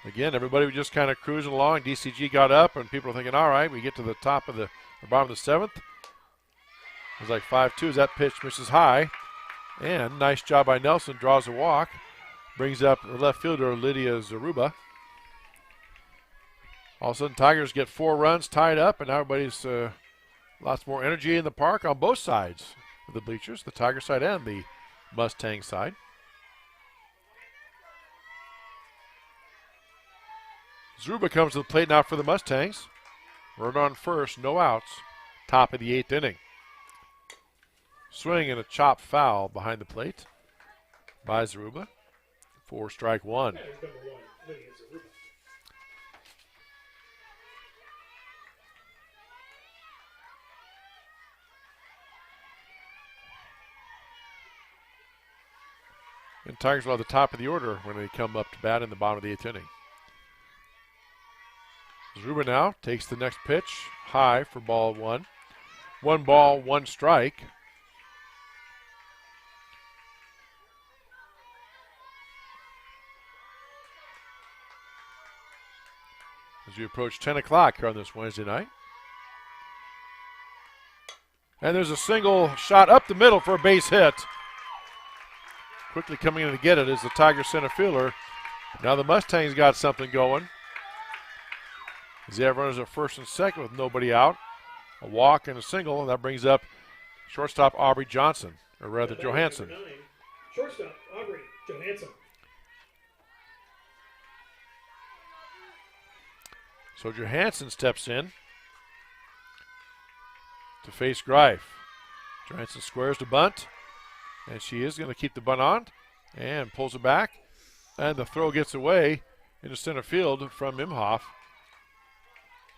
Again, everybody was just kind of cruising along. DCG got up, and people are thinking, all right, we get to the top of the bottom of the 7th. It was like 5-2 as that pitch misses high. And nice job by Nelson, draws a walk. Brings up the left fielder, Lydia Zaruba. All of a sudden, Tigers get 4 runs tied up, and now everybody's lots more energy in the park on both sides of the bleachers, the Tiger side and the Mustang side. Zaruba comes to the plate now for the Mustangs. Runner on first, no outs, top of the 8th inning. Swing and a chop foul behind the plate by Zaruba for strike 1. That is number 1, Lydia Zaruba. And Tigers will have the top of the order when they come up to bat in the bottom of the 8th inning. Zaruba now takes the next pitch high for ball 1. 1 ball, 1 strike. As we approach 10 o'clock here on this Wednesday night. And there's a single shot up the middle for a base hit. Quickly coming in to get it is the Tiger center fielder. Now the Mustangs got something going. As they have runners at first and second with nobody out. A walk and a single, and that brings up shortstop Aubry Johansson, or rather Johansson. Number 9, shortstop Aubry Johansson. So Johansson steps in to face Greif. Johansson squares the bunt, and she is going to keep the bunt on and pulls it back. And the throw gets away into center field from Imhoff.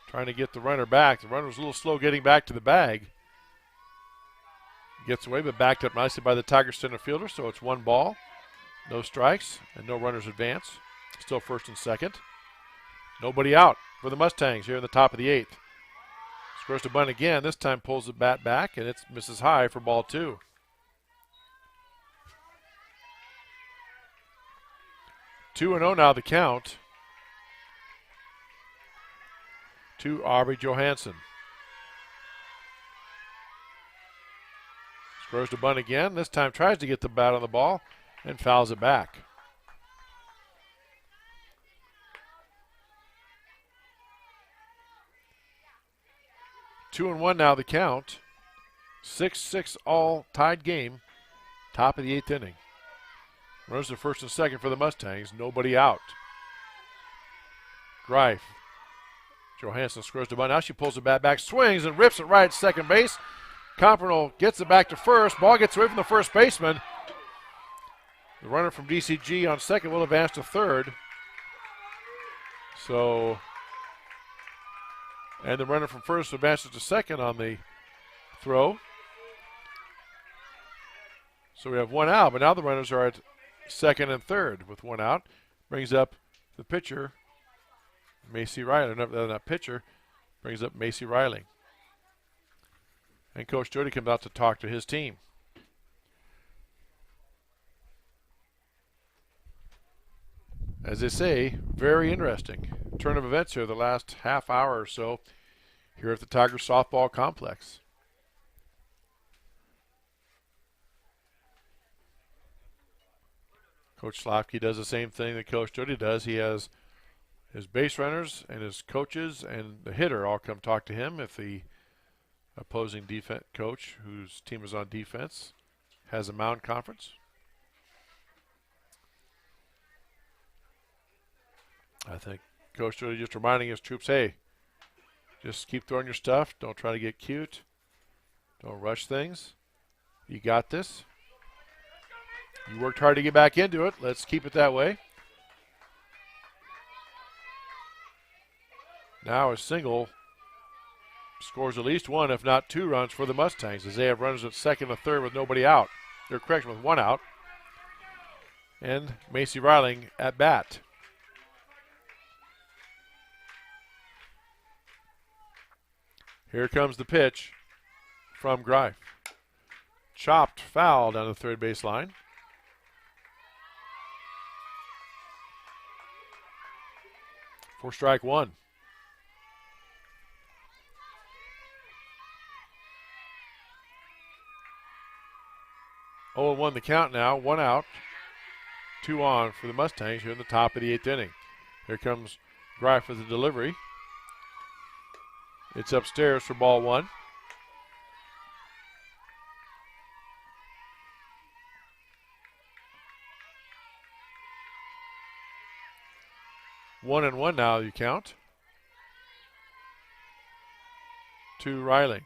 Trying to get the runner back. The runner was a little slow getting back to the bag. Gets away, but backed up nicely by the Tiger center fielder. So it's 1 ball, no strikes, and no runners advance. Still first and second. Nobody out for the Mustangs here in the top of the 8th. Squares to bunt again. This time pulls the bat back, and it misses high for ball 2. 2-0 now the count to Aubry Johansson. Squares to bunt again. This time tries to get the bat on the ball and fouls it back. Two and 1 now the count. 6-6 all tied game. Top of the 8th inning. Runners to first and second for the Mustangs. Nobody out. Greif. Johansson squares the bunt. Now she pulls the bat back, swings and rips it right at second base. Compernal gets it back to first. Ball gets away from the first baseman. The runner from DCG on second will advance to third. So, and the runner from first advances to second on the throw. So we have 1 out, but now the runners are at second and third with 1 out. Brings up the pitcher, Macy Riley. That pitcher brings up Macy Riley. And Coach Jody comes out to talk to his team. As they say, very interesting. turn of events here, the last half hour or so here at the Tigers softball complex. Coach Slofsky does the same thing that Coach Jody does. He has his base runners and his coaches and the hitter all come talk to him if the opposing defense coach, whose team is on defense, has a mound conference. I think Coach Jody just reminding his troops, hey, just keep throwing your stuff. Don't try to get cute. Don't rush things. You got this. You worked hard to get back into it. Let's keep it that way. Now a single scores at least one, if not two runs for the Mustangs, as they have runners at second and third with nobody out. They're correction with one out. And Macy Riling at bat. Here comes the pitch from Greif. Chopped foul down the third base line. For strike one. 0-1 the count now, one out, two on for the Mustangs here in the top of the eighth inning. Here comes Greif with the delivery. It's upstairs for ball one. One and one now, you count. To Riley.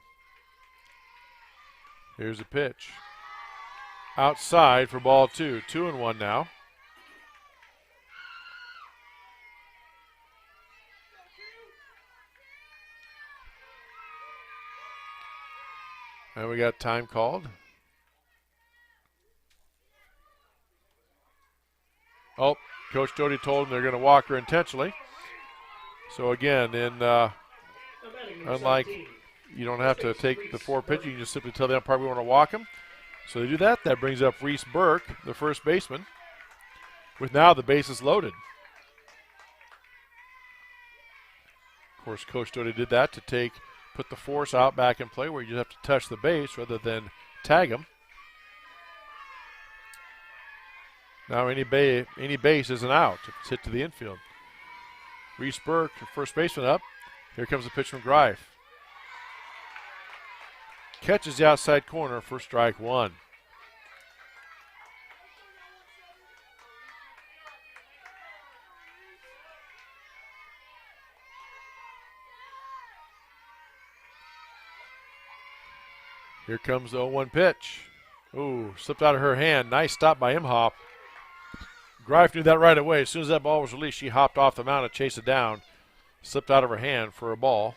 Here's a pitch. Outside for ball two. 2-1 now. And we got time called. Oh, Coach Doty told them they're going to walk her intentionally. So again, unlike you don't have to take the four pitches, you can just simply tell the umpire we want to walk them. So they do that. That brings up Reese Burke, the first baseman, with now the bases loaded. Of course, Coach Doty did that to put the force out back in play where you just have to touch the base rather than tag them. Now any base is an out if it's hit to the infield. Reese Burke, first baseman up. Here comes the pitch from Greif. Catches the outside corner for strike one. Here comes the 0-1 pitch. Ooh, slipped out of her hand. Nice stop by Imhoff. Greif knew that right away. As soon as that ball was released, she hopped off the mound to chase it down. Slipped out of her hand for a ball.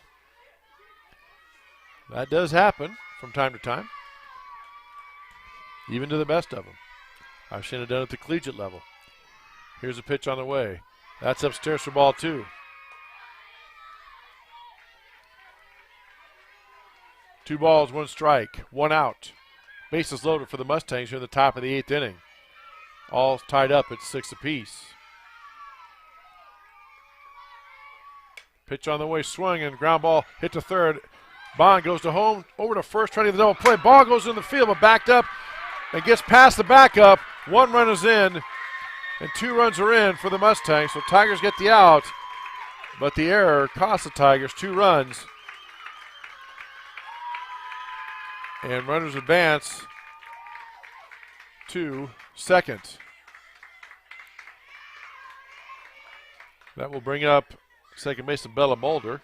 That does happen from time to time, even to the best of them. I've seen it done at the collegiate level. Here's a pitch on the way. That's upstairs for ball two. Two balls, one strike, one out. Bases loaded for the Mustangs here in the top of the eighth inning. All tied up at 6 apiece. Pitch on the way, swung and ground ball hit to third. Bond goes to home, over to first, trying to get the double play. Ball goes in the field, but backed up and gets past the backup. One run is in, and 2 runs are in for the Mustangs. So Tigers get the out, but the error cost the Tigers 2 runs. And runners advance to second. That will bring up second baseman Bella Mulder.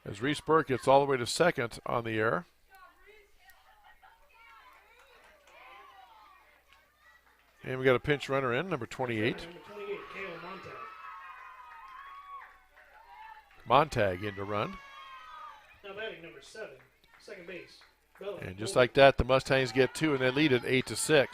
As Reese Burke gets all the way to second on the error. And we got a pinch runner in, number 28. Montag in to run. Now batting number 7, second base. Bella. And just like that, the Mustangs get 2, and they lead it 8-6.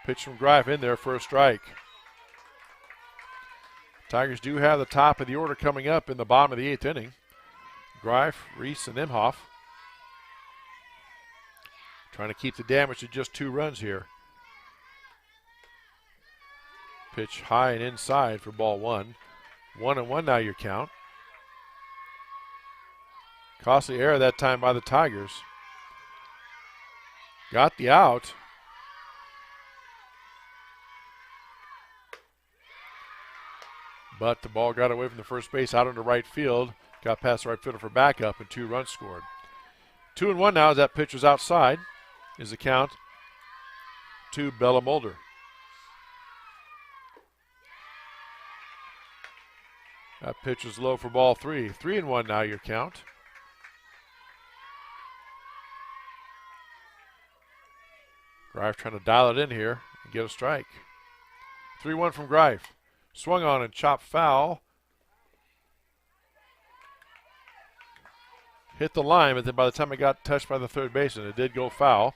Pitch from Greif in there for a strike. Tigers do have the top of the order coming up in the bottom of the 8th inning. Greif, Reese, and Imhoff. Trying to keep the damage to just 2 runs here. Pitch high and inside for ball 1. 1-1 now your count. Costly error that time by the Tigers. Got the out. But the ball got away from the first base out into right field. Got past the right fielder for backup and 2 runs scored. 2-1 now as that pitch was outside. Is the count to Bella Mulder. That pitch is low for ball 3. 3-1 now your count. Greif trying to dial it in here and get a strike. 3-1 from Greif. Swung on and chopped foul. Hit the line, but then by the time it got touched by the third baseman, it did go foul.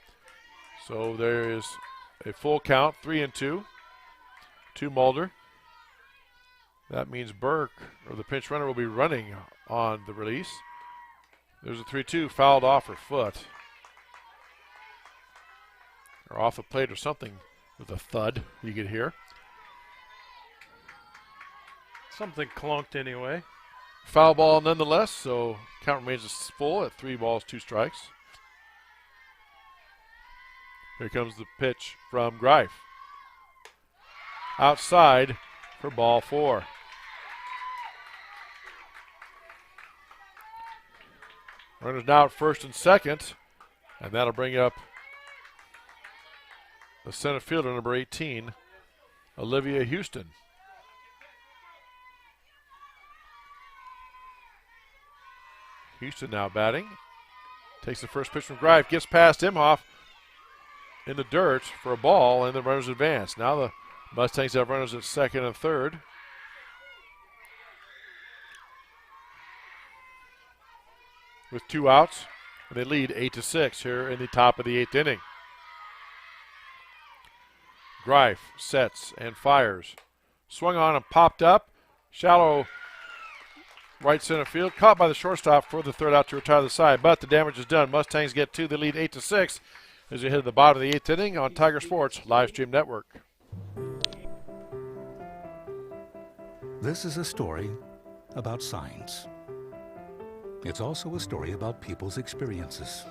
So there is a full count, 3-2 to Mulder. That means Burke, or the pinch runner, will be running on the release. There's a 3-2, fouled off her foot. Or off the plate or something with a thud you could hear. Something clunked anyway. Foul ball nonetheless, so count remains full at 3 balls, 2 strikes. Here comes the pitch from Greif. Outside for ball 4. Runners now at first and second, and that'll bring up the center fielder, number 18, Olivia Houston. Houston now batting. Takes the first pitch from Greif, gets past Imhoff in the dirt for a ball, and the runners advance. Now the Mustangs have runners at second and third. With 2 outs, and they lead 8-6 here in the top of the 8th inning. Greif sets and fires. Swung on and popped up. Shallow right center field. Caught by the shortstop for the third out to retire the side, but the damage is done. Mustangs get 2. They lead 8-6 as they hit the bottom of the 8th inning on Tiger Sports Live Stream Network. This is a story about signs. It's also a story about people's experiences.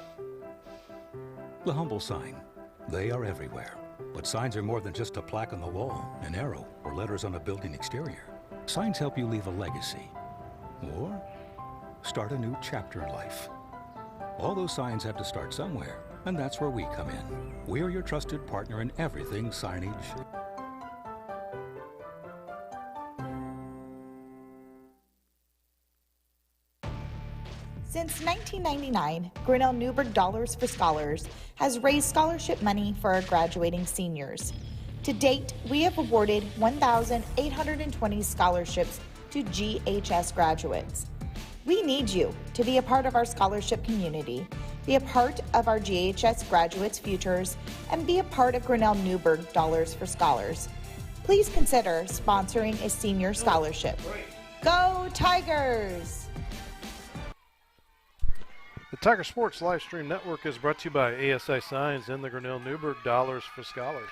The humble sign. They are everywhere. But signs are more than just a plaque on the wall, an arrow, or letters on a building exterior. Signs help you leave a legacy or start a new chapter in life. All those signs have to start somewhere, and that's where we come in. We're your trusted partner in everything signage. Since 1999, Grinnell Newberg Dollars for Scholars has raised scholarship money for our graduating seniors. To date, we have awarded 1,820 scholarships to GHS graduates. We need you to be a part of our scholarship community, be a part of our GHS graduates' futures, and be a part of Grinnell Newberg Dollars for Scholars. Please consider sponsoring a senior scholarship. Go Tigers! The Tiger Sports Live Stream Network is brought to you by ASI Signs and the Grinnell Newberg Dollars for Scholars.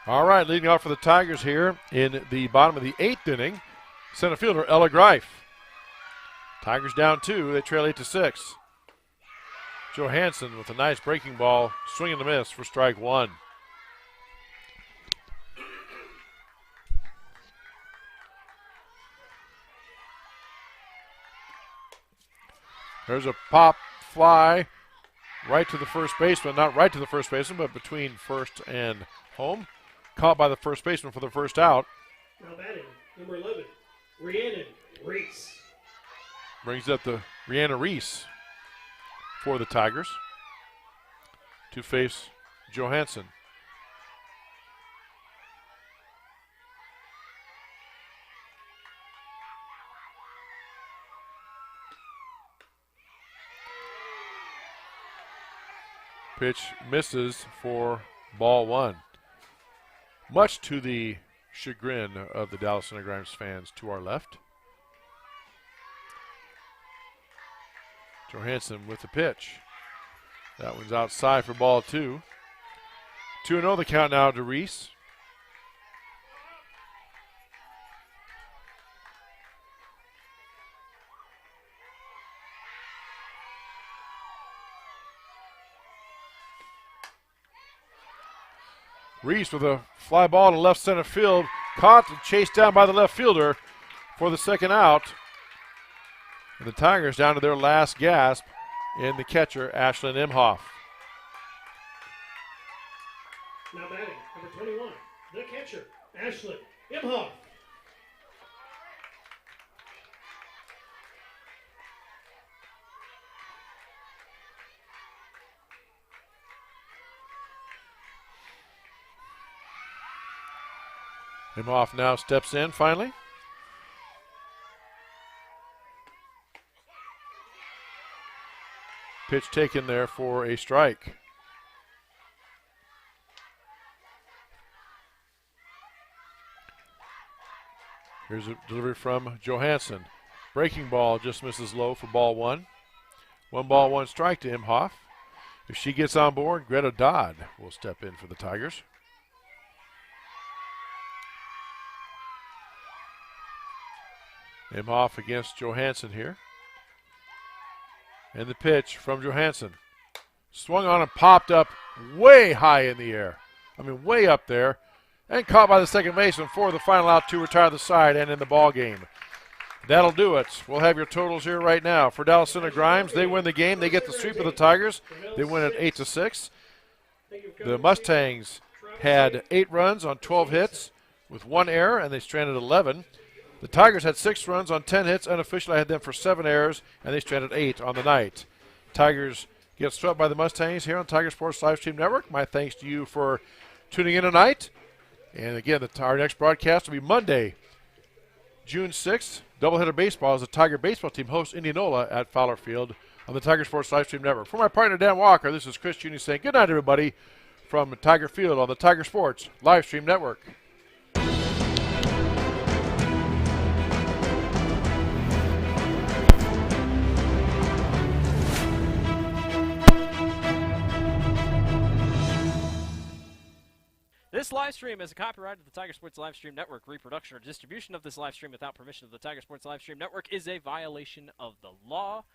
All right, leading off for the Tigers here in the bottom of the 8th inning, center fielder Ella Greif. Tigers down 2, they trail 8-6. Johansson with a nice breaking ball, swing and a miss for strike 1. There's a pop fly right to the first baseman, not right to the first baseman, but between first and home. Caught by the first baseman for the first out. Now batting, number 11, Rhiannon Reese. Brings up the Rhiannon Reese for the Tigers to face Johansson. Pitch misses for ball 1. much to the chagrin of the Dallas Center Grimes fans to our left. Johansson with the pitch. That one's outside for ball 2. 2-0 the count now to Reese. Reese with a fly ball to left center field. Caught and chased down by the left fielder for the second out. And the Tigers down to their last gasp in the catcher, Ashlyn Imhoff. Now batting, number 21, the catcher, Ashlyn Imhoff. Imhoff now steps in finally. Pitch taken there for a strike. Here's a delivery from Johansson. Breaking ball just misses low for ball 1. 1 ball, 1 strike to Imhoff. If she gets on board, Greta Dodd will step in for the Tigers. Imhoff against Johansson here. And the pitch from Johansson. Swung on and popped up way high in the air. I mean, way up there. And caught by the second baseman for the final out to retire the side and in the ball game. That'll do it. We'll have your totals here right now. For Dallas Center Grimes, they win the game. They get the sweep of the Tigers. They win at 8-6. The Mustangs had 8 runs on 12 hits with 1 error, and they stranded 11. The Tigers had 6 runs on 10 hits. Unofficially, I had them for 7 errors, and they stranded 8 on the night. Tigers get swept by the Mustangs here on Tiger Sports Livestream Network. My thanks to you for tuning in tonight. And again, our next broadcast will be Monday, June 6th. Doubleheader baseball as the Tiger baseball team hosts Indianola at Fowler Field on the Tiger Sports Livestream Network. For my partner, Dan Walker, this is Chris Juni saying good night, everybody, from Tiger Field on the Tiger Sports Livestream Network. This live stream is a copyright of the Tiger Sports Livestream Network. Reproduction or distribution of this live stream without permission of the Tiger Sports Livestream Network is a violation of the law.